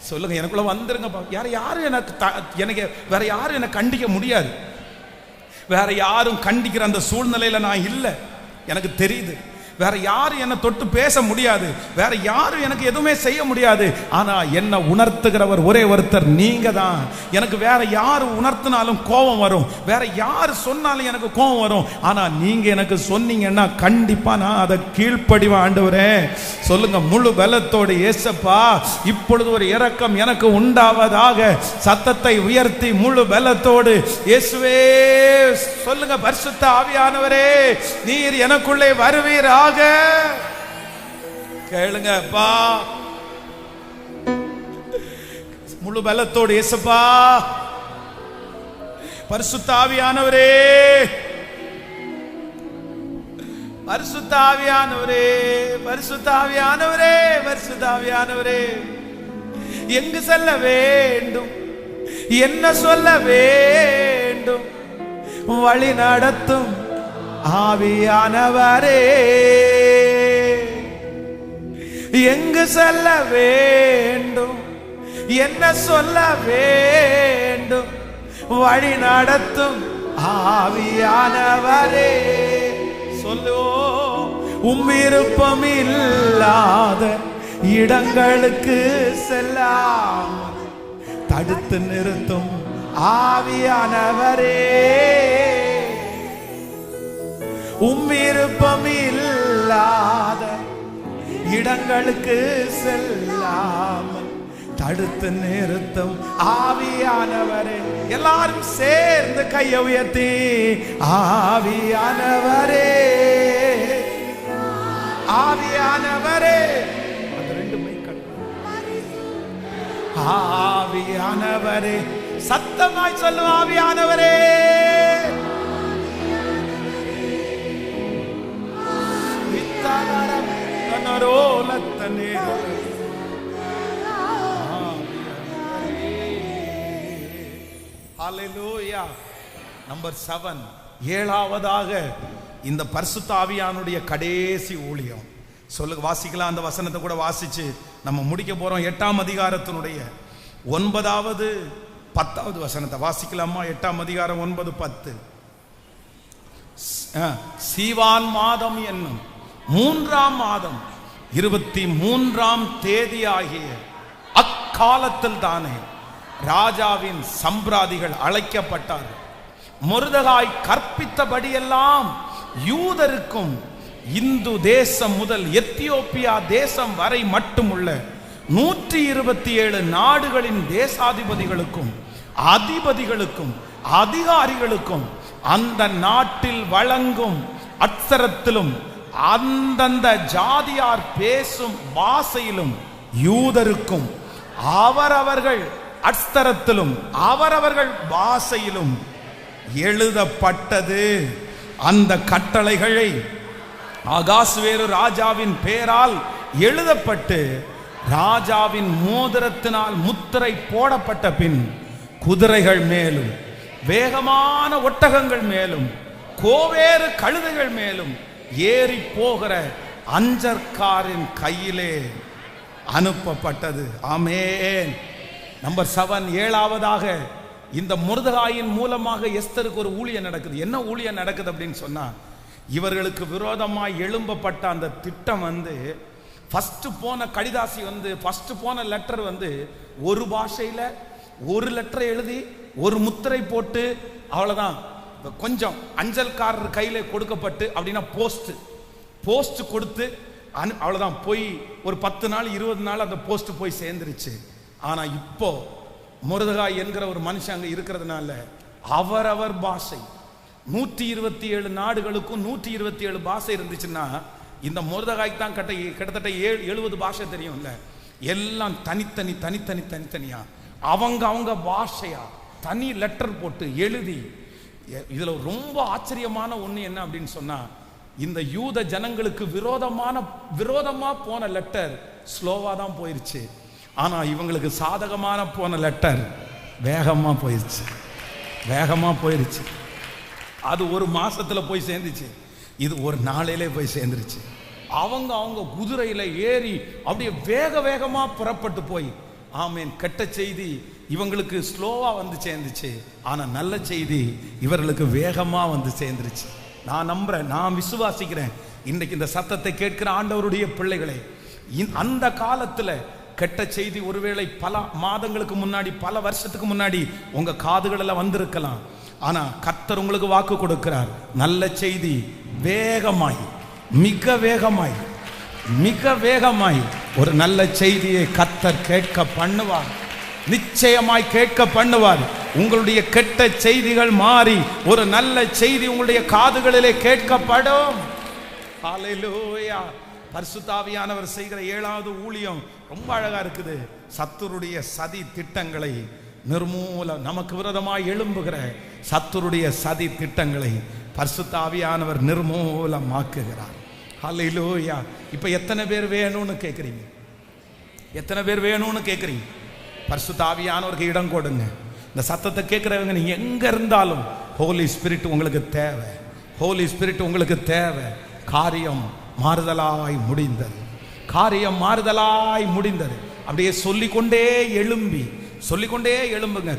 சொல்லுங்க, எனக்குள்ள வந்துருங்கப்பா. யாரும் எனக்கு வேற யாரும் என்னை கண்டிக்க முடியாது. வேற யாரும் கண்டிக்கிற அந்த சூழ்நிலையில நான் இல்லை, எனக்கு தெரியுது. வேற யாரும் என்னை தொட்டு பேச முடியாது, வேற யாரும் எனக்கு எதுவுமே செய்ய முடியாது. ஆனா என்ன உணர்த்துகிறவர் ஒரே ஒருத்தர் நீங்க தான். எனக்கு வேற யாரு உணர்த்தினாலும் கோபம் வரும், வேற யாரு சொன்னாலும் எனக்கு கோபம் வரும். ஆனா நீங்க எனக்கு சொன்னீங்கன்னா கண்டிப்பா நான் அதை கீழ்ப்படிவேன். ஆண்டவரே சொல்லுங்க, முழு பலத்தோடு, இயேசப்பா இப்பொழுது ஒரு இரக்கம் எனக்கு உண்டாவதாக. சத்தத்தை உயர்த்தி முழு பலத்தோடு இயேசுவே சொல்லுங்க, பரிசுத்த ஆவியானவரே நீர் எனக்குள்ளே வருவீரா. கேளுங்கப்பா, முழு பலத்தோடு இயேசுப்பா. பரிசுத்த ஆவியானவரே, பரிசுத்த ஆவியானவரே, பரிசுத்த ஆவியானவரே, பரிசுத்த ஆவியானவரே, எங்கு செல்ல வேண்டும், என்ன சொல்ல வேண்டும், வழி நடத்தும் ஆவியானவரே, எங்கு செல்ல வேண்டும், என்ன சொல்ல வேண்டும், வழி நடத்தும் ஆவியானவரே. சொல்லோ, விருப்பம் இல்லாத இடங்களுக்கு செல்லாமல் தடுத்து நிறுத்தும் ஆவியானவரே, விருப்பம் இல்லாத இடங்களுக்கு செல்லாமல் தடுத்து நிறுத்தும் ஆவியானவரே. எல்லாரும் சேர்ந்து கையை உயர்த்தி ஆவியானவரே, ஆவியானவரே, அது ரெண்டுமே ஆவியானவரே, சத்தமாய் சொல்லும் ஆவியானவரே, நம்பர் 7, ஏழாவதாக இந்த பரிசுத்த ஆவியானுடைய கடைசி ஊழியம். சொல்லுங்க, வாசிக்கலாம். அந்த வசனத்தை கூட வாசிச்சு நம்ம முடிக்க போறோம். 8ஆம் அதிகாரத்தினுடைய 9வது 10வது வசனத்தை வாசிக்கலாமா? 8ஆம் அதிகாரம் 9, 10. சீவான் மாதம் என்னும் 3ஆம் மாதம் 23ஆம் தேதி ஆகிய அக்காலத்தில் தானே ராஜாவின் சம்பிராதிகள் அழைக்கப்பட்டார்கள். மொர்தெகாய் கற்பித்தபடியெல்லாம் யூதருக்கும் இந்து தேசம் முதல் எத்தியோப்பியா தேசம் வரை மட்டுமுள்ள 127 நாடுகளின் தேசாதிபதிகளுக்கும் அதிபதிகளுக்கும் அதிகாரிகளுக்கும் அந்த நாட்டில் வழங்கும் அட்சரத்திலும் அந்தந்த ஜாதியார் பேசும் பாஷையிலும் யூதருக்கும் அவரவர்கள் அட்சரத்திலும் அவரவர்கள் பாஷையிலும் எழுதப்பட்டது. அந்த கட்டளைகளை அகாஸ்வேரு ராஜாவின் பெயரால் எழுதப்பட்டு ராஜாவின் மோதிரத்தினால் முத்திரை போடப்பட்ட பின் குதிரைகள் மேலும் வேகமான ஒட்டகங்கள் மேலும் கோவேறு கழுதைகள் மேலும் ஏறி போகிற அஞ்சற்காரின் கையிலே அனுப்பப்பட்டது. ஆமென். நம்பர் 7, 7ஆவதாக இந்த மொர்தெகாயின் மூலமாக எஸ்தருக்கு ஒரு ஊழியம் நடக்குது. என்ன ஊழியம் நடக்குது அப்படின்னு சொன்னா, இவர்களுக்கு விரோதமாய் எழும்பப்பட்ட அந்த திட்டம் ஃபர்ஸ்ட் போன கடிதாசி ஃபர்ஸ்ட் போன லெட்டர் ஒரு பாஷையில ஒரு லெட்டரை எழுதி ஒரு முத்திரை போட்டு அவ்வளவுதான். கொஞ்சம் அஞ்சல்காரர் கையில கொடுக்கப்பட்டு அப்படின்னா போஸ்ட் கொடுத்து அவ்வளவுதான். போய் ஒரு 10 நாள் 20 நாள் அந்த போஸ்ட் போய் சேர்ந்துருச்சு. ஆனா இப்போ மொர்தெகாய் என்கிற ஒரு மனுஷன் அங்க இருக்கிறதுனால அவரவர் பாஷை 127 நாடுகளுக்கும் 127 பாஷை இருந்துச்சுன்னா இந்த மொர்தெகாய்க்கு தான் கிட்டத்தட்ட 70 பாஷை தெரியும்ல. எல்லாம் தனித்தனியா அவங்க பாஷையா தனி லெட்டர் போட்டு எழுதி. இதுல ரொம்ப ஆச்சரியமான ஒண்ணு என்ன அப்படின்னு சொன்னா, இந்த யூத ஜனங்களுக்கு விரோதமா போன லெட்டர் ஸ்லோவா தான் போயிருச்சு. ஆனா இவங்களுக்கு சாதகமான போன லெட்டர் வேகமா போயிருச்சு. அது ஒரு மாசத்துல போய் சேர்ந்துச்சு, இது ஒரு நாளிலே போய் சேர்ந்துருச்சு. அவங்க குதிரையில ஏறி அப்படியே வேகமா புறப்பட்டு போய், ஆமேன், கெட்ட செய்தி இவங்களுக்கு ஸ்லோவா சேர்ந்துச்சு. ஆனா நல்ல செய்தி இவர்களுக்கு வேகமா சேர்ந்துருச்சு. நான் நம்புறேன், நான் விசுவாசிக்கிறேன். இன்னைக்கு இந்த சத்தத்தை கேட்கிற ஆண்டவருடைய பிள்ளைகளே, அந்த காலத்துல கெட்ட செய்தி ஒருவேளை பல மாதங்களுக்கு முன்னாடி பல வருஷத்துக்கு முன்னாடி உங்க காதுகளில் வந்திருக்கலாம். ஆனா கர்த்தர் உங்களுக்கு வாக்கு கொடுக்கிறார், நல்ல செய்தி வேகமாய் மிக வேகமாய் ஒரு நல்ல செய்தியை கர்த்தர் கேட்க பண்ணுவார். நிச்சயமாய் கேட்க பண்ணுவார். உங்களுடைய கெட்ட செய்திகள் மாறி ஒரு நல்ல செய்தி உங்களுடைய காதுகளிலே கேட்கப்படும். ஹல்லேலூயா. பரிசுத்த ஆவியானவர் செய்கிற 7வது ஊழியம் ரொம்ப அழகா இருக்குது. சத்துருடைய சதி திட்டங்களை நமக்கு விரோதமாய் எழும்புகிற சத்துருடைய சதி திட்டங்களை பரிசுத்த ஆவியானவர் நிர்மூலமாக்குகிறார். ஹல்லேலூயா. இப்ப எத்தனை பேர் வேணும்னு கேட்குறீங்க? பரிசுத்த ஆவியானவருக்கு இடம் கொடுங்க. இந்த சத்தத்தை கேட்கிறவங்க நீங்க எங்க இருந்தாலும் ஹோலி ஸ்பிரிட் உங்களுக்கு தேவை. காரியம் மாறுதலாய் முடிந்தது. அப்படியே சொல்லிக்கொண்டே எழும்புங்க.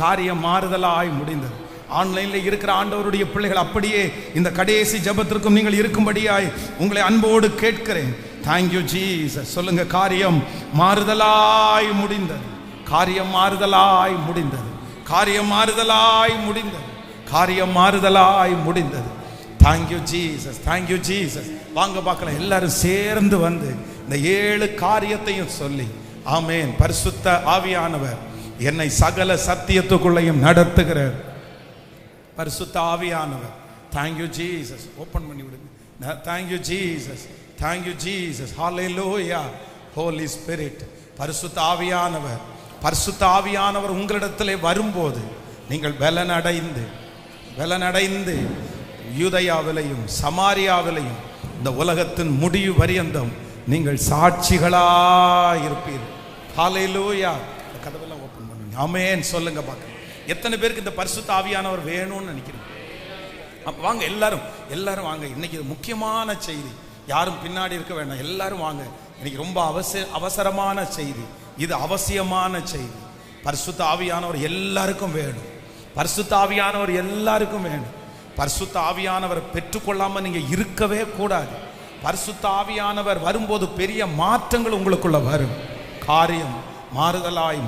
காரியம் மாறுதலாய் முடிந்தது. ஆன்லைன்ல இருக்கிற ஆண்டவருடைய பிள்ளைகள் அப்படியே இந்த கடைசி ஜெபத்திற்கும் நீங்கள் இருக்கும்படியாய் உங்களை அன்போடு கேட்கிறேன். Thank you Jesus. சொல்லுங்க, காரியம் மாறுதலாய் முடிந்தது. Thank you Jesus. வாங்க பார்க்கலாம், எல்லாரும் சேர்ந்து இந்த 7 காரியத்தையும் சொல்லி, ஆமென். பரிசுத்த ஆவியானவர் என்னை சகல சத்தியத்துக்குள்ளையும் நடத்துகிற பரிசுத்த ஆவியானவர். Thank you Jesus. ஓபன் பண்ணி விடுங்க. Thank you Jesus. Hallelujah. Holy spirit. பரிசுத்த ஆவியானவர் உங்களிடத்திலே வரும்போது நீங்கள் பலனடைந்து யூதயாவிலையும் சமாரியாவிலையும் இந்த உலகத்தின் முடிவு பரியந்தம் நீங்கள் சாட்சிகளாயிருப்பீர்கள். ஹல்லேலூயா. கதவெல்லாம் ஓபன் பண்ணுங்க. ஆமென். சொல்லுங்க பார்க்க, எத்தனை பேருக்கு இந்த பரிசுத்த ஆவியானவர் வேணும்னு நினைக்கிறீங்க? அப்ப வாங்க, எல்லாரும் வாங்க. இன்னைக்கு இது முக்கியமான செய்தி. யாரும் பின்னாடி இருக்க வேண்டாம், எல்லாரும் வாங்க. இன்னைக்கு ரொம்ப அவசரமான செய்தி, இது அவசியமான செய்தி. பரிசுத்த ஆவியானவர் எல்லாருக்கும் வேணும். பரிசுத்த ஆவியானவர் பெற்றுக்கொள்ளாம நீங்க இருக்கவே கூடாது. பரிசுத்த ஆவியானவர் வரும்போது பெரிய மாற்றங்கள் உங்களுக்குள்ள வரும். காரியம் மாறுதலாய்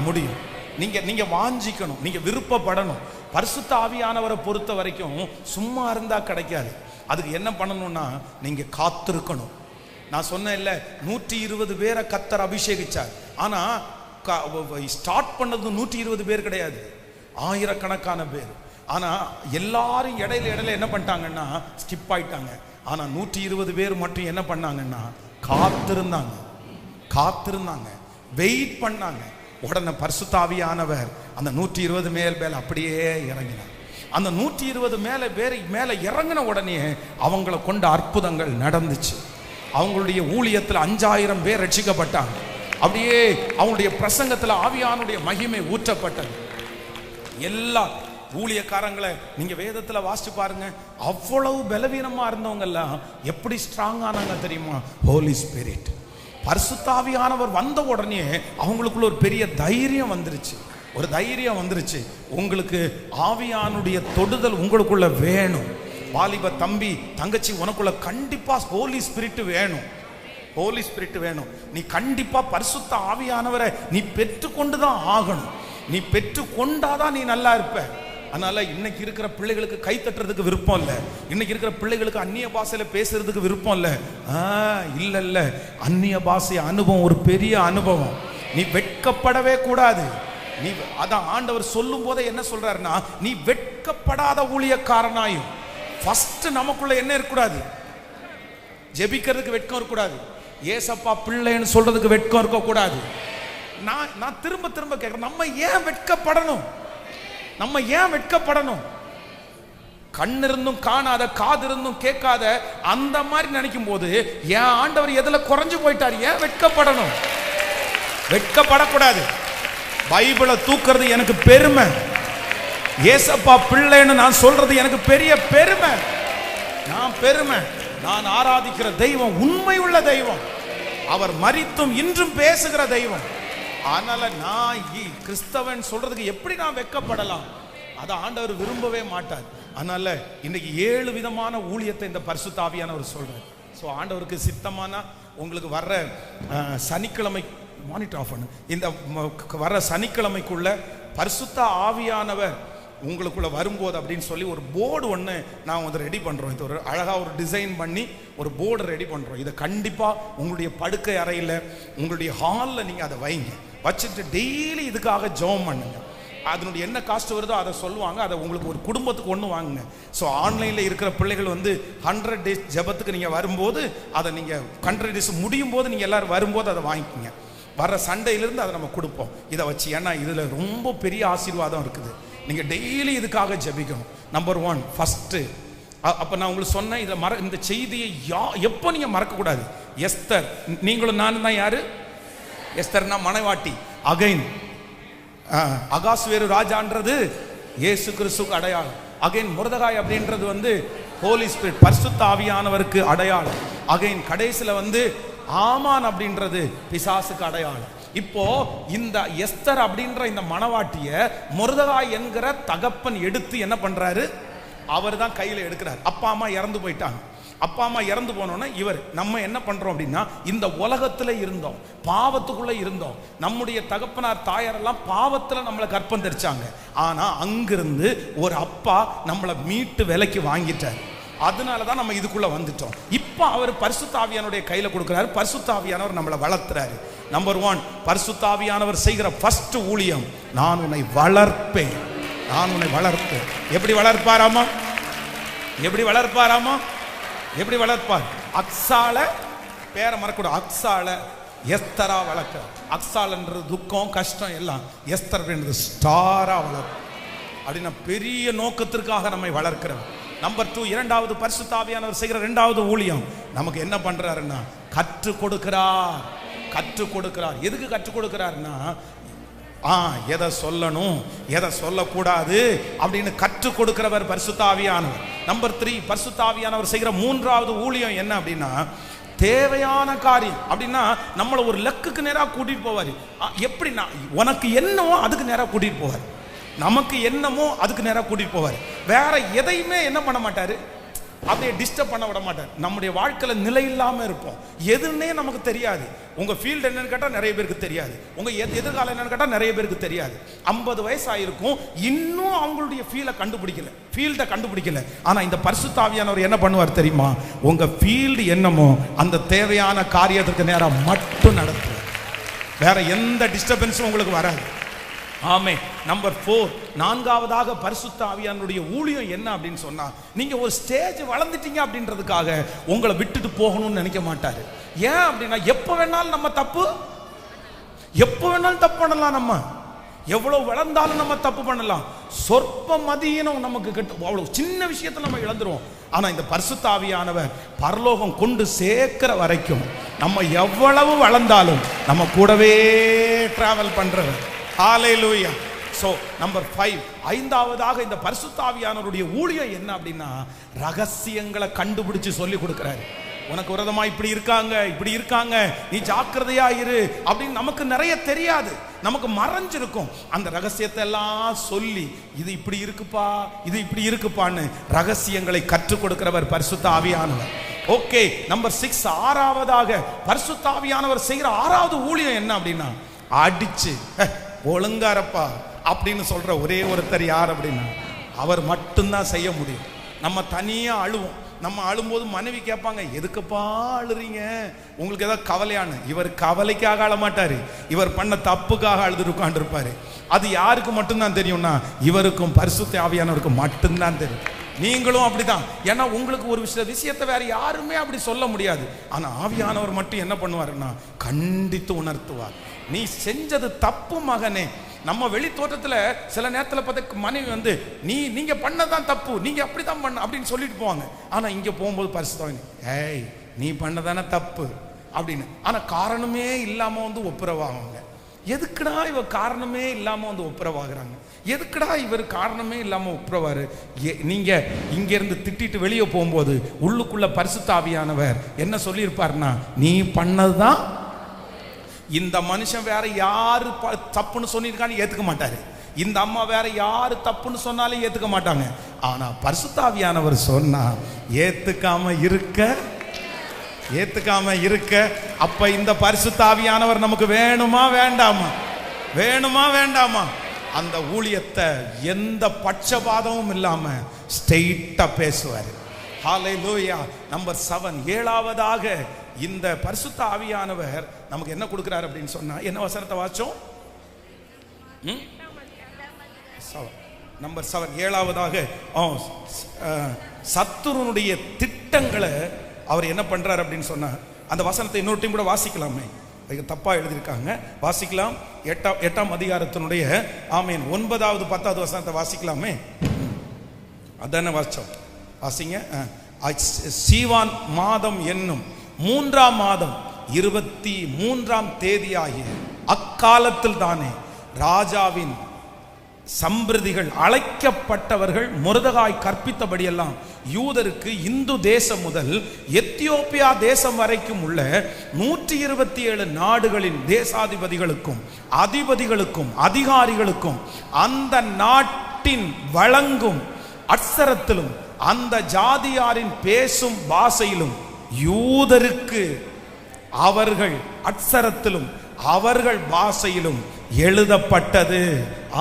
முடியும். நீங்க வாஞ்சிக்கணும், நீங்க விருப்பப்படணும். பரிசுத்த ஆவியானவரை பொறுத்த வரைக்கும் சும்மா இருந்தா கிடைக்காது. அதுக்கு என்ன பண்ணணும்னா நீங்க காத்திருக்கணும். நான் சொன்னேன்ல, 120 பேரை கர்த்தர் அபிஷேகிச்சார். ஆனா ஸ்டார்ட் பண்ணது 120 பேர் கிடையாது, ஆயிரக்கணக்கான பேர். ஆனா எல்லாரும் இடையில என்ன பண்ணிட்டாங்கன்னா ஸ்கிப் ஆயிட்டாங்க. ஆனா 120 பேர் மட்டும் என்ன பண்ணாங்கன்னா காத்திருந்தாங்க, வெயிட் பண்ணாங்க. உடனே பரிசுத்த ஆவியானவர் அந்த 120 மேல் அப்படியே இறங்கினார். அந்த 120 மேல இறங்கின உடனே அவங்கள கொண்ட அற்புதங்கள் நடந்துச்சு. அவங்களுடைய ஊழியத்தில் 5000 பேர் ரட்சிக்கப்பட்டாங்க. அப்படியே அவங்களுடைய பிரசங்கத்தில் ஆவியானுடைய மகிமை ஊற்றப்பட்டது. எல்லா ஊழியக்காரங்களை நீங்க வேதத்துல வாசிச்சு பாருங்க, அவ்வளவு பலவீனமா இருந்தவங்க எல்லாம் எப்படி ஸ்ட்ராங் ஆனாங்க தெரியுமா? ஹோலி ஸ்பிரிட், பரிசுத்த ஆவியானவர் வந்த உடனே அவங்களுக்குள்ள ஒரு பெரிய தைரியம் வந்துருச்சு. உங்களுக்கு ஆவியானுடைய தொடுதல் உங்களுக்குள்ள வேணும். வாலிப தம்பி தங்கச்சி, உனக்குள்ள கண்டிப்பா ஹோலி ஸ்பிரிட் வேணும். நீ கண்டிப்பா பரிசுத்த ஆவியானவரை நீ பெற்றுக்கொண்டுதான் ஆகணும். நீ பெற்றுக்கொண்டாதான் நீ நல்லா இருப்ப. அதனால இன்னைக்கு இருக்கிற பிள்ளைகளுக்கு கை தட்டுறதுக்கு விருப்பம் இல்லை. இன்னைக்கு இருக்கிற பிள்ளைகளுக்கு அந்நிய பாஷையில பேசுறதுக்கு விருப்பம் இல்லை. இல்ல, அந்நிய பாஷை அனுபவம் ஒரு பெரிய அனுபவம். நீ வெட்கப்படவே கூடாது. நீ அதான் ஆண்டவர் சொல்லும் போதே என்ன சொல்றாருன்னா, நீ வெட்கப்படாத ஊழியக்காரனாயும். ஃபர்ஸ்ட் நமக்குள்ள என்ன இருக்கக்கூடாது? ஜெபிக்கிறதுக்கு வெட்கம் இருக்கக்கூடாது. ஏசப்பா பிள்ளைன்னு சொல்றதுக்கு வெட்கம் இருக்கக்கூடாது. நான் திரும்ப கேட்கிறேன், நம்ம ஏன் வெட்கப்படணும்? கண் இருந்தும் காணாத, காது இருந்தும் கேட்காத, அந்த மாதிரி நினைக்கும் போது ஏன் ஆண்டவர் எதுல குறைஞ்சு போயிட்டார்? ஏன் வெட்கப்படணும்? வெட்கப்படக்கூடாது. பைபிளை தூக்குறது எனக்கு பெருமை. ஏசப்பா பிள்ளைன்னு நான் சொல்றது எனக்கு பெரிய பெருமை. நான் ஆராதிக்கிற தெய்வம் உண்மை உள்ள தெய்வம். அவர் மரித்தும் இன்றும் பேசுகிற தெய்வம். அதனால நான் கிறிஸ்தவன் சொல்றதுக்கு எப்படி நான் வெட்கப்படலாம்? அதை ஆண்டவர் விரும்பவே மாட்டார். அதனால இன்னைக்கு 7 விதமான ஊழியத்தை இந்த பரிசுத்த ஆவியானவர் சொல்றார். ஸோ ஆண்டவருக்கு சித்தமானா உங்களுக்கு வர்ற சனிக்கிழமை மானிட்டர் ஆஃப் பண்ணு. இந்த வர்ற சனிக்கிழமைக்குள்ள பரிசுத்த ஆவியானவர் உங்களுக்குள்ள வரும்போது அப்படின்னு சொல்லி ஒரு போர்டு ஒன்று நான் வந்து ரெடி பண்ணுறோம். இது ஒரு அழகாக ஒரு டிசைன் பண்ணி ஒரு போர்டு ரெடி பண்ணுறோம். இதை கண்டிப்பாக உங்களுடைய படுக்கை அறையில், உங்களுடைய ஹாலில் நீங்கள் அதை வைங்க. வச்சுட்டு டெய்லி இதுக்காக ஜெபம் பண்ணுங்க. அதனுடைய என்ன காஸ்ட் வருதோ அதை சொல்லுவாங்க. அதை உங்களுக்கு ஒரு குடும்பத்துக்கு ஒன்று வாங்குங்க. ஸோ ஆன்லைனில் இருக்கிற பிள்ளைகள் வந்து 100 days ஜெபத்துக்கு நீங்கள் வரும்போது அதை நீங்கள் 100 days முடியும் போது நீங்கள் எல்லோரும் வரும்போது அதை வாங்கிக்கிங்க. வர்ற சண்டையிலிருந்து அதை நம்ம கொடுப்போம் இதை வச்சு. ஏன்னா இதில் ரொம்ப பெரிய ஆசீர்வாதம் இருக்குது. நீங்கள் டெய்லி இதுக்காக ஜெபிக்கணும். Number 1 first. அப்போ நான் உங்களுக்கு சொன்னேன், இந்த செய்தியை எப்போ நீங்கள் மறக்கக்கூடாது. எஸ்தர், நீங்களும் நானும் தான் யாரு? எஸ்தர்னா மனைவாட்டி. அகைன் அகாஸ்வேரு ராஜான்றது இயேசு கிறிஸ்துவுக்கு அடையாளம். அகைன் முர்தகாய் அப்படின்றது வந்து ஹோலி ஸ்பிரிட், பரிசுத்த ஆவியானவருக்கு அடையாளம். அகைன் கடைசியில் வந்து ஆமான் அப்படின்றது பிசாசுக்கு அடையாளம். இப்போ இந்த எஸ்தர் அப்படின்ற இந்த மணவாட்டிய முர்தகாய் என்கிற தகப்பன் எடுத்து என்ன பண்றாரு? அவர் தான் கையில எடுக்கிறார். அப்பா அம்மா இறந்து போயிட்டாங்க. அப்பா அம்மா இறந்து போனோன்னா இவர் நம்ம என்ன பண்றோம் அப்படின்னா, இந்த உலகத்துல இருந்தோம், பாவத்துக்குள்ள இருந்தோம். நம்முடைய தகப்பனார் தாயாரெல்லாம் பாவத்துல நம்மளை கற்பம் தெரிச்சாங்க. ஆனா அங்கிருந்து ஒரு அப்பா நம்மளை மீட்டு விலைக்கு வாங்கிட்டார். அதனாலதான் நம்ம இதுக்குள்ள வந்துட்டோம். இப்ப அவர் பரிசுத்த ஆவியானுடைய கையில கொடுக்கிறாரு. பரிசுத்த ஆவியானவர் நம்மளை வளர்த்துறாரு. நம்பர் 1, பரிசுத்த ஆவியானவர் செய்கிற ஃபர்ஸ்ட் ஊழியம், நான் உன்னை வளர்ப்பேன். எப்படி வளர்ப்பார்? அக்ஸால பேரை மறக்கூடாது. அக்ஸால எஸ்தரா வளர்க்க. அக்ஸாலன்றது துக்கம் கஷ்டம் எல்லாம், எஸ்தர் அப்படின்றது ஸ்டாரா வளர்க்கும். அப்படின்னா பெரிய நோக்கத்திற்காக நம்மை வளர்க்கிறோம். நம்பர் 2, இரண்டாவது பரிசுத்த ஆவியானவர் செய்கிற 2வது ஊழியம் நமக்கு என்ன பண்றாருன்னா, கற்றுக் கொடுக்கிறார். எதுக்கு கற்றுக் கொடுக்கிறாருன்னா, எதை சொல்லணும் எதை சொல்லக்கூடாது அப்படின்னு கற்றுக் கொடுக்கிறவர் பரிசுத்த ஆவியானவர். நம்பர் 3, பரிசுத்த ஆவியானவர் செய்கிற 3வது ஊழியம் என்ன அப்படின்னா, தேவையான காரியம். அப்படின்னா நம்மளை ஒரு லக்குக்கு நேராக கூட்டிட்டு போவார். எப்படின்னா, உனக்கு என்னவோ அதுக்கு நேராக கூட்டிட்டு போவார். நமக்கு என்னமோ அதுக்கு நேராக கூட்டிட்டு போவார். வேற எதையுமே என்ன பண்ண மாட்டாரு, அப்படியே டிஸ்டர்ப் பண்ண விட மாட்டார். நம்முடைய வாழ்க்கையில நிலை இல்லாம இருப்போம். எதுன்னே நமக்கு தெரியாது. உங்க ஃபீல்டு என்னன்னு கேட்டா நிறைய பேருக்கு தெரியாது. உங்க எதிர்காலம் என்னன்னு கேட்டா நிறைய பேருக்கு தெரியாது. 50 வயசு ஆயிருக்கும், இன்னும் அவங்களுடைய ஃபீல்டை கண்டுபிடிக்கல. ஆனா இந்த பரிசுத்த ஆவியானவர் என்ன பண்ணுவார் தெரியுமா? உங்க ஃபீல்டு என்னமோ அந்த தேவையான காரியத்திற்கு நேரம் மட்டும் நடத்துவார். வேற எந்த டிஸ்டர்பன்ஸும் உங்களுக்கு வராது. ஆமே. நம்பர் 4, நான்காவதாக பரிசுத்த ஆவியானுடைய ஊழியம் என்ன அப்படின்னு சொன்னா, நீங்க ஒரு ஸ்டேஜ் வளர்ந்துட்டீங்க அப்படின்றதுக்காக உங்களை விட்டுட்டு போகணும்னு நினைக்க மாட்டாரு. ஏன் அப்படின்னா, எப்ப வேணாலும் நம்ம தப்பு பண்ணலாம். நம்ம எவ்வளவு வளர்ந்தாலும் நம்ம தப்பு பண்ணலாம். சொற்ப மதியினம் நமக்கு அவ்வளவு சின்ன விஷயத்தை நம்ம இழந்துருவோம். ஆனா இந்த பரிசுத்த ஆவியானவர் பரலோகம் கொண்டு சேர்க்கிற வரைக்கும் நம்ம எவ்வளவு வளர்ந்தாலும் நம்ம கூடவே டிராவல் பண்றவர். ஹல்லேலூயா. சோ நம்பர் 5, ஐந்தாவதாக இந்த பரிசுத்த ஆவியானவருடைய ஊழியம் என்ன அப்படின்னா, ரகசியங்களை கண்டுபிடிச்சு சொல்லி கொடுக்கிறாரு. உனக்கு விரோதமா இப்படி இருக்காங்க, நீ ஜாக்கிரதையா இரு அப்படின்னு நமக்கு நிறைய தெரியாது, நமக்கு மறைஞ்சிருக்கும். அந்த ரகசியத்தை எல்லாம் சொல்லி இது இப்படி இருக்குப்பான்னு ரகசியங்களை கற்றுக் கொடுக்கிறவர் பரிசுத்த ஆவியானவர். ஓகே. நம்பர் 6, ஆறாவதாக பரிசுத்த ஆவியானவர் செய்கிற 6வது ஊழியம் என்ன அப்படின்னா, அடிச்சு ஒழுங்காரப்பா அப்படின்னு சொல்ற ஒரே ஒருத்தர் யார் அப்படின்னா, அவர் மட்டும்தான் செய்ய முடியும். நம்ம தனியா அழுவோம். நம்ம அழும்போது மனைவி கேட்பாங்க, எதுக்குப்பா அழுறீங்க, உங்களுக்கு ஏதாவது கவலையானு. இவர் கவலைக்காக அழ மாட்டாரு, இவர் பண்ண தப்புக்காக அழுது உட்கார்ந்துருப்பாரு. அது யாருக்கு மட்டும்தான் தெரியும்னா, இவருக்கும் பரிசுத்த ஆவியானவருக்கும் மட்டும்தான் தெரியும். நீங்களும் அப்படிதான். ஏன்னா உங்களுக்கு ஒரு விஷயத்தை வேற யாருமே அப்படி சொல்ல முடியாது. ஆனா ஆவியானவர் மட்டும் என்ன பண்ணுவாருன்னா, கண்டித்து உணர்த்துவார். நீ செஞ்சது தப்பு மகனே. நம்ம வெளி தோற்றத்துல சில நேரத்துல பார்த்த மனைவி வந்து, நீங்க பண்ணதான் தப்பு, நீங்க அப்படிதான் பண்ண அப்படின்னு சொல்லிட்டு போவாங்க. ஆனா இங்க போகும்போது பரிசுத்தவன், ஏய் நீ பண்ணதானே தப்பு அப்படின்னு. ஆனா காரணமே இல்லாம வந்து ஒப்புரவாங்க. எதுக்குடா இவ காரணமே இல்லாம வந்து ஒப்புரவாகிறாங்க, எதுக்குடா இவர் காரணமே இல்லாம ஒப்புரவாரு. நீங்க இங்க இருந்து திட்டிட்டு வெளியே போகும்போது உள்ளுக்குள்ள பரிசுத்த ஆவியானவர் என்ன சொல்லியிருப்பாருன்னா, நீ பண்ணதுதான். இந்த மனுஷன் வேற யாரு தப்புன்னு சொன்னிருக்கான்னு ஏத்துக்க மாட்டாரு, இந்த அம்மா வேற யாரு தப்புன்னு சொன்னாலும் ஏத்துக்க மாட்டாங்க. ஆனா பரிசுத்த ஆவியானவர் சொன்னா ஏத்துக்காம இருக்க. அப்ப இந்த பரிசுத்த ஆவியானவர் நமக்கு வேணுமா வேண்டாமா? அந்த ஊழியத்தை எந்த பட்சபாதமும் இல்லாம ஸ்ட்ரெயிட்டா பேசுவாரு. ஹல்லேலூயா. நம்பர் 7, ஏழாவதாக இந்த பரிசுத்த ஆவியானவர் நமக்கு என்ன கொடுக்கிறார் அப்படின்னு சொன்னா, என்ன வசனத்தை வாச்சோம்? நம்பர் 7, ஏழாவதாக சத்துருனுடைய திட்டங்களை அவர் என்ன பண்றார் அப்படின்னு சொன்னா, அந்த வசனத்தை இன்னொரு டைம் கூட வாசிக்கலாமே, தப்பா எழுதியிருக்காங்க, வாசிக்கலாம். 8ஆம் அதிகாரத்தினுடைய 9வது 10வது வசனத்தை வாசிக்கலாமே. அதான வாசிச்சோம், வாசிங்க. சீவான் மாதம் என்னும் 3ஆம் மாதம் 23ஆம் தேதியாகிய அக்காலத்தில் தானே ராஜாவின் சம்பிரதிகள் அழைக்கப்பட்டவர்கள் மொர்தெகாய் கற்பித்தபடியெல்லாம் யூதருக்கு இந்து தேசம் முதல் எத்தியோப்பியா தேசம் வரைக்கும் உள்ள 127 நாடுகளின் தேசாதிபதிகளுக்கும் அதிபதிகளுக்கும் அதிகாரிகளுக்கும் அந்த நாட்டின் வழங்கும் அட்சரத்திலும் அந்த ஜாதியாரின் பேசும் பாஷையிலும் யூதருக்கு அவர்கள் அட்சரத்திலும் அவர்கள் பாஷையிலும் எழுதப்பட்டது.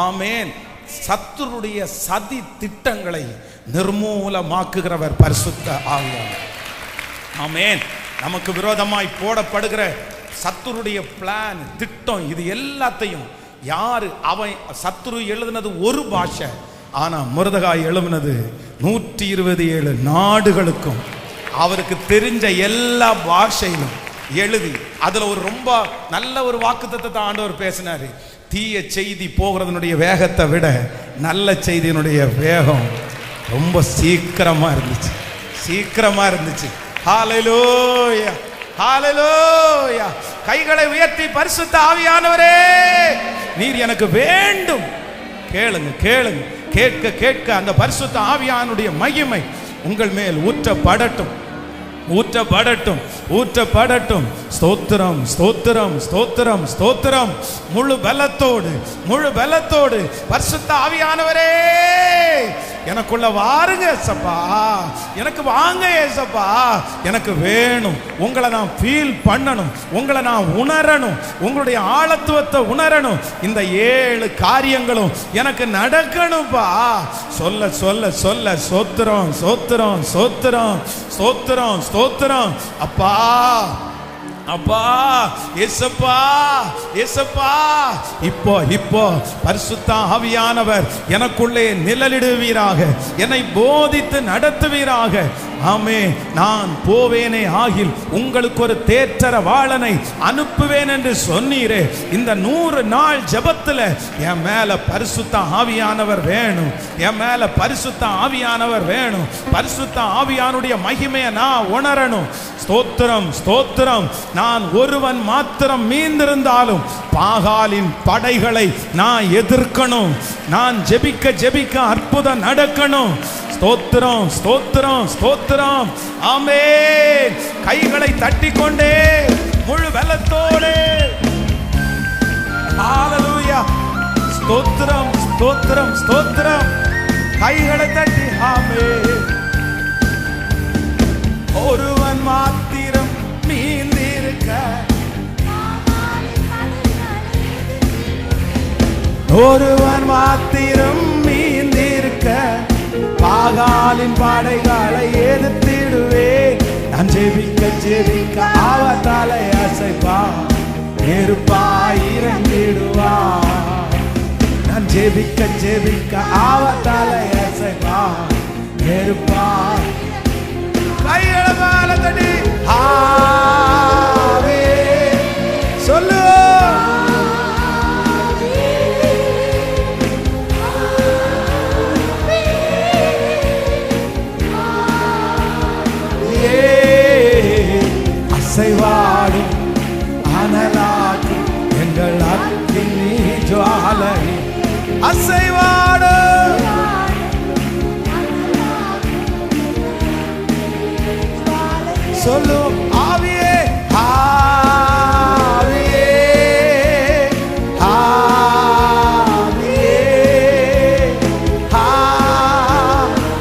ஆமேன். சத்துருடைய சதி திட்டங்களை நிர்மூலமாக்குகிறவர் பரிசுத்த ஆவியானவர். ஆமேன். நமக்கு விரோதமாய் போடப்படுகிற சத்துருடைய பிளான், திட்டம், இது எல்லாத்தையும் யாரு, அவன் சத்துரு எழுதினது ஒரு பாஷை, ஆனா மொர்தெகாய் எழுதினது 127 நாடுகளுக்கும் அவருக்கு தெரிஞ்ச எல்லா பாஷையிலும் எழுதி, அதுல ஒரு ரொம்ப நல்ல ஒரு வாக்குத்தத்தத்தை ஆண்டவர் பேசினாரு. தீய செய்தி போகிறதனுடைய வேகத்தை விட நல்ல செய்தியினுடைய வேகம் ரொம்ப சீக்கிரமா இருந்துச்சு. ஹல்லேலூயா, ஹல்லேலூயா. கைகளை உயர்த்தி பரிசுத்த ஆவியானவரே நீர் எனக்கு வேண்டும். கேளுங்க. கேட்க அந்த பரிசுத்த ஆவியானுடைய மகிமை உங்கள் மேல் ஊற்றப்படட்டும். ஸ்தோத்திரம். முழு பலத்தோடு பரிசுத்த ஆவியானவரே எனக்குள்ள வாருங்க ஏசப்பா, எனக்கு வாங்க ஏசப்பா, எனக்கு வேணும். உங்களை நான் ஃபீல் பண்ணணும், உங்களை நான் உணரணும், உங்களுடைய ஆழத்துவத்தை உணரணும். இந்த 7 காரியங்களும் எனக்கு நடக்கணும்பா. சொல்ல சோத்திரம் அப்பா. அப்பா இயேசப்பா இயேசப்பா இப்போ பரிசுத்த ஆவியானவர் எனக்குள்ளே நிழலிடுவீராக, என்னை போதித்து நடத்துவீராக. ஆமே, நான் போவேனே ஆகில் உங்களுக்கு ஒரு தேற்றரவாளனை அனுப்புவேன் என்று சொன்னீரே. இந்த 100 நாள் ஜெபத்துல என் மேல பரிசுத்த ஆவியானவர் வேணும், என் மேல பரிசுத்த ஆவியானவர் வேணும். பரிசுத்த ஆவியானுடைய மகிமையை நான் உணரணும். ஸ்தோத்திரம் ஸ்தோத்திரம். நான் ஒருவன் மாத்திரம் மீந்திருந்தாலும் பாகாலின் படைகளை நான் எதிர்க்கணும். நான் ஜெபிக்க ஜெபிக்க அற்புதம் நடக்கணும். ஸ்தோத்திரம் ஸ்தோத்திரம் ஸ்தோத்திரம். ஆமென். கைகளை தட்டிக்கொண்டே முழு பலத்தோடு ஹalleluya. ஸ்தோத்திரம் ஸ்தோத்திரம் ஸ்தோத்திரம். கைகளை தட்டி ஆமென். ஒருவன் மாத்திரம் மீந்திருக்க, ஒருவன் மாத்திரம் மீந்திருக்க, பாகாலின் படைகளை எதிர்த்திடுவே. நான் ஜெபிக்க ஜெபிக்க அவர் தலை அசைப்பா, நெருப்பாய் இறங்கிடுவா. நான் ஜெபிக்க ஜெபிக்க அவர் தலை அசைப்பா, நெருப்பாய். கைகளை மேல தட்டி ஆவே சொல்லு. அசைவாடும் அனலாகும் எங்கள் அக்கினி ஜுவாலை. அசைவாடும் சொல்லு. ஆவியே ஆவியே ஆவியே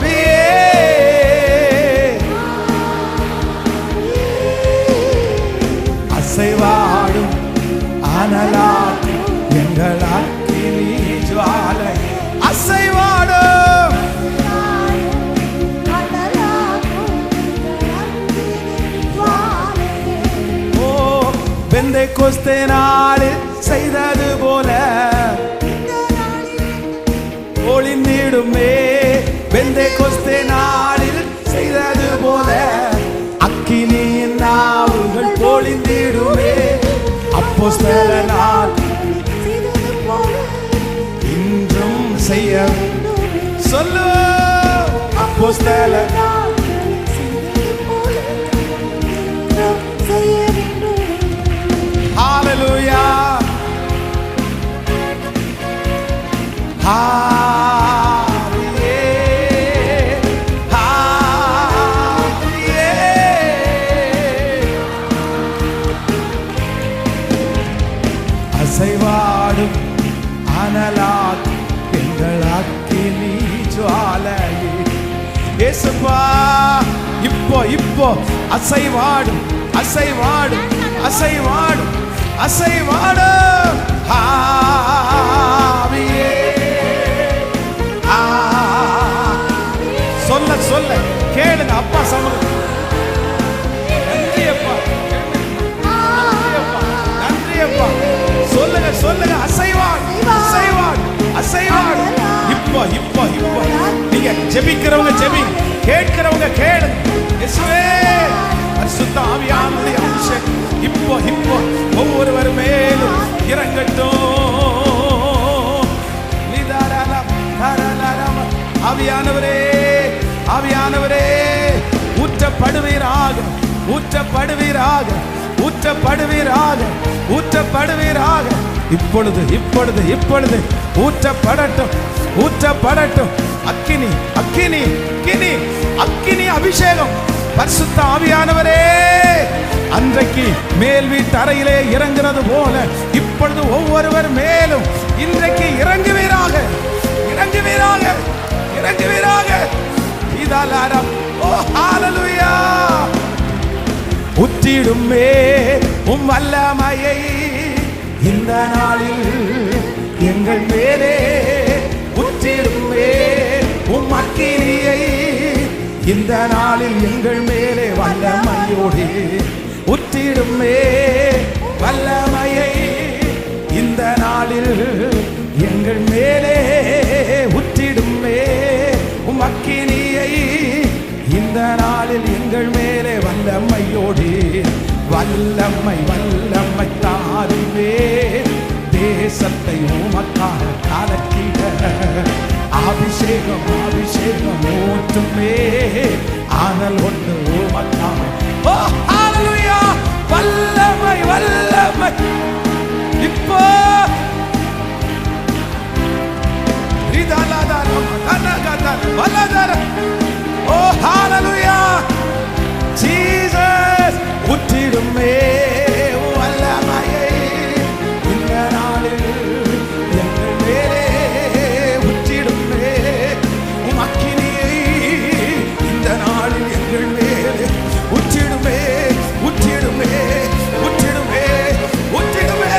ஆவியே. அசைவாடும் அனலாகும் எங்கள் அக்கினி ஜுவாலை. அசைவாடும் பெந்தெகோஸ்தே நாளில் செய்தது போல ஒளிந்திடுமே. பெந்தெகோஸ்தே நாளில் செய்தது போல அக்கினியின் நாவுகள் பொழிந்திடுமே. அப்போஸ்தலனால் இன்றும் செய்ய சொல்லு. அப்போஸ்தலனால் Hallelujah. அசைவாடும் அனலாகும் எங்கள் அக்கினி ஜுவாலையே. இயேசுப்பா இப்போ அசைவாடும் அசைவாடும் அசைவாடும் அசைவாடும் ஆவியே. சொல்ல சொல்ல கேளுங்க அப்பா சமூகம். நன்றி அப்பா, நன்றி அப்பா. சொல்லுங்க சொல்லுங்க. அசைவாடு அசைவாடு அசைவாடு. இப்போ நீங்க ஜெபிக்கிறவங்க ஜெபி, கேட்கிறவங்க கேளுங்க. இயேசுவே பரிசுத்த ஆவியானவருடைய அபிஷேகம் இப்போ ஒவ்வொருவர் மேலும் இறங்கட்டும். ஆவியானவரே ஆவியானவரே ஊற்றப்படுவீராக ஊற்றப்படுவீராக ஊற்றப்படுவீராக ஊற்றப்படுவீராக. இப்பொழுது ஊற்றப்படட்டும் ஊற்றப்படட்டும். அக்கினி அக்கினி அக்கினி அக்கினி அபிஷேகம். பரிசுத்த ஆவியானவரே அன்றைக்கு மேல் வீட்டு அறையிலே இறங்குறது போல இப்பொழுது ஒவ்வொருவர் மேலும் இன்றைக்கு இறங்குவீராக இறங்குவீராக இறங்குவீராக. இதலாரம் ஓ ஹalleluya. உற்றிடுமே உம் வல்லமையை இந்த நாளில் எங்கள் மேலே. உற்றிடுமே உம் அக்கினியை இந்த நாளில் எங்கள் மேலே வல்லமையோடு உற்றிடுமே வல்லமையை இந்த நாளில் எங்கள் மேலே உற்றிடுமே உமக்கினியை இந்த நாளில் எங்கள் மேலே வல்லமையோடு வல்லமை வல்லமை தாருமே தேசத்தை உமக்காக கலக்கிட அபிஷேகம் அபிஷேகம் ஊற்றுமே ஆனல் ஒன்று உமக்காக வல்லமை வல்லமை இப்போ oh hallelujah Jesus உற்றிடுமே வல்லமையை இந்த நாளில் எங்கள் மேலே உற்றிடுமே உமக்கினியை இந்த நாளில் எங்கள் மேலே உற்றிடுமே உற்றிடுமே உற்றிடுமே உற்றிடுமே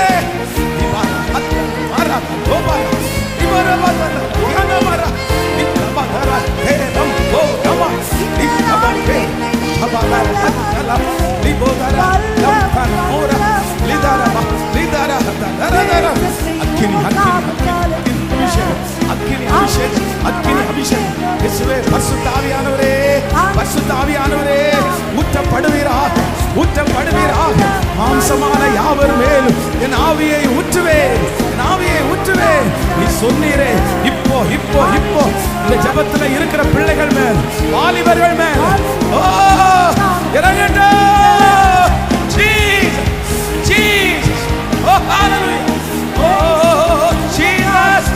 ஊற்றப்படுவீராக மாம்சமான யாவர் மேலும் என் ஆவியை ஊற்றுவேன் என் ஆவியை ஊற்றுவேன் நீ சொன்னீரே இப்போ இப்போ இப்போ இந்த ஜெபத்துல இருக்கிற பிள்ளைகள் மேல் வாலிபர்கள் மேல் இறங்கட்டும் Jesus Jesus oh hallelujah oh Jesus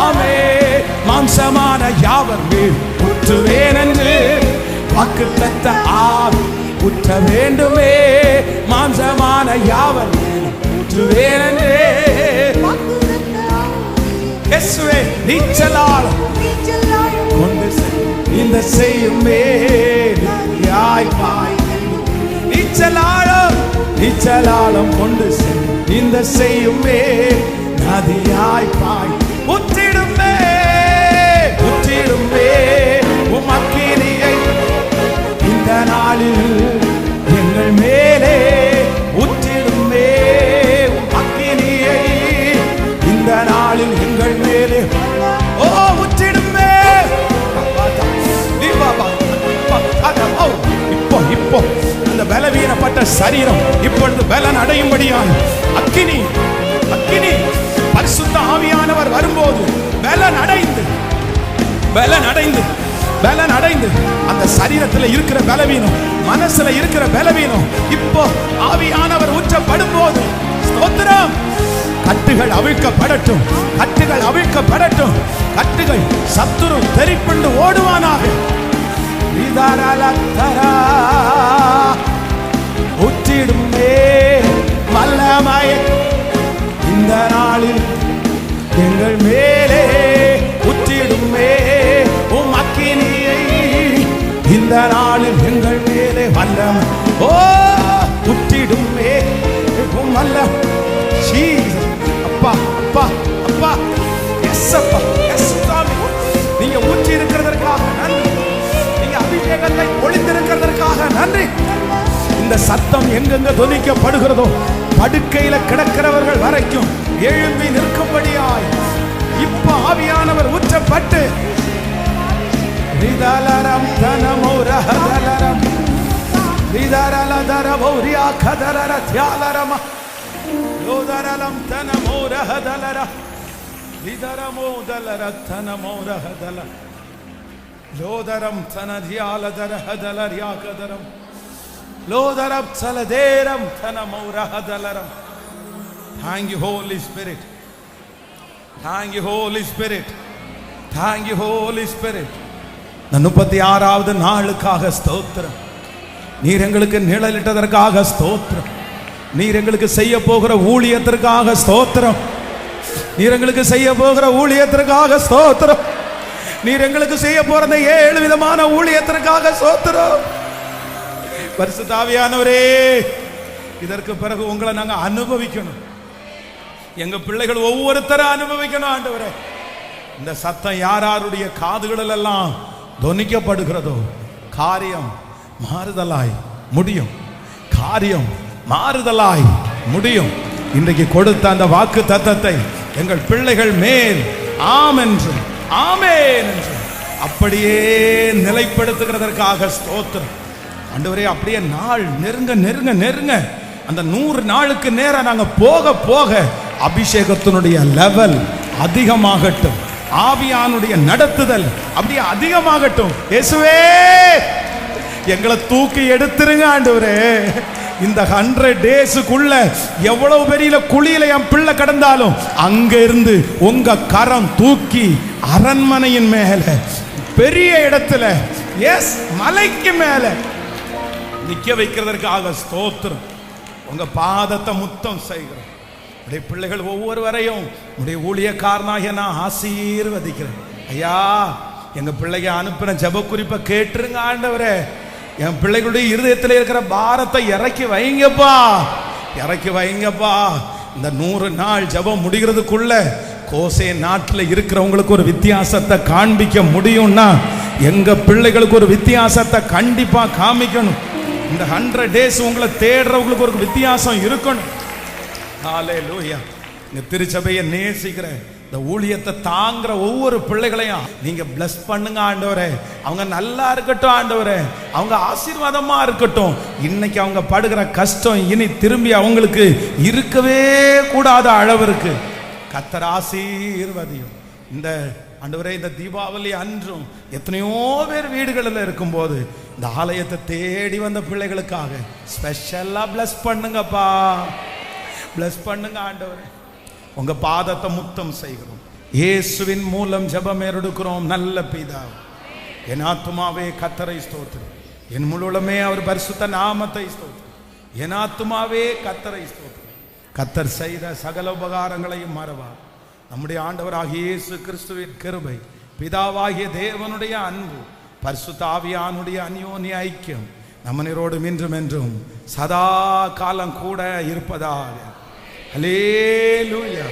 ஆமென் மாம்சமான யாவர் மேல் ஊற்றுவேன் என்று வாக்குத்தத்த ஆவி ஊற்ற வேண்டுமே மாம்சமான யாவர் ஊற்றுவேன் என்று இயேசுவே நீச்சலால் கொண்டு இந்த செய்யுமே யாய்பாய் நீச்சலாலும் கொண்டு இந்த செய்யுமே நதியாய்பாய் உற்றிடுமே உற்றிடுமே உமக்கினியை இந்த நாளில் எங்கள் மேலே உற்றிடுமே உமக்கினியை இந்த நாளில் எங்கள் மேலே உற்றிடுமே இப்போ இப்போ அந்த பலவீனப்பட்ட சரீரம் இப்பொழுது பலன் அடையும்படியாய் அக்கினி அக்கினி பரிசுத்த ஆவியானவர் வரும்போது பலன் அடைந்து அந்த சரீரத்தில் இருக்கிற பலவீனம் மனசுல இருக்கிற பலவீனம் இப்போ ஆவியானவர் ஊற்றப்படும் போது ஸ்தோத்திரம் கட்டுகள் அவிழ்க்கப்படட்டும் கட்டுகள் அவிழ்க்கப்படட்டும் கட்டுகள் சத்துரு தெரிப்புண்டு ஓடுவானாக உற்றிடுமே வல்லமை இந்த நாளில் எங்கள் மேலே உற்றிடுமே உம் அக்கினியை இந்த நாளில் எங்கள் மேலே வல்லமை உற்றிடுமே உம் வல்லமை அப்பா அப்பா அப்பா எஸ் அப்பா எஸ் சாமி நீங்க ஊற்றி இருக்கிறதற்காக நன்றி நீங்க அபிஷேகத்தை ஒளிந்திருக்கிறதற்காக நன்றி இந்த சத்தம் எங்கெங்க தொனிக்கப்படுகிறதோ படுக்கையில கிடக்கிறவர்கள் வரைக்கும் எழும்பி நிற்கும்படியாய் இப்ப ஆவியானவர் ஊற்றப்பட்டு ரிதலரம் தனமௌரஹதலரம் ரிதரலதரபௌரியா கதரர தியாலரம லோதரலம் தனமௌரஹதலர ரிதரமோதலர தனமௌரஹதல லோதரம் தனதியாலதரஹதலரியா கதரம் லோதரப் சலதேரம் தனமௌரஹதலரம். Thank you Holy Spirit. Thank you Holy Spirit. Thank you Holy Spirit. 36வது நாளுக்காக ஸ்தோத்திரம். நீர் எங்களுக்கு நிழலிட்டதற்காக ஸ்தோத்திரம். நீர் எங்களுக்கு செய்ய போகிற ஊழியத்திற்காக ஸ்தோத்திரம். நீர் எங்களுக்கு செய்ய போகிற ஊழியத்திற்காக ஸ்தோத்திரம். நீர் எங்களுக்கு செய்ய போற 7 விதமான ஊழியத்திற்காக ஸ்தோத்திரம். பரிசுத்த ஆவியானவரே இதற்கு பிறகு உங்களை நாங்க அனுபவிக்கணும். எங்க பிள்ளைகள் ஒவ்வொருத்தரும் அனுபவிக்கணும் ஆண்டவரே. இந்த சத்தம் யாருடைய காதுகளில் எல்லாம் தொனிக்கப்படுகிறதோ காரியம் மாறுதலாய் முடியும். காரியம் மாறுதலாய் முடியும். இன்றைக்கு கொடுத்த அந்த வாக்கு தத்தத்தை எங்கள் பிள்ளைகள் மேல் ஆம் என்றும் ஆமென் என்றும் அப்படியே நிலைப்படுத்துகிறதற்காக ஸ்தோத்திரம். ஆண்டவரே, அப்படியே நாள் நெருங்க நெருங்க நெருங்க அந்த 100 நாளுக்கு நேரம் நாங்க போக போக அபிஷேகத்தினுடைய லெவல் அதிகமாகட்டும், ஆவியானுடைய நடத்துதல் அப்படியே அதிகமாகட்டும். இயேசுவே, எங்களை தூக்கி எடுத்துருங்க ஆண்டவரே. இந்த 100 டேஸுக்குள்ள எவ்வளவு பெரிய குழியில என் பிள்ளை கடந்தாலும் அங்க இருந்து உங்க கரம் தூக்கி அரண்மனையின் மேல, பெரிய இடத்துல, எஸ் மலைக்கு மேல நிக்க வைக்கிறதற்காக ஸ்தோத்திரம். உங்க பாதத்தை முத்தம் செய்கிறோம். உடைய பிள்ளைகள் ஒவ்வொருவரையும் உடைய ஊழியக்காரனாக நான் ஆசீர்வதிக்கிறேன். ஐயா, எங்க பிள்ளைங்க அனுப்பின ஜெப குறிப்பை கேட்டுருங்க ஆண்டவரே. என் பிள்ளைகளுடைய இருதயத்தில் இருக்கிற பாரத்தை இறக்கி வைங்கப்பா, இறக்கி வைங்கப்பா. இந்த 100 நாள் ஜெபம் முடிகிறதுக்குள்ள கோசே நாட்டில் இருக்கிறவங்களுக்கு ஒரு வித்தியாசத்தை காண்பிக்க முடியும்னா எங்க பிள்ளைகளுக்கு ஒரு வித்தியாசத்தை கண்டிப்பா காமிக்கணும். இந்த 100 டேஸ் உங்களை தேடுறவங்களுக்கு ஒரு வித்தியாசம் இருக்கணும். ஹல்லேலூயா. இந்த திருச்சபையை நேசிக்கிற, இந்த ஊழியத்தை தாங்குற ஒவ்வொரு பிள்ளைகளையும் நீங்க பிளஸ் பண்ணுங்க ஆண்டவரே. அவங்க நல்லா இருக்கட்டும் ஆண்டவரே, அவங்க ஆசீர்வாதமா இருக்கட்டும். இன்னைக்கு அவங்க படுகிற கஷ்டம் இனி திரும்பி அவங்களுக்கு இருக்கவே கூடாத அளவிற்கு கர்த்தர் ஆசீர்வதியும். இந்த ஆண்டவரே, இந்த தீபாவளி அன்றும் எத்தனையோ பேர் வீடுகளில் இருக்கும்போது இந்த ஆலயத்தை தேடி வந்த பிள்ளைகளுக்காக ஸ்பெஷலா பிளஸ் பண்ணுங்கப்பா, பிளஸ் பண்ணுங்க ஆண்டவரே. உங்க பாதத்தை முத்தம் செய்கிறோம். இயேசுவின் மூலம் ஜெபம் எடுக்கிறோம் நல்ல பிதாவே. என் ஆத்துமாவே கர்த்தரை ஸ்தோத்திரி, என் முழுமே அவர் பரிசுத்த நாமத்தை ஸ்தோத்திரி. என் ஆத்துமாவே கர்த்தரை ஸ்தோத்திரி. கர்த்தர் செய்த சகல உபகாரங்களையும் மறவா. நம்முடைய ஆண்டவராகிய இயேசு கிறிஸ்துவின் கிருபை, பிதாவாகிய தேவனுடைய அன்பு, பரிசுத்த ஆவியானுடைய அந்யோன்ய ஐக்கியம் நம்மனரோடும் இன்றும் என்றும் சதா காலம் கூட இருப்பதாக. ஹல்லேலூயா.